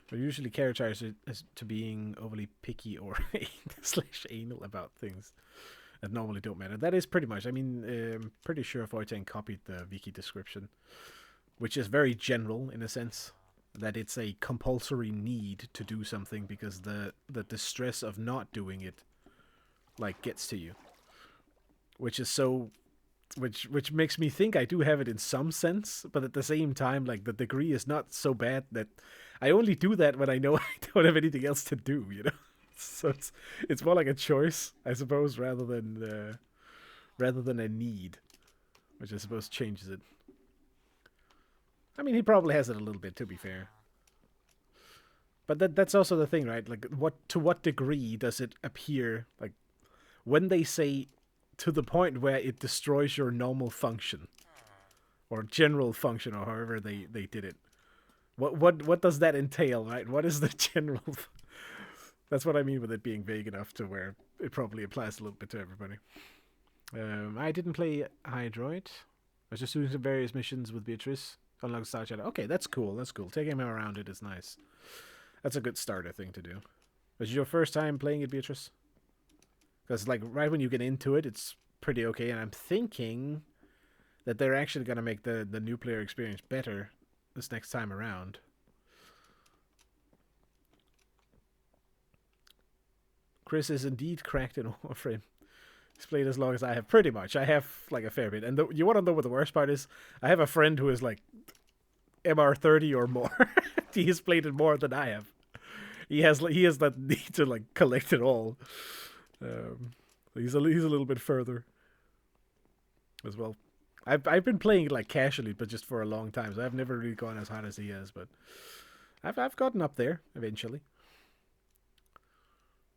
But usually characterize it as to being overly picky or /anal about things that normally don't matter. That is pretty much. I mean, pretty sure Voitain copied the wiki description, which is very general in a sense. That it's a compulsory need to do something because the distress of not doing it, like, gets to you. Which is so... Which makes me think I do have it in some sense, but at the same time, like, the degree is not so bad that I only do that when I know I don't have anything else to do, you know? So it's more like a choice, I suppose, rather than a need, which I suppose changes it. I mean, he probably has it a little bit, to be fair. But that's also the thing, right? Like, to what degree does it appear, like, when they say to the point where it destroys your normal function, or general function, or however they did it. What does that entail, right? What is the general... That's what I mean with it being vague enough to where it probably applies a little bit to everybody. I didn't play Hydroid. I was just doing some various missions with Beatrice. Unlock Star Shadow. Okay, that's cool. That's cool. Taking him around it is nice. That's a good starter thing to do. Was it your first time playing it, Beatrice? Because, like, right when you get into it, it's pretty okay. And I'm thinking that they're actually going to make the new player experience better this next time around. Chris is indeed cracked in Warframe. He's played as long as I have, pretty much. I have, like, a fair bit. And you want to know what the worst part is? I have a friend who is, like, MR30 or more. He has played it more than I have. He has that need to, like, collect it all. He's a little bit further as well. I've been playing it, like, casually, but just for a long time. So I've never really gone as hard as he has, but I've gotten up there eventually.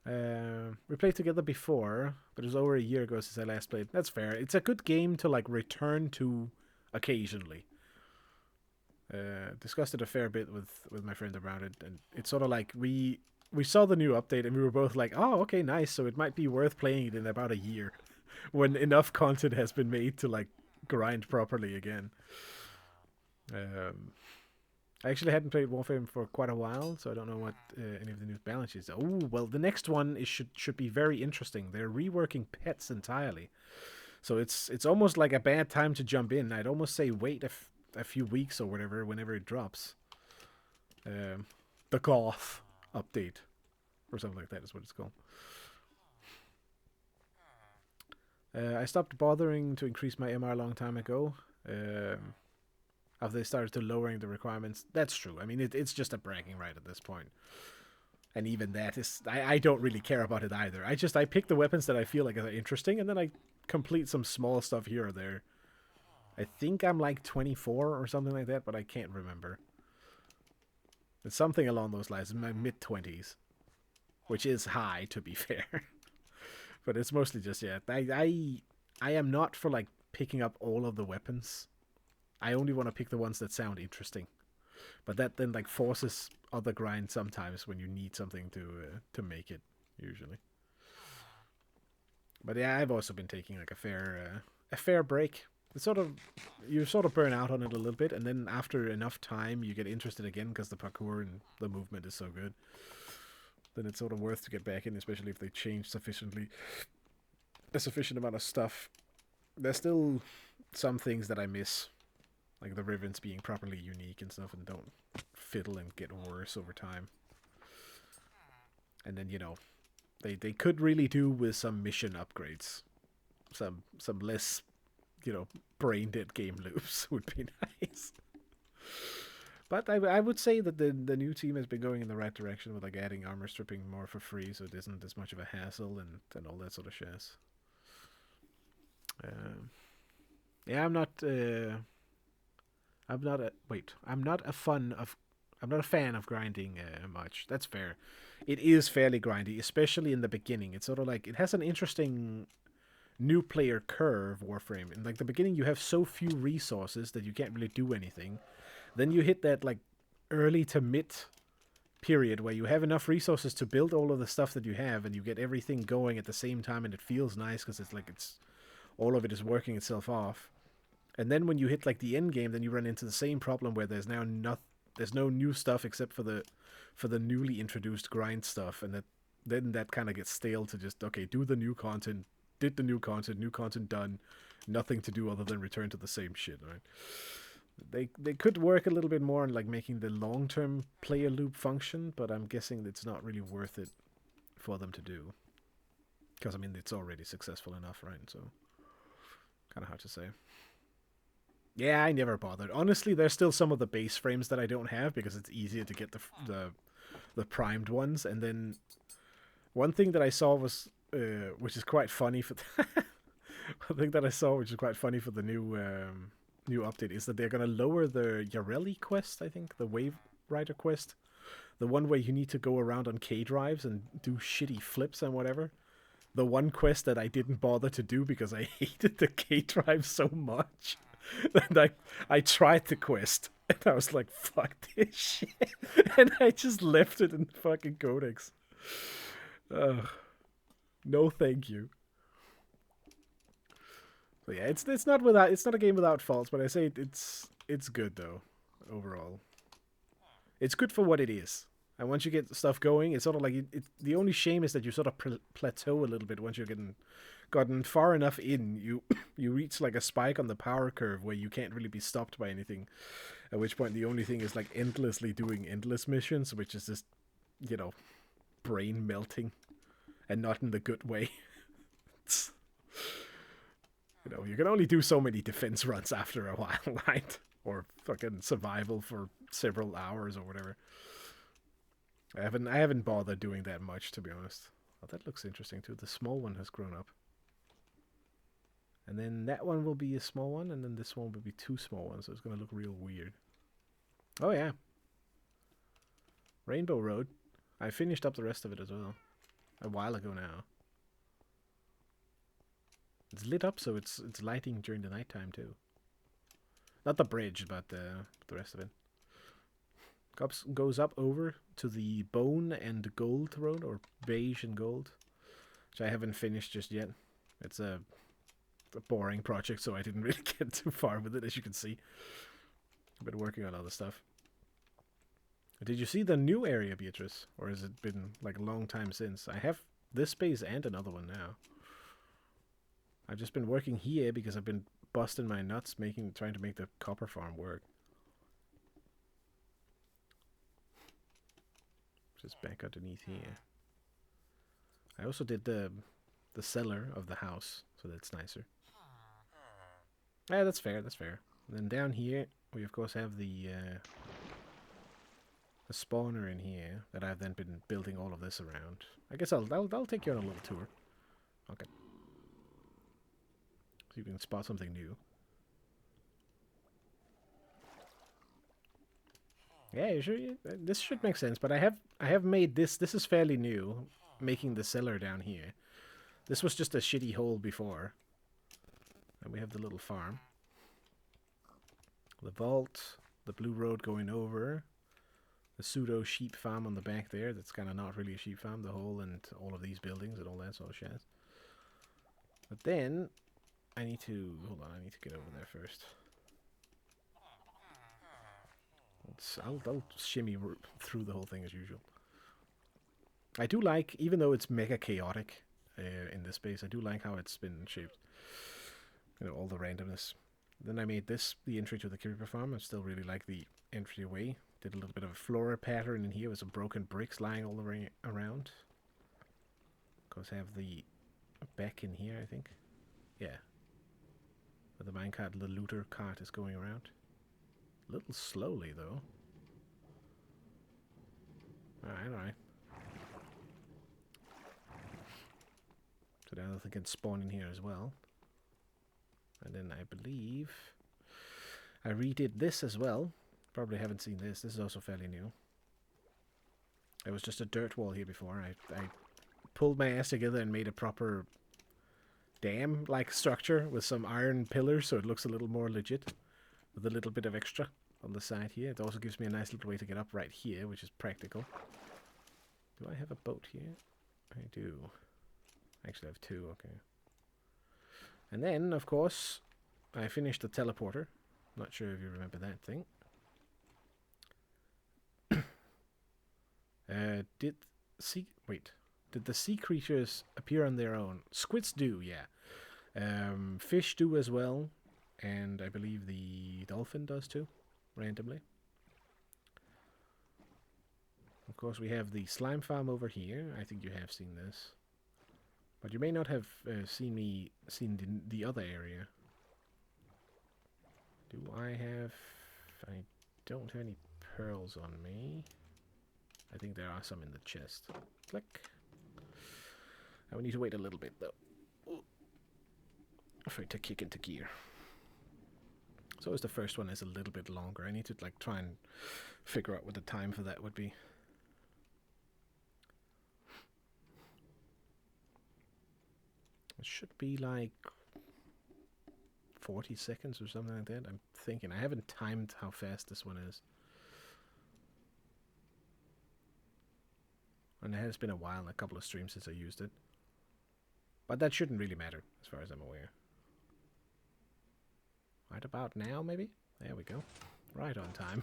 We played together before, but it was over a year ago since I last played. That's fair. It's a good game to, like, return to occasionally. Discussed it a fair bit with my friend around it, and it's sort of like we saw the new update and we were both like, oh, okay, nice, so it might be worth playing it in about a year when enough content has been made to, like, grind properly again. I actually hadn't played Warframe for quite a while, so I don't know what any of the new balance is. Oh, well, the next one should be very interesting. They're reworking pets entirely. So it's almost like a bad time to jump in. I'd almost say wait a few weeks or whatever, whenever it drops. The Goth update, or something like that is what it's called. I stopped bothering to increase my MR a long time ago. After they started to lowering the requirements. That's true. I mean, it's just a bragging right at this point. And even that is... I don't really care about it either. I pick the weapons that I feel like are interesting, and then I complete some small stuff here or there. I think I'm like 24 or something like that, but I can't remember. It's something along those lines, in my mid-20s. Which is high, to be fair. But it's mostly just, yeah. I am not for, like, picking up all of the weapons. I only want to pick the ones that sound interesting. But that then, like, forces other grind sometimes when you need something to make it, usually. But yeah, I've also been taking like a fair break. It's sort of you sort of burn out on it a little bit, and then after enough time, you get interested again because the parkour and the movement is so good. Then it's sort of worth to get back in, especially if they change a sufficient amount of stuff. There's still some things that I miss, like the ribbons being properly unique and stuff, and don't fiddle and get worse over time. And then they could really do with some mission upgrades, some less brain dead game loops would be nice. But I would say that the new team has been going in the right direction with like adding armor stripping more for free, so it isn't as much of a hassle and all that sort of shit. Yeah, I'm not. I'm not a wait. I'm not a fan of grinding much. That's fair. It is fairly grindy, especially in the beginning. It's sort of like it has an interesting new player curve. Warframe in like the beginning, you have so few resources that you can't really do anything. Then you hit that like early to mid period where you have enough resources to build all of the stuff that you have, and you get everything going at the same time, and it feels nice because it's all of it is working itself off. And then when you hit like the end game, then you run into the same problem where there's no new stuff except for the newly introduced grind stuff, and that kind of gets stale to just okay, do the new content, did the new content done, nothing to do other than return to the same shit, right? They could work a little bit more on like making the long term player loop function, but I'm guessing it's not really worth it for them to do, because I mean it's already successful enough, right? So kind of hard to say. Yeah, I never bothered. Honestly, there's still some of the base frames that I don't have because it's easier to get the primed ones. And then one thing that I saw was, which is quite funny for, one thing that I saw which is quite funny for the new update is that they're gonna lower the Yareli quest. I think the Wave Rider quest, the one where you need to go around on K drives and do shitty flips and whatever. The one quest that I didn't bother to do because I hated the K drive so much. And I tried the quest, and I was like, fuck this shit. And I just left it in the fucking codex. Ugh. No thank you. But yeah, it's not a game without faults, but I say it's good though, overall. It's good for what it is. And once you get stuff going, it's sort of like the only shame is that you sort of plateau a little bit once you're gotten far enough in. You reach like a spike on the power curve where you can't really be stopped by anything. At which point the only thing is like endlessly doing endless missions, which is just brain melting, and not in the good way. You can only do so many defense runs after a while, right? Or fucking survival for several hours or whatever. I haven't bothered doing that much, to be honest. Oh, that looks interesting too. The small one has grown up. And then that one will be a small one, and then this one will be two small ones, so it's going to look real weird. Oh yeah. Rainbow Road. I finished up the rest of it as well. A while ago now. It's lit up, so it's lighting during the nighttime too. Not the bridge, but the rest of it. Goes up over to the Bone and Gold Road, or Beige and Gold, which I haven't finished just yet. It's a boring project, so I didn't really get too far with it, as you can see. I've been working on other stuff. Did you see the new area, Beatrice? Or has it been like a long time since? I have this space and another one now. I've just been working here because I've been busting my nuts trying to make the copper farm work. Just back underneath here. I also did the cellar of the house, so that's nicer. Yeah, that's fair, that's fair. And then down here, we of course have the spawner in here that I've then been building all of this around. I guess I'll take you on a little tour. Okay. So you can spot something new. Yeah, sure. This should make sense, but I have made this. This is fairly new, making the cellar down here. This was just a shitty hole before. And we have the little farm. The vault, the blue road going over, the pseudo sheep farm on the back there. That's kind of not really a sheep farm. The hole and all of these buildings and all that sort of shit. But then I need to hold on. I need to get over there first. I'll shimmy through the whole thing as usual. I do like, even though it's mega chaotic in this space, I do like how it's been shaped. You know, all the randomness. Then I made this the entry to the creeper farm. I still really like the entryway. Did a little bit of a floor pattern in here with some broken bricks lying all the way around. Of course, I have the back in here, I think. Yeah. Where the minecart, the looter cart is going around. A little slowly, though. Alright. So now they can spawn in here as well. And then I believe I redid this as well. Probably haven't seen this. This is also fairly new. It was just a dirt wall here before. I pulled my ass together and made a proper dam-like structure with some iron pillars so it looks a little more legit. With a little bit of extra on the side here. It also gives me a nice little way to get up right here, which is practical. Do I have a boat here? I do. Actually, I have two, okay. And then, of course, I finished the teleporter. Not sure if you remember that thing. Did the sea creatures appear on their own? Squids do, yeah. Fish do as well. And I believe the dolphin does too, randomly. Of course, we have the slime farm over here. I think you have seen this. But you may not have seen the other area. Do I have... I don't have any pearls on me. I think there are some in the chest. Click. I will need to wait a little bit, though. For it to kick into gear. So as the first one is a little bit longer. I need to like try and figure out what the time for that would be. It should be like 40 seconds or something like that. I'm thinking. I haven't timed how fast this one is. And it has been a while, a couple of streams since I used it. But that shouldn't really matter, as far as I'm aware. Right about now, maybe? There we go. Right on time.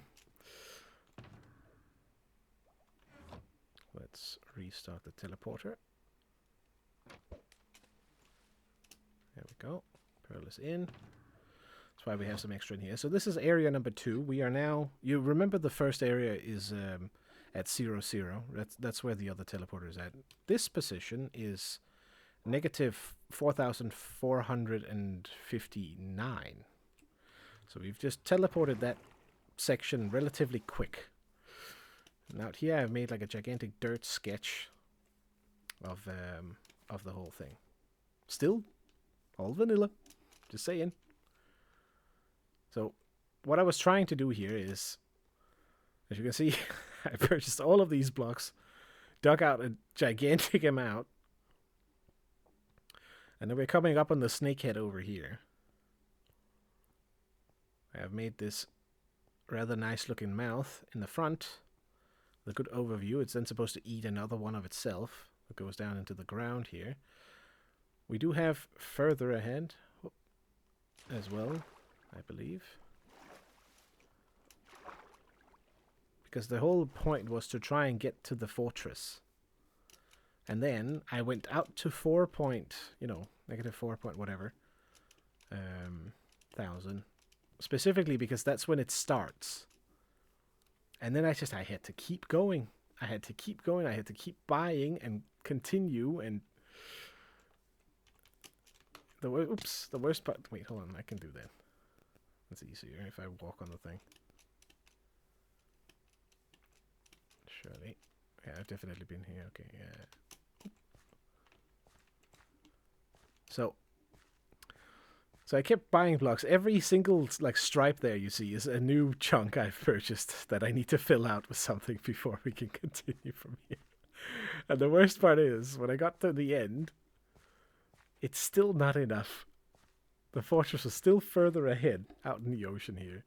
Let's restart the teleporter. There we go. Pearl is in. That's why we have some extra in here. So this is area number 2. We are now... You remember the first area is at 0, 0. That's where the other teleporter is at. This position is negative 4,459. So we've just teleported that section relatively quick. And out here I've made like a gigantic dirt sketch of the whole thing. Still all vanilla. Just saying. So what I was trying to do here is, as you can see, I purchased all of these blocks, dug out a gigantic amount, and then we're coming up on the snakehead over here. I have made this rather nice looking mouth in the front. The good overview. It's then supposed to eat another one of itself. It goes down into the ground here. We do have further ahead as well, I believe. Because the whole point was to try and get to the fortress. And then I went out to negative 4 point whatever, thousand. Specifically because that's when it starts. And then I had to keep going. I had to keep going. I had to keep buying and continue. And the worst part. Wait, hold on. I can do that. That's easier if I walk on the thing. Surely. Yeah, I've definitely been here. Okay, yeah. So I kept buying blocks. Every single stripe there you see is a new chunk I've purchased that I need to fill out with something before we can continue from here. And the worst part is, when I got to the end, it's still not enough. The fortress is still further ahead out in the ocean here.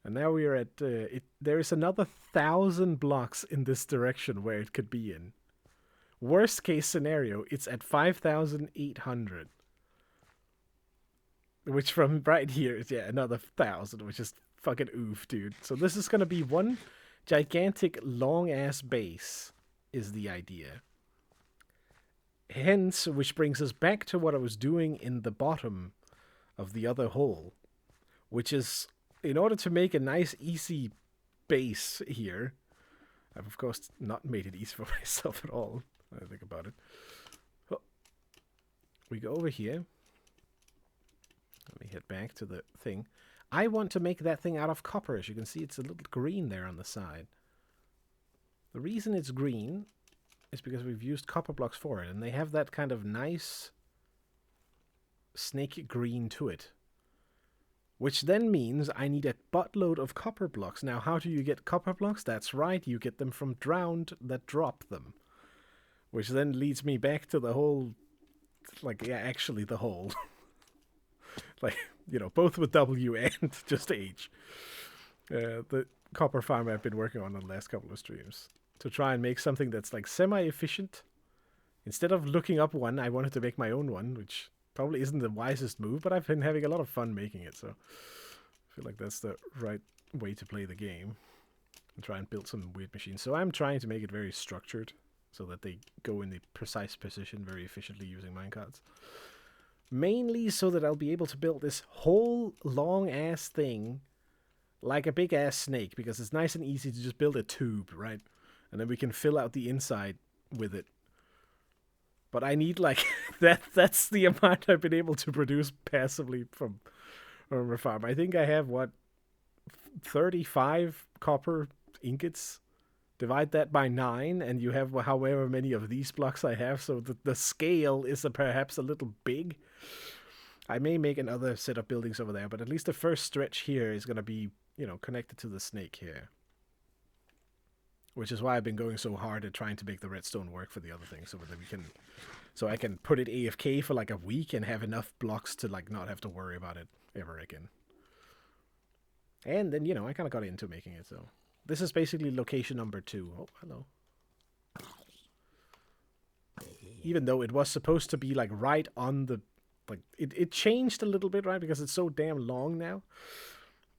And now we are at... there is another 1,000 blocks in this direction where it could be in. Worst case scenario, it's at 5,800. which from right here is, yeah, another 1,000, which is fucking oof, dude. So this is going to be one gigantic long-ass base, is the idea. Hence, which brings us back to what I was doing in the bottom of the other hole, which is, in order to make a nice, easy base here, I've, of course, not made it easy for myself at all. I think about it. Oh. We go over here. Let me head back to the thing. I want to make that thing out of copper. As you can see, it's a little green there on the side. The reason it's green is because we've used copper blocks for it, and they have that kind of nice snake green to it. Which then means I need a buttload of copper blocks. Now, how do you get copper blocks? That's right, you get them from drowned that drop them. Which then leads me back to the whole, like, yeah, actually the whole. Like, you know, both with W and just H. The copper farm I've been working on the last couple of streams. To try and make something that's, like, semi-efficient. Instead of looking up one, I wanted to make my own one, which probably isn't the wisest move, but I've been having a lot of fun making it, so I feel like that's the right way to play the game. And try and build some weird machines. So I'm trying to make it very structured, so that they go in the precise position very efficiently using minecarts. Mainly so that I'll be able to build this whole long-ass thing like a big-ass snake, because it's nice and easy to just build a tube, right? And then we can fill out the inside with it. But I need, like, that's the amount I've been able to produce passively from a farm. I think I have, 35 copper ingots? Divide that by 9, and you have however many of these blocks I have, so the scale is perhaps a little big. I may make another set of buildings over there, but at least the first stretch here is going to be, you know, connected to the snake here. Which is why I've been going so hard at trying to make the redstone work for the other thing, so that we can, so I can put it AFK for like a week and have enough blocks to, like, not have to worry about it ever again. And then, you know, I kind of got into making it, so this is basically location number 2. Oh, hello. Even though it was supposed to be, like, right on the, like, it changed a little bit, right, because it's so damn long now.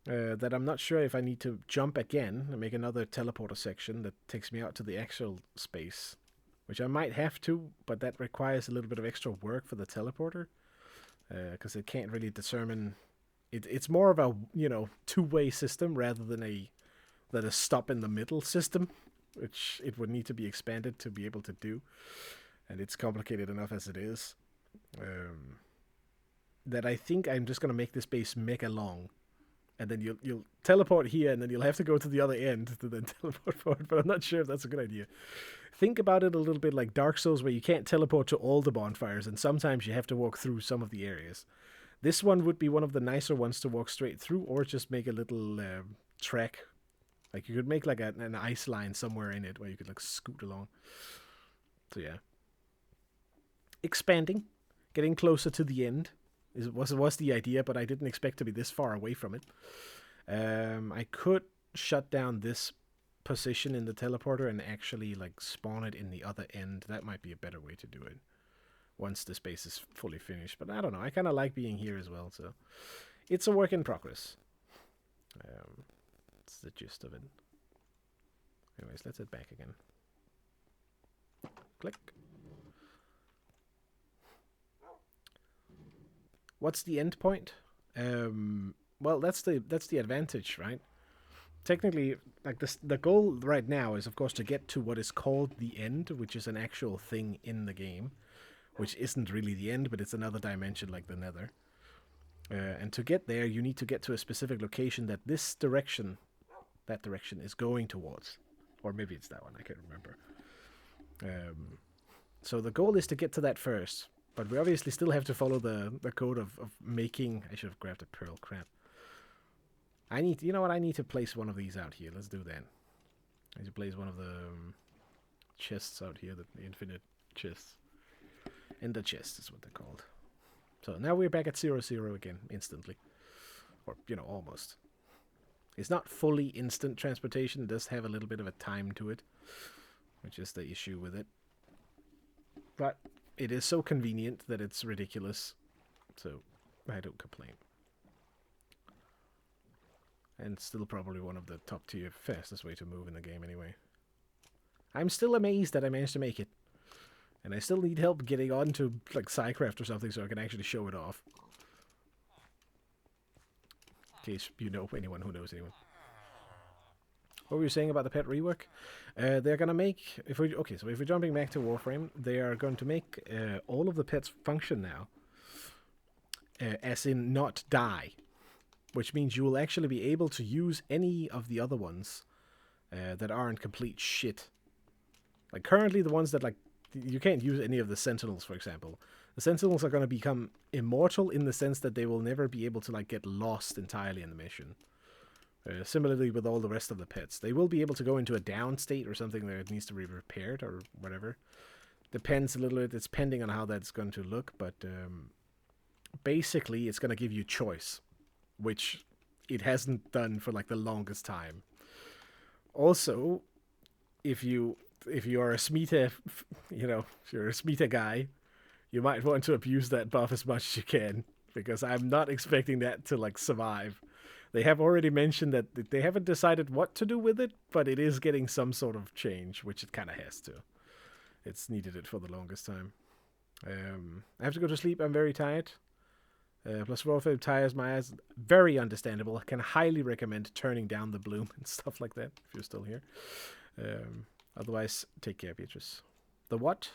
That I'm not sure if I need to jump again and make another teleporter section that takes me out to the actual space. Which I might have to, but that requires a little bit of extra work for the teleporter. Because it can't really determine... It's more of a, you know, two-way system rather than a stop in the middle system. Which it would need to be expanded to be able to do. And it's complicated enough as it is. That I think I'm just going to make this base mega long. And then you'll teleport here, and then you'll have to go to the other end to then teleport forward. But I'm not sure if that's a good idea. Think about it a little bit like Dark Souls, where you can't teleport to all the bonfires, and sometimes you have to walk through some of the areas. This one would be one of the nicer ones to walk straight through, or just make a little track. Like, you could make like an ice line somewhere in it, where you could, like, scoot along. So yeah. Expanding. Getting closer to the end. Was the idea, but I didn't expect to be this far away from it. I could shut down this position in the teleporter and actually, like, spawn it in the other end. That might be a better way to do it once the space is fully finished. But I don't know. I kind of like being here as well, so it's a work in progress. That's the gist of it. Anyways, let's head back again. Click. What's the end point? Well, that's the advantage, right? Technically, like, the goal right now is, of course, to get to what is called the end, which is an actual thing in the game, which isn't really the end, but it's another dimension like the Nether. And to get there, you need to get to a specific location that that direction is going towards. Or maybe it's that one, I can't remember. So the goal is to get to that first. But we obviously still have to follow the code of making... I should have grabbed a pearl, crap. You know what, I need to place one of these out here. Let's do that. I need to place one of the chests out here, the infinite chests. Ender chest is what they're called. So now we're back at 0-0 again, instantly. Or, you know, almost. It's not fully instant transportation. It does have a little bit of a time to it, which is the issue with it. But... it is so convenient that it's ridiculous. So, I don't complain. And still probably one of the top tier fastest way to move in the game anyway. I'm still amazed that I managed to make it. And I still need help getting onto like Psycraft or something so I can actually show it off. In case you know anyone who knows anyone. What were you saying about the pet rework? They're gonna make if we're jumping back to Warframe, they are going to make all of the pets function now, as in not die, which means you will actually be able to use any of the other ones that aren't complete shit. Like currently, the ones that like you can't use any of the Sentinels, for example. The Sentinels are going to become immortal in the sense that they will never be able to like get lost entirely in the mission. Similarly with all the rest of the pets. They will be able to go into a down state or something that needs to be repaired or whatever. Depends a little bit. It's pending on how that's going to look, but basically it's going to give you choice, which it hasn't done for like the longest time. Also, if you are a Smita, if you're a Smita guy, you might want to abuse that buff as much as you can, because I'm not expecting that to like survive. They have already mentioned that they haven't decided what to do with it, but it is getting some sort of change, which it kind of has to. It's needed it for the longest time. I have to go to sleep. I'm very tired. Plus, Warfare tires my eyes. Very understandable. I can highly recommend turning down the bloom and stuff like that if you're still here. Otherwise, take care, Beatrice. The what?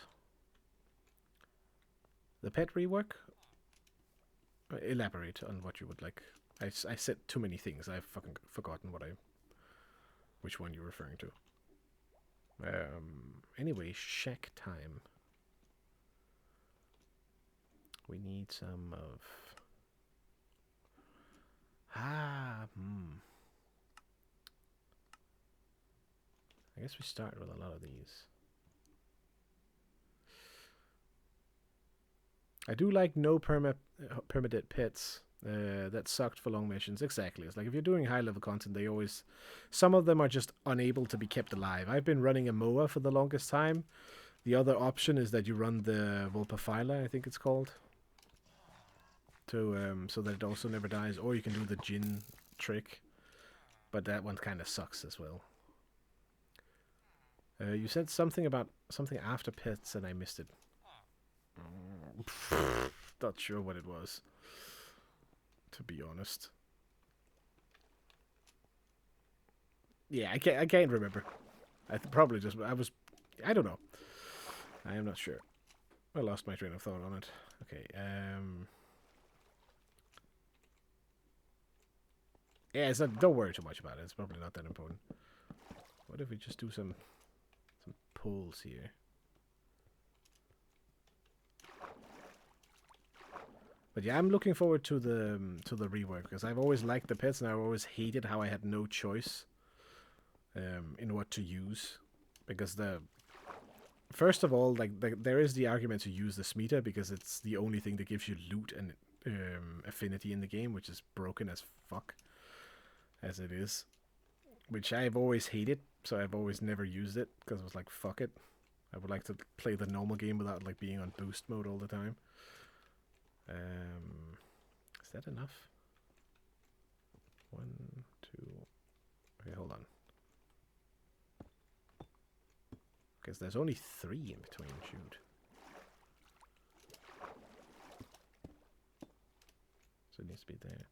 The pet rework? Elaborate on what you would like. I said too many things. I've fucking forgotten which one you're referring to. Anyway, shack time. We need some of... I guess we start with a lot of these. I do like no permadeath pets. That sucked for long missions. Exactly. It's like if you're doing high level content, some of them are just unable to be kept alive. I've been running a MOA for the longest time. The other option is that you run the Vulpaphyla, I think it's called, to so that it also never dies, or you can do the Jinn trick, but that one kind of sucks as well. You said something about something after pets and I missed it. Not sure what it was, to be honest. Yeah, I can't remember. I don't know. I am not sure. I lost my train of thought on it. Okay. Yeah, don't worry too much about it. It's probably not that important. What if we just do some pulls here? But yeah, I'm looking forward to the rework, because I've always liked the pets and I've always hated how I had no choice in what to use. Because first of all, there is the argument to use the Smita because it's the only thing that gives you loot and affinity in the game, which is broken as fuck as it is, which I've always hated. So I've always never used it because I was like, fuck it. I would like to play the normal game without like being on boost mode all the time. Is that enough? 1, 2. Okay, hold on. Because there's only 3 in between. Shoot. So it needs to be there.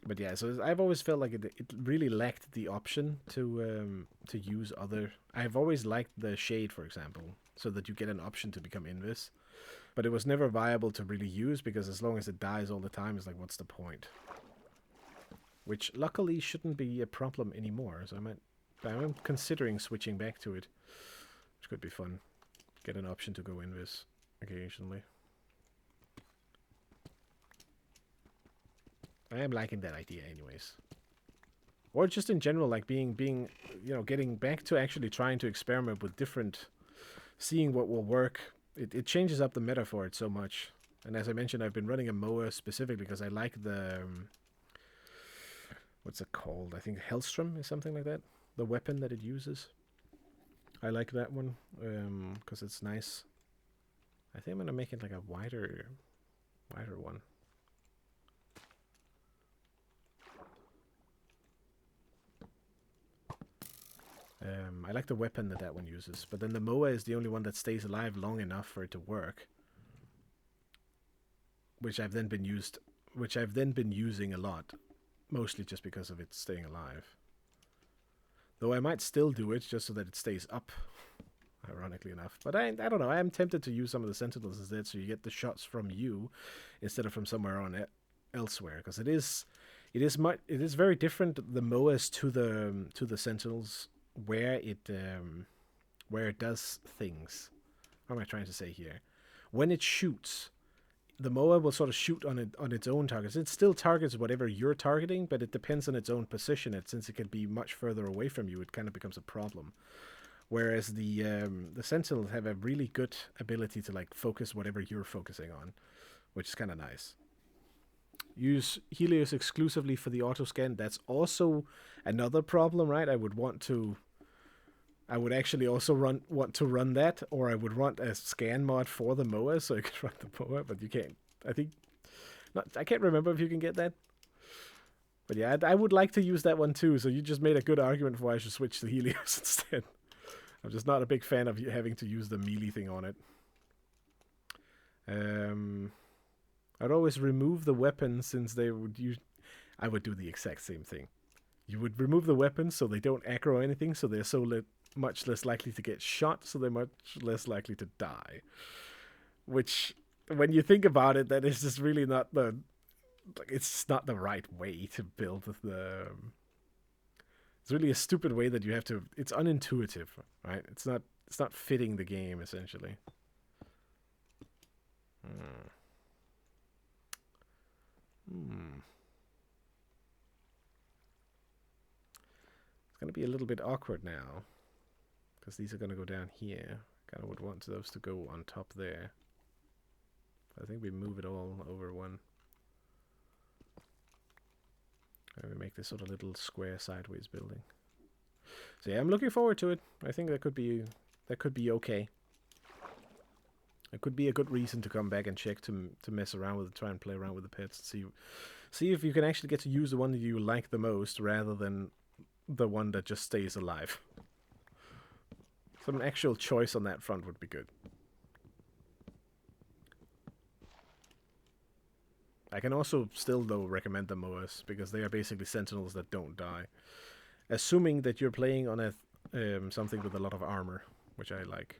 But yeah, so I've always felt like it really lacked the option to use other. I've always liked the Shade, for example, so that you get an option to become Invis. But it was never viable to really use, because as long as it dies all the time, it's like, what's the point? Which luckily shouldn't be a problem anymore. So I'm considering switching back to it, which could be fun. Get an option to go Invis occasionally. I am liking that idea anyways. Or just in general, like being getting back to actually trying to experiment with different, seeing what will work. It changes up the meta for it so much. And as I mentioned, I've been running a MOA specifically because I like the... what's it called? I think Hellstrom is something like that. The weapon that it uses. I like that one because it's nice. I think I'm going to make it like a wider one. I like the weapon that one uses, but then the MOA is the only one that stays alive long enough for it to work, which I've then been using a lot, mostly just because of it staying alive. Though I might still do it just so that it stays up, ironically enough. But I don't know. I am tempted to use some of the Sentinels instead, so you get the shots from you instead of from somewhere on it elsewhere, because it is very different, the MOAs to the Sentinels, where it does things. What am I trying to say here? When it shoots, the MOA will sort of shoot on its own targets. It still targets whatever you're targeting, but it depends on its own position. Since it can be much further away from you, it kind of becomes a problem. Whereas the Sentinels have a really good ability to like focus whatever you're focusing on, which is kind of nice. Use Helios exclusively for the auto scan. That's also another problem, right? I would actually also want to run that, or I would want a scan mod for the MOA so I could run the MOA, but you can't. I can't remember if you can get that. But yeah, I would like to use that one too, so you just made a good argument for why I should switch to Helios instead. I'm just not a big fan of having to use the melee thing on it. I'd always remove the weapons since they would use... I would do the exact same thing. You would remove the weapons so they don't aggro anything, so they're much less likely to get shot, so they're much less likely to die. Which, when you think about it, that is just really not the... It's not the right way to build the... It's really a stupid way that you have to... It's unintuitive, right? It's not fitting the game, essentially. It's going to be a little bit awkward now, because these are going to go down here. Kind of would want those to go on top there. I think we move it all over one. And we make this sort of little square sideways building. So yeah, I'm looking forward to it. I think that could be okay. It could be a good reason to come back and check, to mess around with it, try and play around with the pets, see if you can actually get to use the one that you like the most rather than the one that just stays alive. Some actual choice on that front would be good. I can also still, though, recommend the MOAs, because they are basically Sentinels that don't die. Assuming that you're playing on a something with a lot of armor, which I like.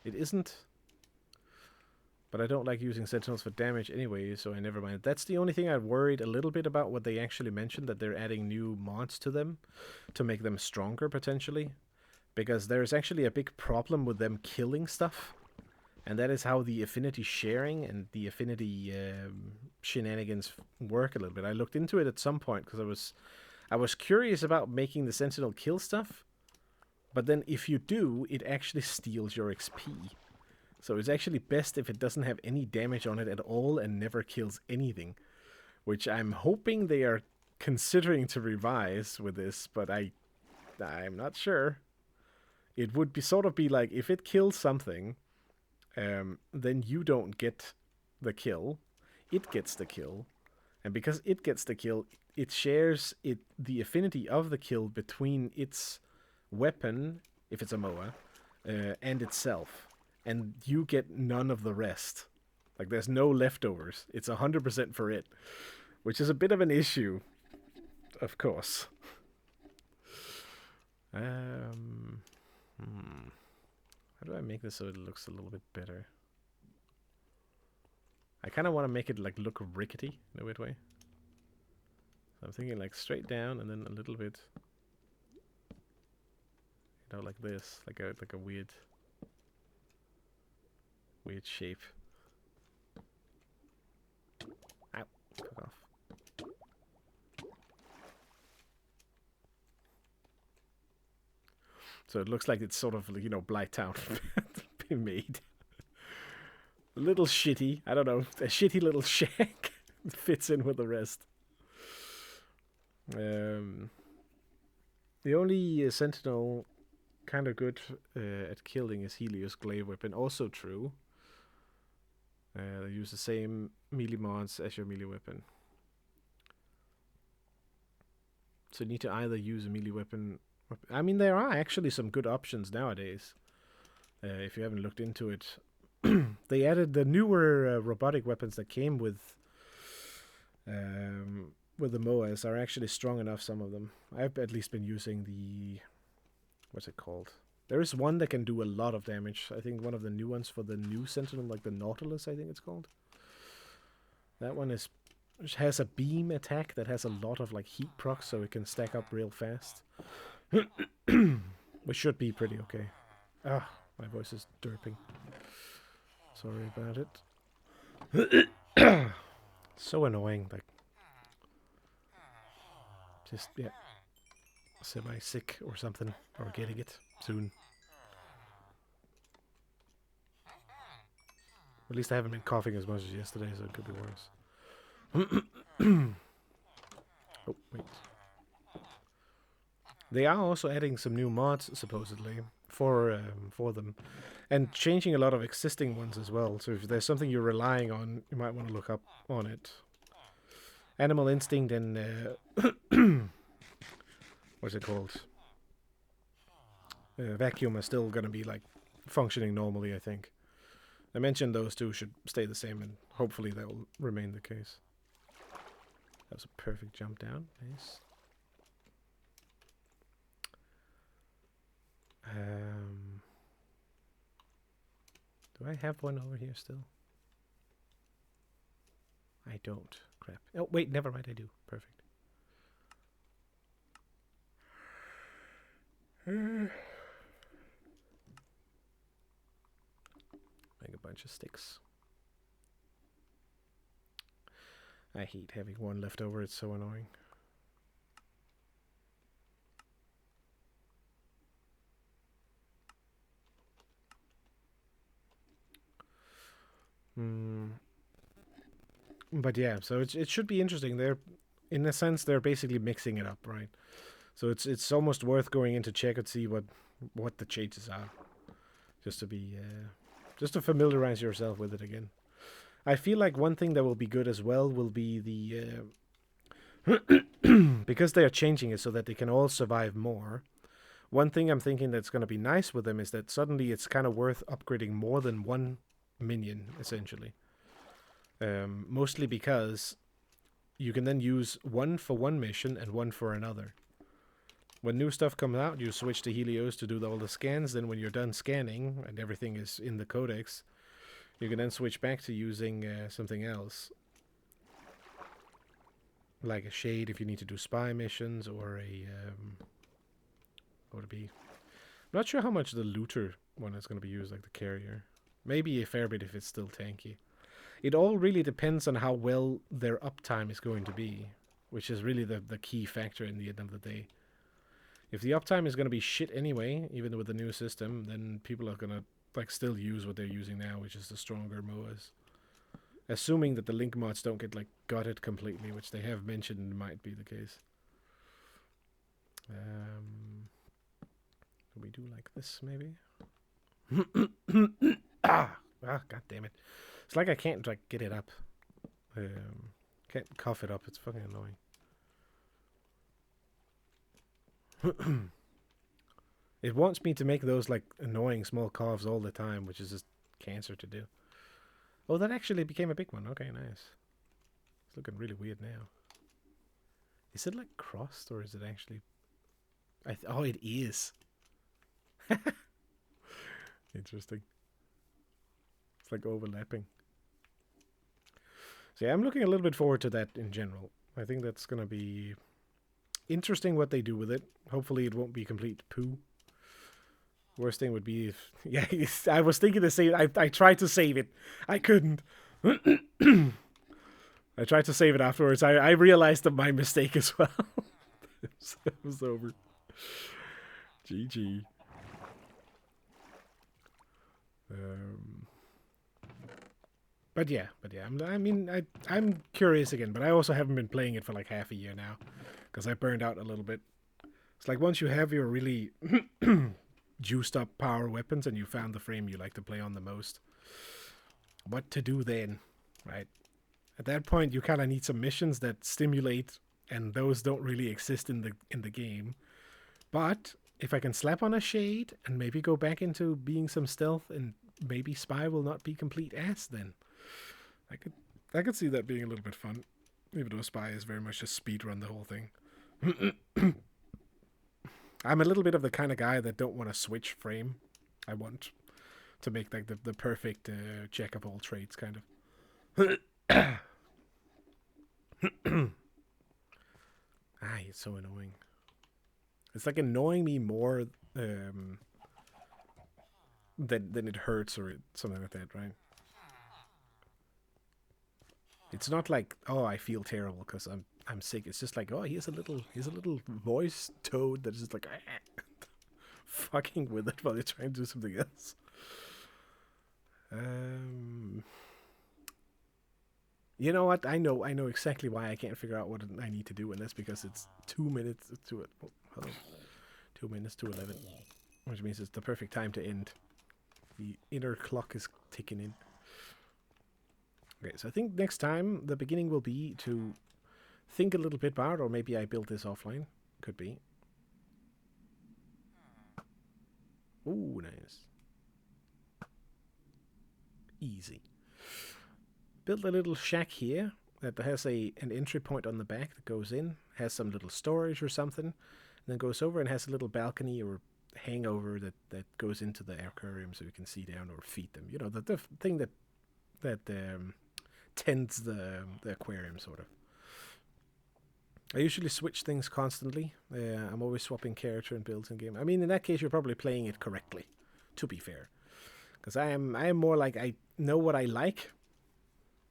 It isn't... But I don't like using Sentinels for damage anyway, so I never mind. That's the only thing I worried a little bit about, what they actually mentioned, that they're adding new mods to them to make them stronger, potentially. Because there's actually a big problem with them killing stuff. And that is how the affinity sharing and the affinity shenanigans work a little bit. I looked into it at some point because I was curious about making the Sentinel kill stuff. But then if you do, it actually steals your XP. So it's actually best if it doesn't have any damage on it at all and never kills anything. Which I'm hoping they are considering to revise with this, but I'm not sure. It would be like, if it kills something... then you don't get the kill. It gets the kill. And because it gets the kill, it shares the affinity of the kill between its weapon, if it's a MOA, and itself. And you get none of the rest. Like, there's no leftovers. It's 100% for it. Which is a bit of an issue, of course. How do I make this so it looks a little bit better? I kind of want to make it like look rickety in a weird way. So I'm thinking like straight down and then a little bit, like this, like a weird shape. Ow! Cut off. So it looks like it's sort of, Blighttown being made. A little shitty. I don't know. A shitty little shack fits in with the rest. The only Sentinel kind of good at killing is Helios Glaive Weapon. Also true. They use the same melee mods as your melee weapon. So you need to either use a melee weapon. I mean, there are actually some good options nowadays. If you haven't looked into it, they added the newer robotic weapons that came with the MOAs are actually strong enough. Some of them. I've at least been using the what's it called? There is one that can do a lot of damage. I think one of the new ones for the new Sentinel, like the Nautilus, I think it's called. That one has a beam attack that has a lot of like heat procs, so it can stack up real fast. Which should be pretty okay. Ah, my voice is derping. Sorry about it. So annoying, like just yeah, semi-sick or something, or getting it soon. At least I haven't been coughing as much as yesterday, so it could be worse. Oh, wait. They are also adding some new mods, supposedly, for them. And changing a lot of existing ones as well. So if there's something you're relying on, you might want to look up on it. Animal Instinct and... what's it called? Vacuum are still going to be, like, functioning normally, I think. I mentioned those two should stay the same, and hopefully that will remain the case. That was a perfect jump down. Nice. Do I have one over here still? I don't. Crap. Oh, wait, never mind, I do. Perfect. Make a bunch of sticks. I hate having one left over, it's so annoying. But yeah, so it should be interesting. They're, in a sense, they're basically mixing it up, right? So it's almost worth going in to check and see what the changes are, just to be just to familiarize yourself with it again. I feel like one thing that will be good as well will be the because they are changing it so that they can all survive more. One thing I'm thinking that's going to be nice with them is that suddenly it's kind of worth upgrading more than one minion, essentially. Mostly because you can then use one for one mission and one for another. When new stuff comes out, you switch to Helios to do all the scans. Then when you're done scanning and everything is in the codex, you can then switch back to using something else. Like a Shade if you need to do spy missions, or a... what would it be? I'm not sure how much the Looter one is going to be used, like the Carrier. Maybe a fair bit if it's still tanky. It all really depends on how well their uptime is going to be, which is really the key factor in the end of the day. If the uptime is going to be shit anyway, even with the new system, then people are going to like still use what they're using now, which is the stronger MOAs. Assuming that the link mods don't get like gutted completely, which they have mentioned might be the case. We do like this, maybe? God damn it. It's like I can't like get it up. Can't cough it up. It's fucking annoying. It wants me to make those like annoying small coughs all the time, which is just cancer to do. Oh, that actually became a big one. Okay, nice. It's looking really weird now. Is it like crossed or is it actually... oh, it is. Interesting. It's like overlapping. So yeah, I'm looking a little bit forward to that in general. I think that's going to be interesting what they do with it. Hopefully it won't be complete poo. Worst thing would be if... Yeah, I was thinking to save... I tried to save it. I couldn't. I tried to save it afterwards. I realized that my mistake as well. It was over. GG. But yeah. I'm curious again, but I also haven't been playing it for like half a year now, because I burned out a little bit. It's like once you have your really juiced up power weapons and you found the frame you like to play on the most, what to do then, right? At that point, you kind of need some missions that stimulate and those don't really exist in the game. But if I can slap on a shade and maybe go back into being some stealth, and maybe spy will not be complete ass, then I could see that being a little bit fun. Even though spy is very much just speed run the whole thing. I'm a little bit of the kind of guy that don't want to switch frame. I want to make like the perfect jack of all trades kind of. It's so annoying. It's like annoying me more than it hurts or something like that, right? It's not like, oh, I feel terrible because I'm sick. It's just like, oh, here's a little voice toad that is just like fucking with it while you're trying to do something else. You know what? I know exactly why I can't figure out what I need to do in this, because it's 2 minutes to it. Oh, hello. 2 minutes to 11, which means it's the perfect time to end. The inner clock is ticking in. Okay, so I think next time the beginning will be to think a little bit about, or maybe I build this offline. Could be. Ooh, nice. Easy. Build a little shack here that has an entry point on the back that goes in, has some little storage or something, and then goes over and has a little balcony or hangover that goes into the aquarium so you can see down or feed them. You know, the thing that tends the aquarium, sort of. I usually switch things constantly. I'm always swapping character and builds in game. I mean, in that case, you're probably playing it correctly, to be fair. Because I am more like, I know what I like,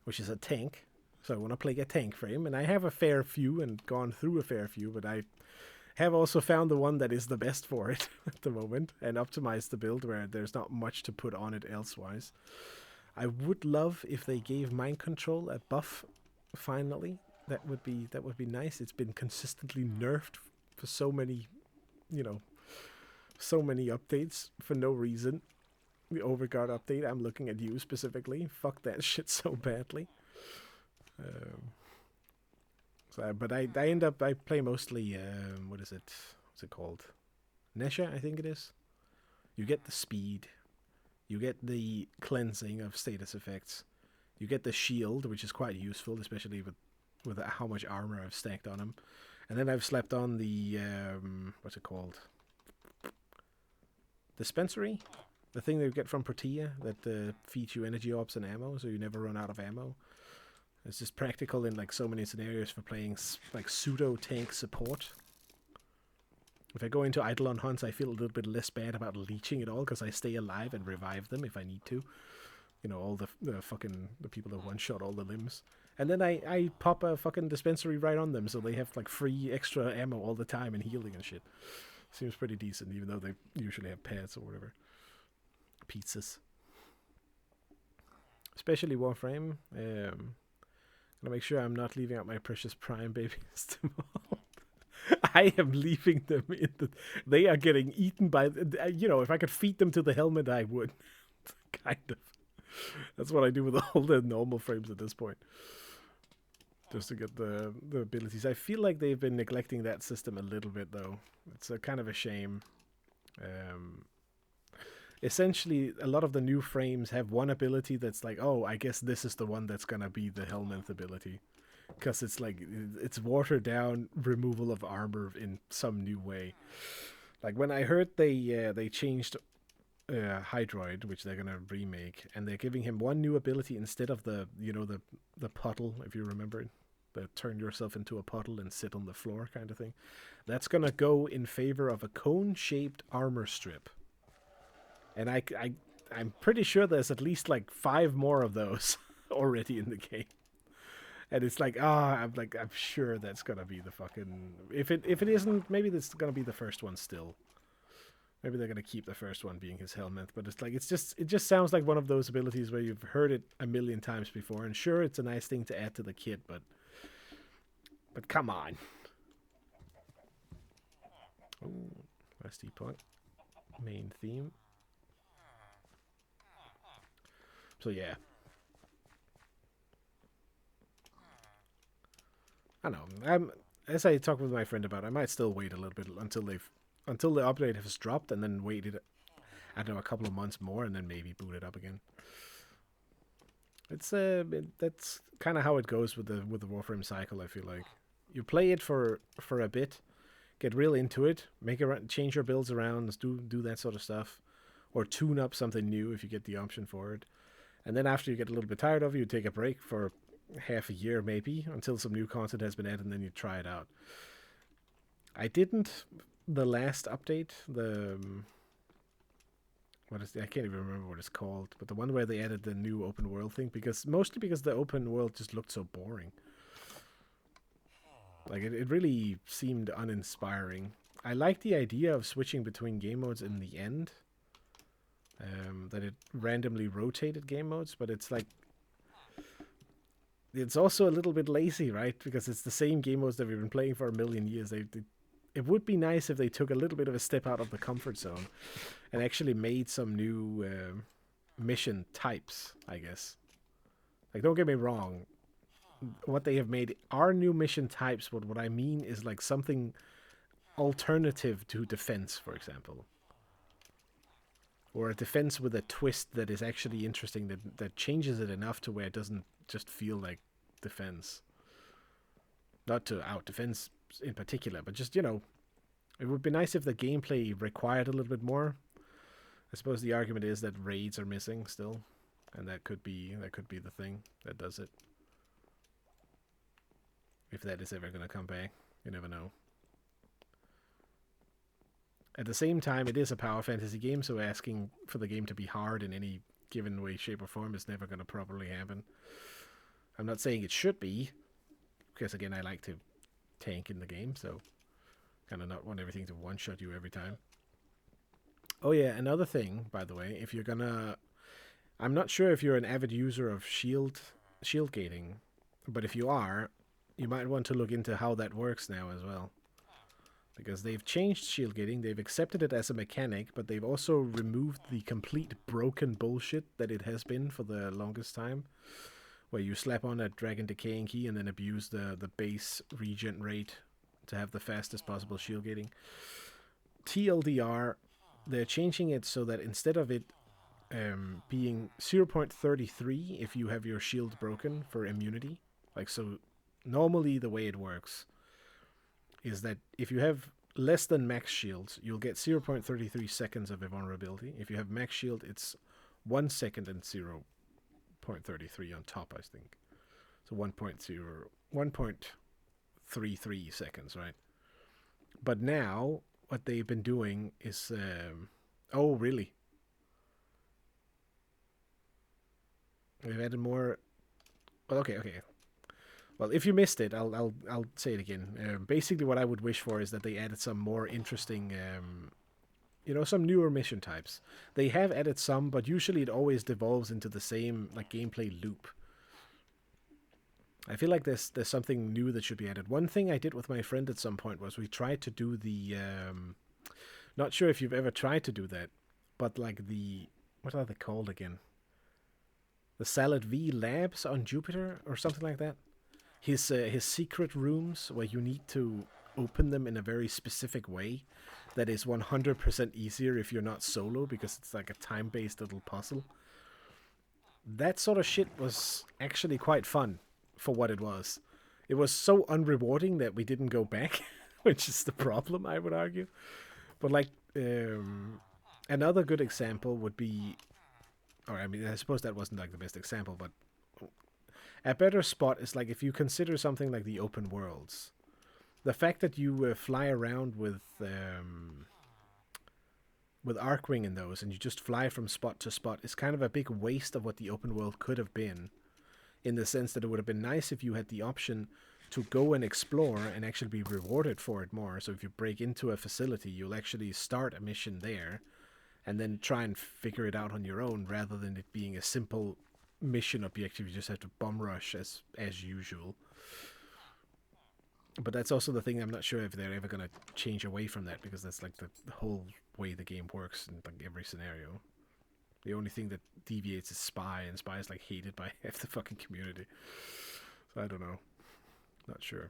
which is a tank. So I want to play a tank frame, and I have a fair few and gone through a fair few, but I have also found the one that is the best for it at the moment, and optimized the build where there's not much to put on it elsewise. I would love if they gave mind control a buff finally. That would be nice. It's been consistently nerfed for so many, so many updates for no reason. The Overguard update, I'm looking at you specifically. Fuck that shit so badly. But I end up, I play mostly, what is it? What's it called? Nesha, I think it is. You get the speed. You get the cleansing of status effects. You get the shield, which is quite useful, especially with how much armor I've stacked on him. And then I've slapped on the, what's it called? Dispensary? The thing that you get from Protea that feeds you energy orbs and ammo, so you never run out of ammo. It's just practical in like so many scenarios for playing like pseudo tank support. If I go into Eidolon hunts, I feel a little bit less bad about leeching at all because I stay alive and revive them if I need to. You know, all the people that one shot all the limbs. And then I pop a fucking dispensary right on them so they have like free extra ammo all the time and healing and shit. Seems pretty decent, even though they usually have pads or whatever. Pizzas. Especially Warframe. Gonna make sure I'm not leaving out my precious Prime babies tomorrow. I am leaving them in the... They are getting eaten by... if I could feed them to the helmet, I would. Kind of. That's what I do with all the normal frames at this point. Just to get the abilities. I feel like they've been neglecting that system a little bit, though. It's a kind of a shame. Essentially, a lot of the new frames have one ability that's like, oh, I guess this is the one that's gonna be the Helminth ability. Because it's like, it's watered down removal of armor in some new way. Like, when I heard they changed Hydroid, which they're gonna remake, and they're giving him one new ability instead of the puddle, if you remember it. The turn yourself into a puddle and sit on the floor kind of thing. That's gonna go in favor of a cone-shaped armor strip. And I'm pretty sure there's at least like 5 more of those already in the game. And it's like, I'm sure that's gonna be the fucking... If it isn't, maybe that's gonna be the first one still. Maybe they're gonna keep the first one being his helmet, but it's like it just sounds like one of those abilities where you've heard it a million times before, and sure, it's a nice thing to add to the kit, but come on. Ooh, Rusty Point. Main theme. So yeah. I don't know. as I talked with my friend about, I might still wait a little bit until the update has dropped, and then wait it, I don't know, a couple of months more, and then maybe boot it up again. It's that's kind of how it goes with the Warframe cycle. I feel like you play it for a bit, get real into it, change your builds around, do that sort of stuff, or tune up something new if you get the option for it. And then after you get a little bit tired of it, you take a break for half a year maybe until some new content has been added, and then you try it out. I didn't the last update, the I can't even remember what it's called, but the one where they added the new open world thing, mostly because the open world just looked so boring. Like it really seemed uninspiring. I like the idea of switching between game modes in the end. That it randomly rotated game modes, but it's like it's also a little bit lazy, right? Because it's the same game modes that we've been playing for a million years. It would be nice if they took a little bit of a step out of the comfort zone and actually made some new mission types, I guess. Like, don't get me wrong. What they have made are new mission types, but what I mean is like something alternative to defense, for example. Or a defense with a twist that is actually interesting, that changes it enough to where it doesn't just feel like defense. Not to out defense in particular, but just, it would be nice if the gameplay required a little bit more. I suppose the argument is that raids are missing still, and that could be the thing that does it. If that is ever going to come back, you never know. At the same time, it is a power fantasy game, so asking for the game to be hard in any given way, shape, or form is never going to properly happen. I'm not saying it should be, because again, I like to tank in the game, so kind of not want everything to one-shot you every time. Oh yeah, another thing, by the way, if you're gonna... I'm not sure if you're an avid user of shield gating, but if you are, you might want to look into how that works now as well. Because they've changed shield gating, they've accepted it as a mechanic, but they've also removed the complete broken bullshit that it has been for the longest time, where you slap on a Dragon Decaying Key and then abuse the base regen rate to have the fastest possible shield gating. TLDR, they're changing it so that instead of it being 0.33 if you have your shield broken for immunity, like so normally the way it works is that if you have less than max shields, you'll get 0.33 seconds of invulnerability. If you have max shield, it's 1 second and 0.33 on top, I think. So 1.33 seconds, right? But now, what they've been doing is... oh, really? They've added more... Well, okay. Well, if you missed it, I'll say it again. Basically, what I would wish for is that they added some more interesting, some newer mission types. They have added some, but usually it always devolves into the same like gameplay loop. I feel like there's something new that should be added. One thing I did with my friend at some point was we tried to do the. Not sure if you've ever tried to do that, but like the what are they called again? The Salad V Labs on Jupiter or something like that. His secret rooms where you need to open them in a very specific way that is 100% easier if you're not solo because it's like a time-based little puzzle. That sort of shit was actually quite fun for what it was. It was so unrewarding that we didn't go back, which is the problem, I would argue. But like another good example would be, or I mean, I suppose that wasn't like the best example, but a better spot is like if you consider something like the open worlds. The fact that you fly around with Arcwing in those and you just fly from spot to spot is kind of a big waste of what the open world could have been, in the sense that it would have been nice if you had the option to go and explore and actually be rewarded for it more. So if you break into a facility, you'll actually start a mission there and then try and figure it out on your own rather than it being a simple mission objective you just have to bum rush as usual. But that's also the thing, I'm not sure if they're ever going to change away from that, because that's like the whole way the game works in like every scenario. The only thing that deviates is Spy, and Spy is like hated by half the fucking community. So I don't know. Not sure.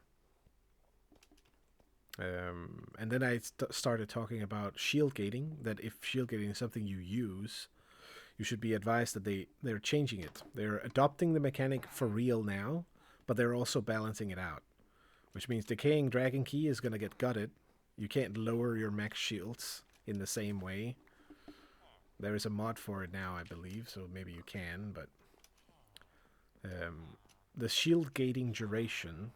And then I started talking about shield gating, that if shield gating is something you use, you should be advised that they're changing it. They're adopting the mechanic for real now, but they're also balancing it out, which means Decaying Dragon Key is going to get gutted. You can't lower your max shields in the same way. There is a mod for it now, I believe, so maybe you can, but the shield gating duration,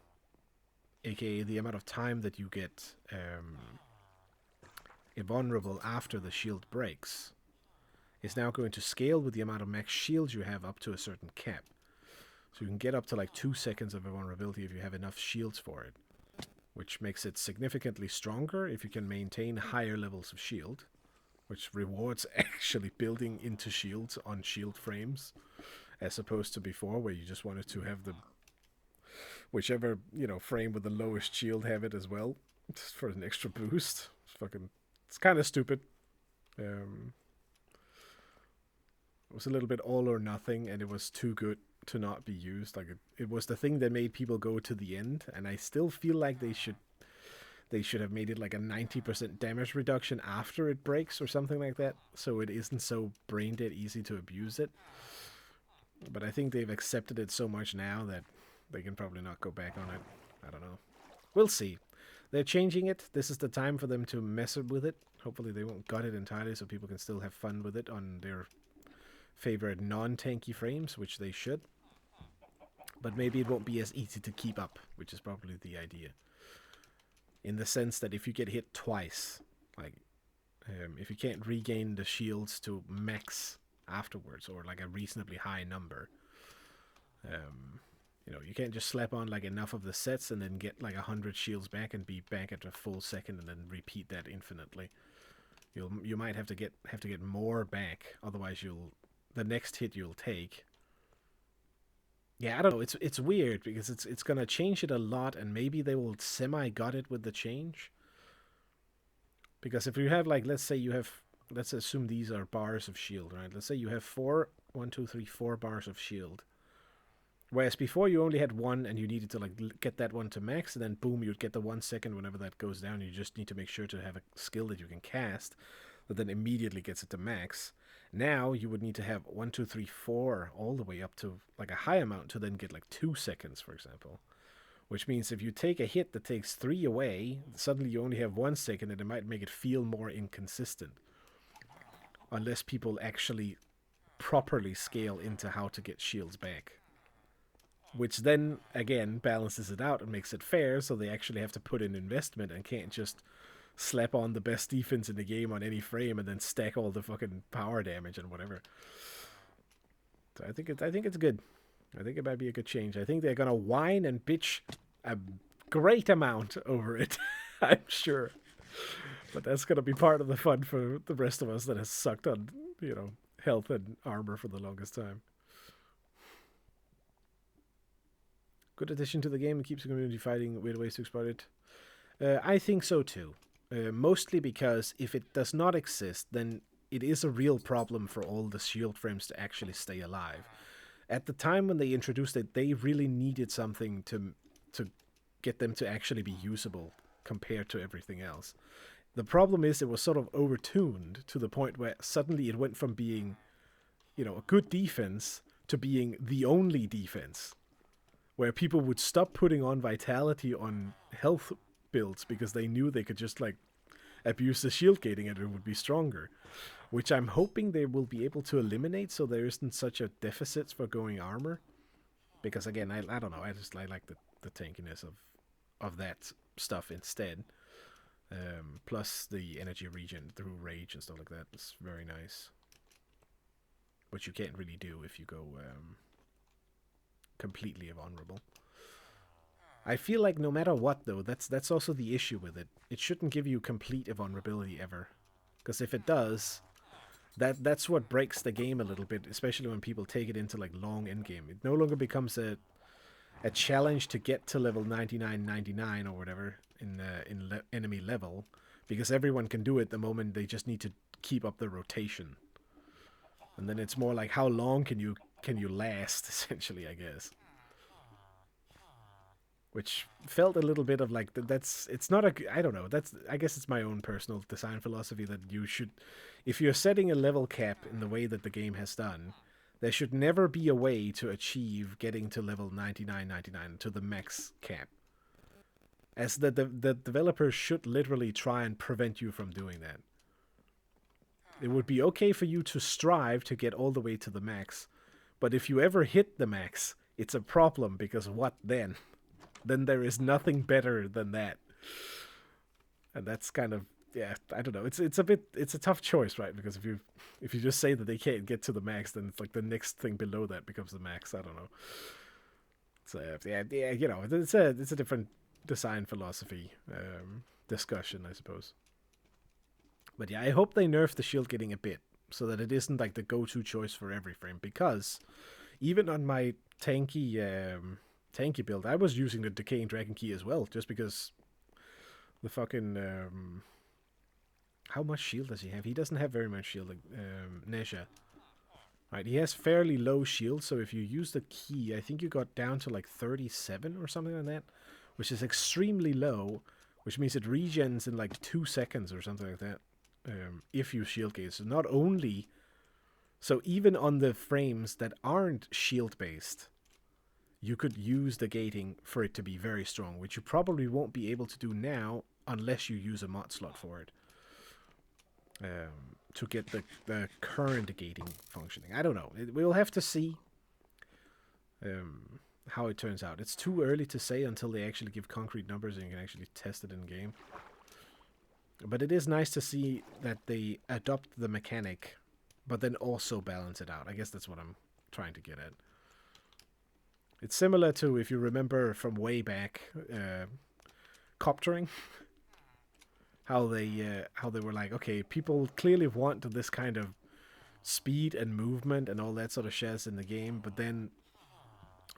aka the amount of time that you get invulnerable after the shield breaks, is now going to scale with the amount of max shields you have up to a certain cap. So you can get up to like 2 seconds of invulnerability if you have enough shields for it, which makes it significantly stronger if you can maintain higher levels of shield, which rewards actually building into shields on shield frames, as opposed to before where you just wanted to have the whichever, frame with the lowest shield have it as well, just for an extra boost. It's kind of stupid. It was a little bit all or nothing, and it was too good to not be used. Like it was the thing that made people go to the end, and I still feel like they should have made it like a 90% damage reduction after it breaks or something like that, so it isn't so brain dead easy to abuse it. But I think they've accepted it so much now that they can probably not go back on it. I don't know. We'll see. They're changing it. This is the time for them to mess with it. Hopefully they won't gut it entirely so people can still have fun with it on their favorite non-tanky frames, which they should. But maybe it won't be as easy to keep up, which is probably the idea. In the sense that if you get hit twice, like if you can't regain the shields to max afterwards, or like a reasonably high number, you can't just slap on like enough of the sets and then get like 100 shields back and be back at a full second and then repeat that infinitely. You might have to get more back, otherwise the next hit you'll take. Yeah, I don't know. It's weird because it's gonna change it a lot, and maybe they will semi-gut it with the change. Because if you have let's assume these are bars of shield, right? Let's say you have 4 bars of shield. Whereas before you only had 1 and you needed to get that one to max, and then boom, you'd get the 1 second whenever that goes down. You just need to make sure to have a skill that you can cast that then immediately gets it to max. Now you would need to have 4 all the way up to like a high amount to then get 2 seconds, for example. Which means if you take a hit that takes 3 away, suddenly you only have 1 second, and it might make it feel more inconsistent. Unless people actually properly scale into how to get shields back. Which then, again, balances it out and makes it fair, so they actually have to put in investment and can't just slap on the best defense in the game on any frame and then stack all the fucking power damage and whatever. So I think it's good. I think it might be a good change. I think they're gonna whine and bitch a great amount over it. I'm sure. But that's gonna be part of the fun for the rest of us that has sucked on, health and armor for the longest time. Good addition to the game. It keeps the community fighting weird ways to exploit it. I think so too. Mostly because if it does not exist, then it is a real problem for all the shield frames to actually stay alive. At the time when they introduced it, they really needed something to get them to actually be usable compared to everything else. The problem is it was sort of overtuned to the point where suddenly it went from being, a good defense to being the only defense, where people would stop putting on vitality on health builds because they knew they could just abuse the shield gating and it would be stronger, which I'm hoping they will be able to eliminate so there isn't such a deficit for going armor. Because again, I don't know, I like the tankiness of that stuff instead. Plus the energy regen through rage and stuff like that is very nice, which you can't really do if you go completely invulnerable. I feel like no matter what, though, that's also the issue with it. It shouldn't give you complete invulnerability ever, because if it does, that's what breaks the game a little bit, especially when people take it into long endgame. It no longer becomes a challenge to get to level 99 or whatever in enemy level, because everyone can do it the moment they just need to keep up the rotation. And then it's more like how long can you last, essentially, I guess. which felt a little bit of like that's it's not a I don't know, that's I guess it's my own personal design philosophy that you should, if you're setting a level cap in the way that the game has done, there should never be a way to achieve getting to level 99 to the max cap, as the developers should literally try and prevent you from doing that. It would be okay for you to strive to get all the way to the max, but if you ever hit the max, it's a problem, because what then? Then there is nothing better than that. And that's kind of, yeah, I don't know. It's a tough choice, right? Because if you just say that they can't get to the max, then it's like the next thing below that becomes the max. I don't know. So yeah, you know, it's a different design philosophy discussion, I suppose. But yeah, I hope they nerf the shield getting a bit, so that it isn't like the go-to choice for every frame. Because even on my tanky build, I was using the Decaying Dragon Key as well, just because the fucking how much shield does he have? He doesn't have very much shield, like Nesha. Right, he has fairly low shield, so if you use the key, I think you got down to like 37 or something like that, which is extremely low, which means it regens in like 2 seconds or something like that, if you shield gauge. So not only, so even on the frames that aren't shield based, you could use the gating for it to be very strong, which you probably won't be able to do now unless you use a mod slot for it. To get the current gating functioning. I don't know. We'll have to see how it turns out. It's too early to say until they actually give concrete numbers and you can actually test it in game. But it is nice to see that they adopt the mechanic, but then also balance it out. I guess that's what I'm trying to get at. It's similar to, if you remember from way back, coptering. How they were like, okay, people clearly want this kind of speed and movement and all that sort of shaz in the game, but then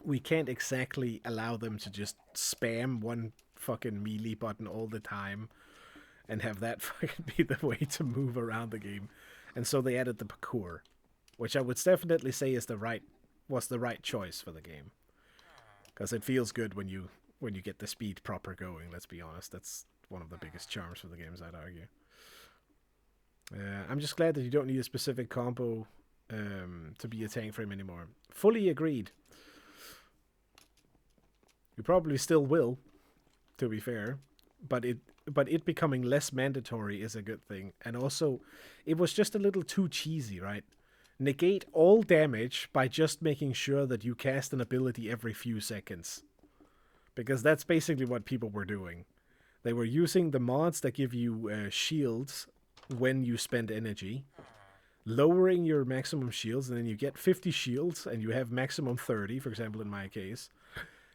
we can't exactly allow them to just spam one fucking melee button all the time and have that fucking be the way to move around the game. And so they added the parkour, which I would definitely say was the right choice for the game, because it feels good when you get the speed proper going. Let's be honest, that's one of the biggest charms for the games, I'd argue. I'm just glad that you don't need a specific combo to be a tank frame anymore. Fully agreed. You probably still will, to be fair, but it becoming less mandatory is a good thing. And also, it was just a little too cheesy, right? Negate all damage by just making sure that you cast an ability every few seconds. Because that's basically what people were doing. They were using the mods that give you shields when you spend energy, lowering your maximum shields, and then you get 50 shields, and you have maximum 30, for example, in my case.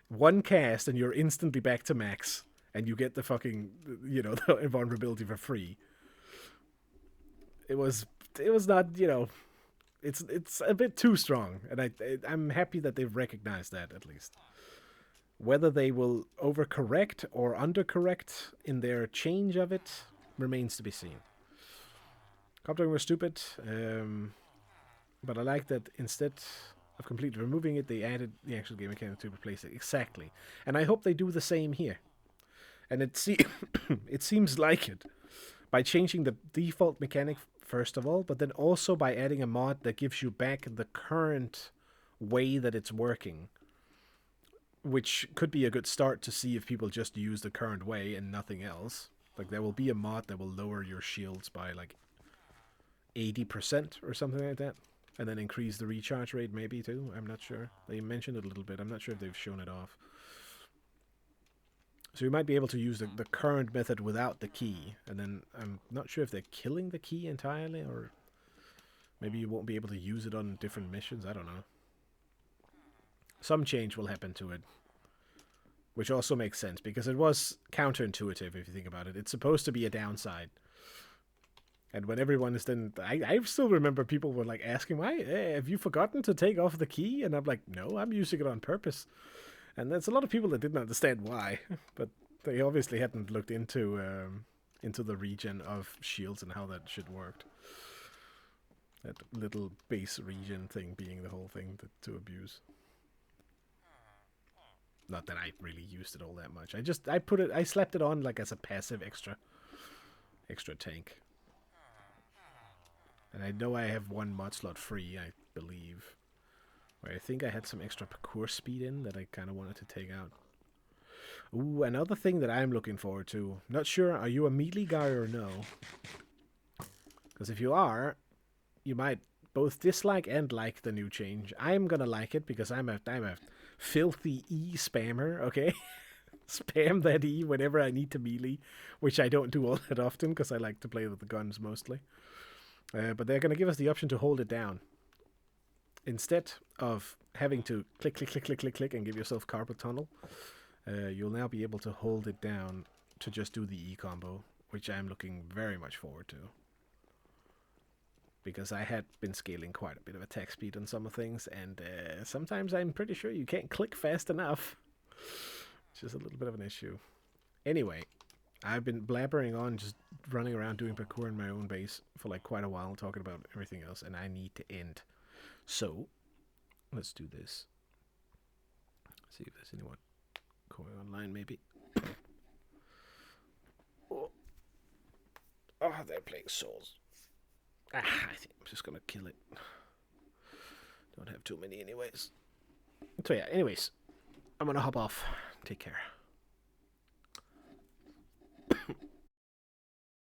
One cast, and you're instantly back to max, and you get the fucking, you know, the invulnerability for free. It was not, you know, it's a bit too strong, and I'm happy that they've recognized that, at least. Whether they will overcorrect or undercorrect in their change of it remains to be seen. Coptering was stupid, but I like that instead of completely removing it, they added the actual game mechanic to replace it. Exactly. And I hope they do the same here. And it seems like it. By changing the default mechanic, first of all, but then also by adding a mod that gives you back the current way that it's working, which could be a good start to see if people just use the current way and nothing else. Like, there will be a mod that will lower your shields by like 80% or something like that, and then increase the recharge rate maybe too. I'm not sure. They mentioned it a little bit. I'm not sure if they've shown it off. So you might be able to use the current method without the key, and then I'm not sure if they're killing the key entirely, or maybe you won't be able to use it on different missions. I don't know. Some change will happen to it, which also makes sense, because it was counterintuitive if you think about it. It's supposed to be a downside. And when everyone is then... I still remember people were like asking, why? Hey, have you forgotten to take off the key? And I'm like, no, I'm using it on purpose. And there's a lot of people that didn't understand why. But they obviously hadn't looked into the regen of shields and how that shit worked. That little base regen thing being the whole thing to abuse. Not that I really used it all that much. I slapped it on like as a passive extra tank. And I know I have one mod slot free, I believe. Where I think I had some extra parkour speed in that I kind of wanted to take out. Ooh, another thing that I'm looking forward to. Not sure, are you a melee guy or no? Because if you are, you might both dislike and like the new change. I'm gonna like it because I'm a filthy E spammer, okay? Spam that E whenever I need to melee, which I don't do all that often because I like to play with the guns mostly. But they're gonna give us the option to hold it down. Instead of having to click, click, click, click, click, click, and give yourself carpal tunnel, you'll now be able to hold it down to just do the E combo, which I'm looking very much forward to. Because I had been scaling quite a bit of attack speed on some of things, and sometimes I'm pretty sure you can't click fast enough. Which is a little bit of an issue. Anyway, I've been blabbering on, just running around doing parkour in my own base for like quite a while, talking about everything else, and I need to end. So, let's do this. See if there's anyone going online, maybe. Oh, they're playing Souls. I think I'm just gonna kill it. Don't have too many anyways. So yeah, anyways, I'm gonna hop off. Take care.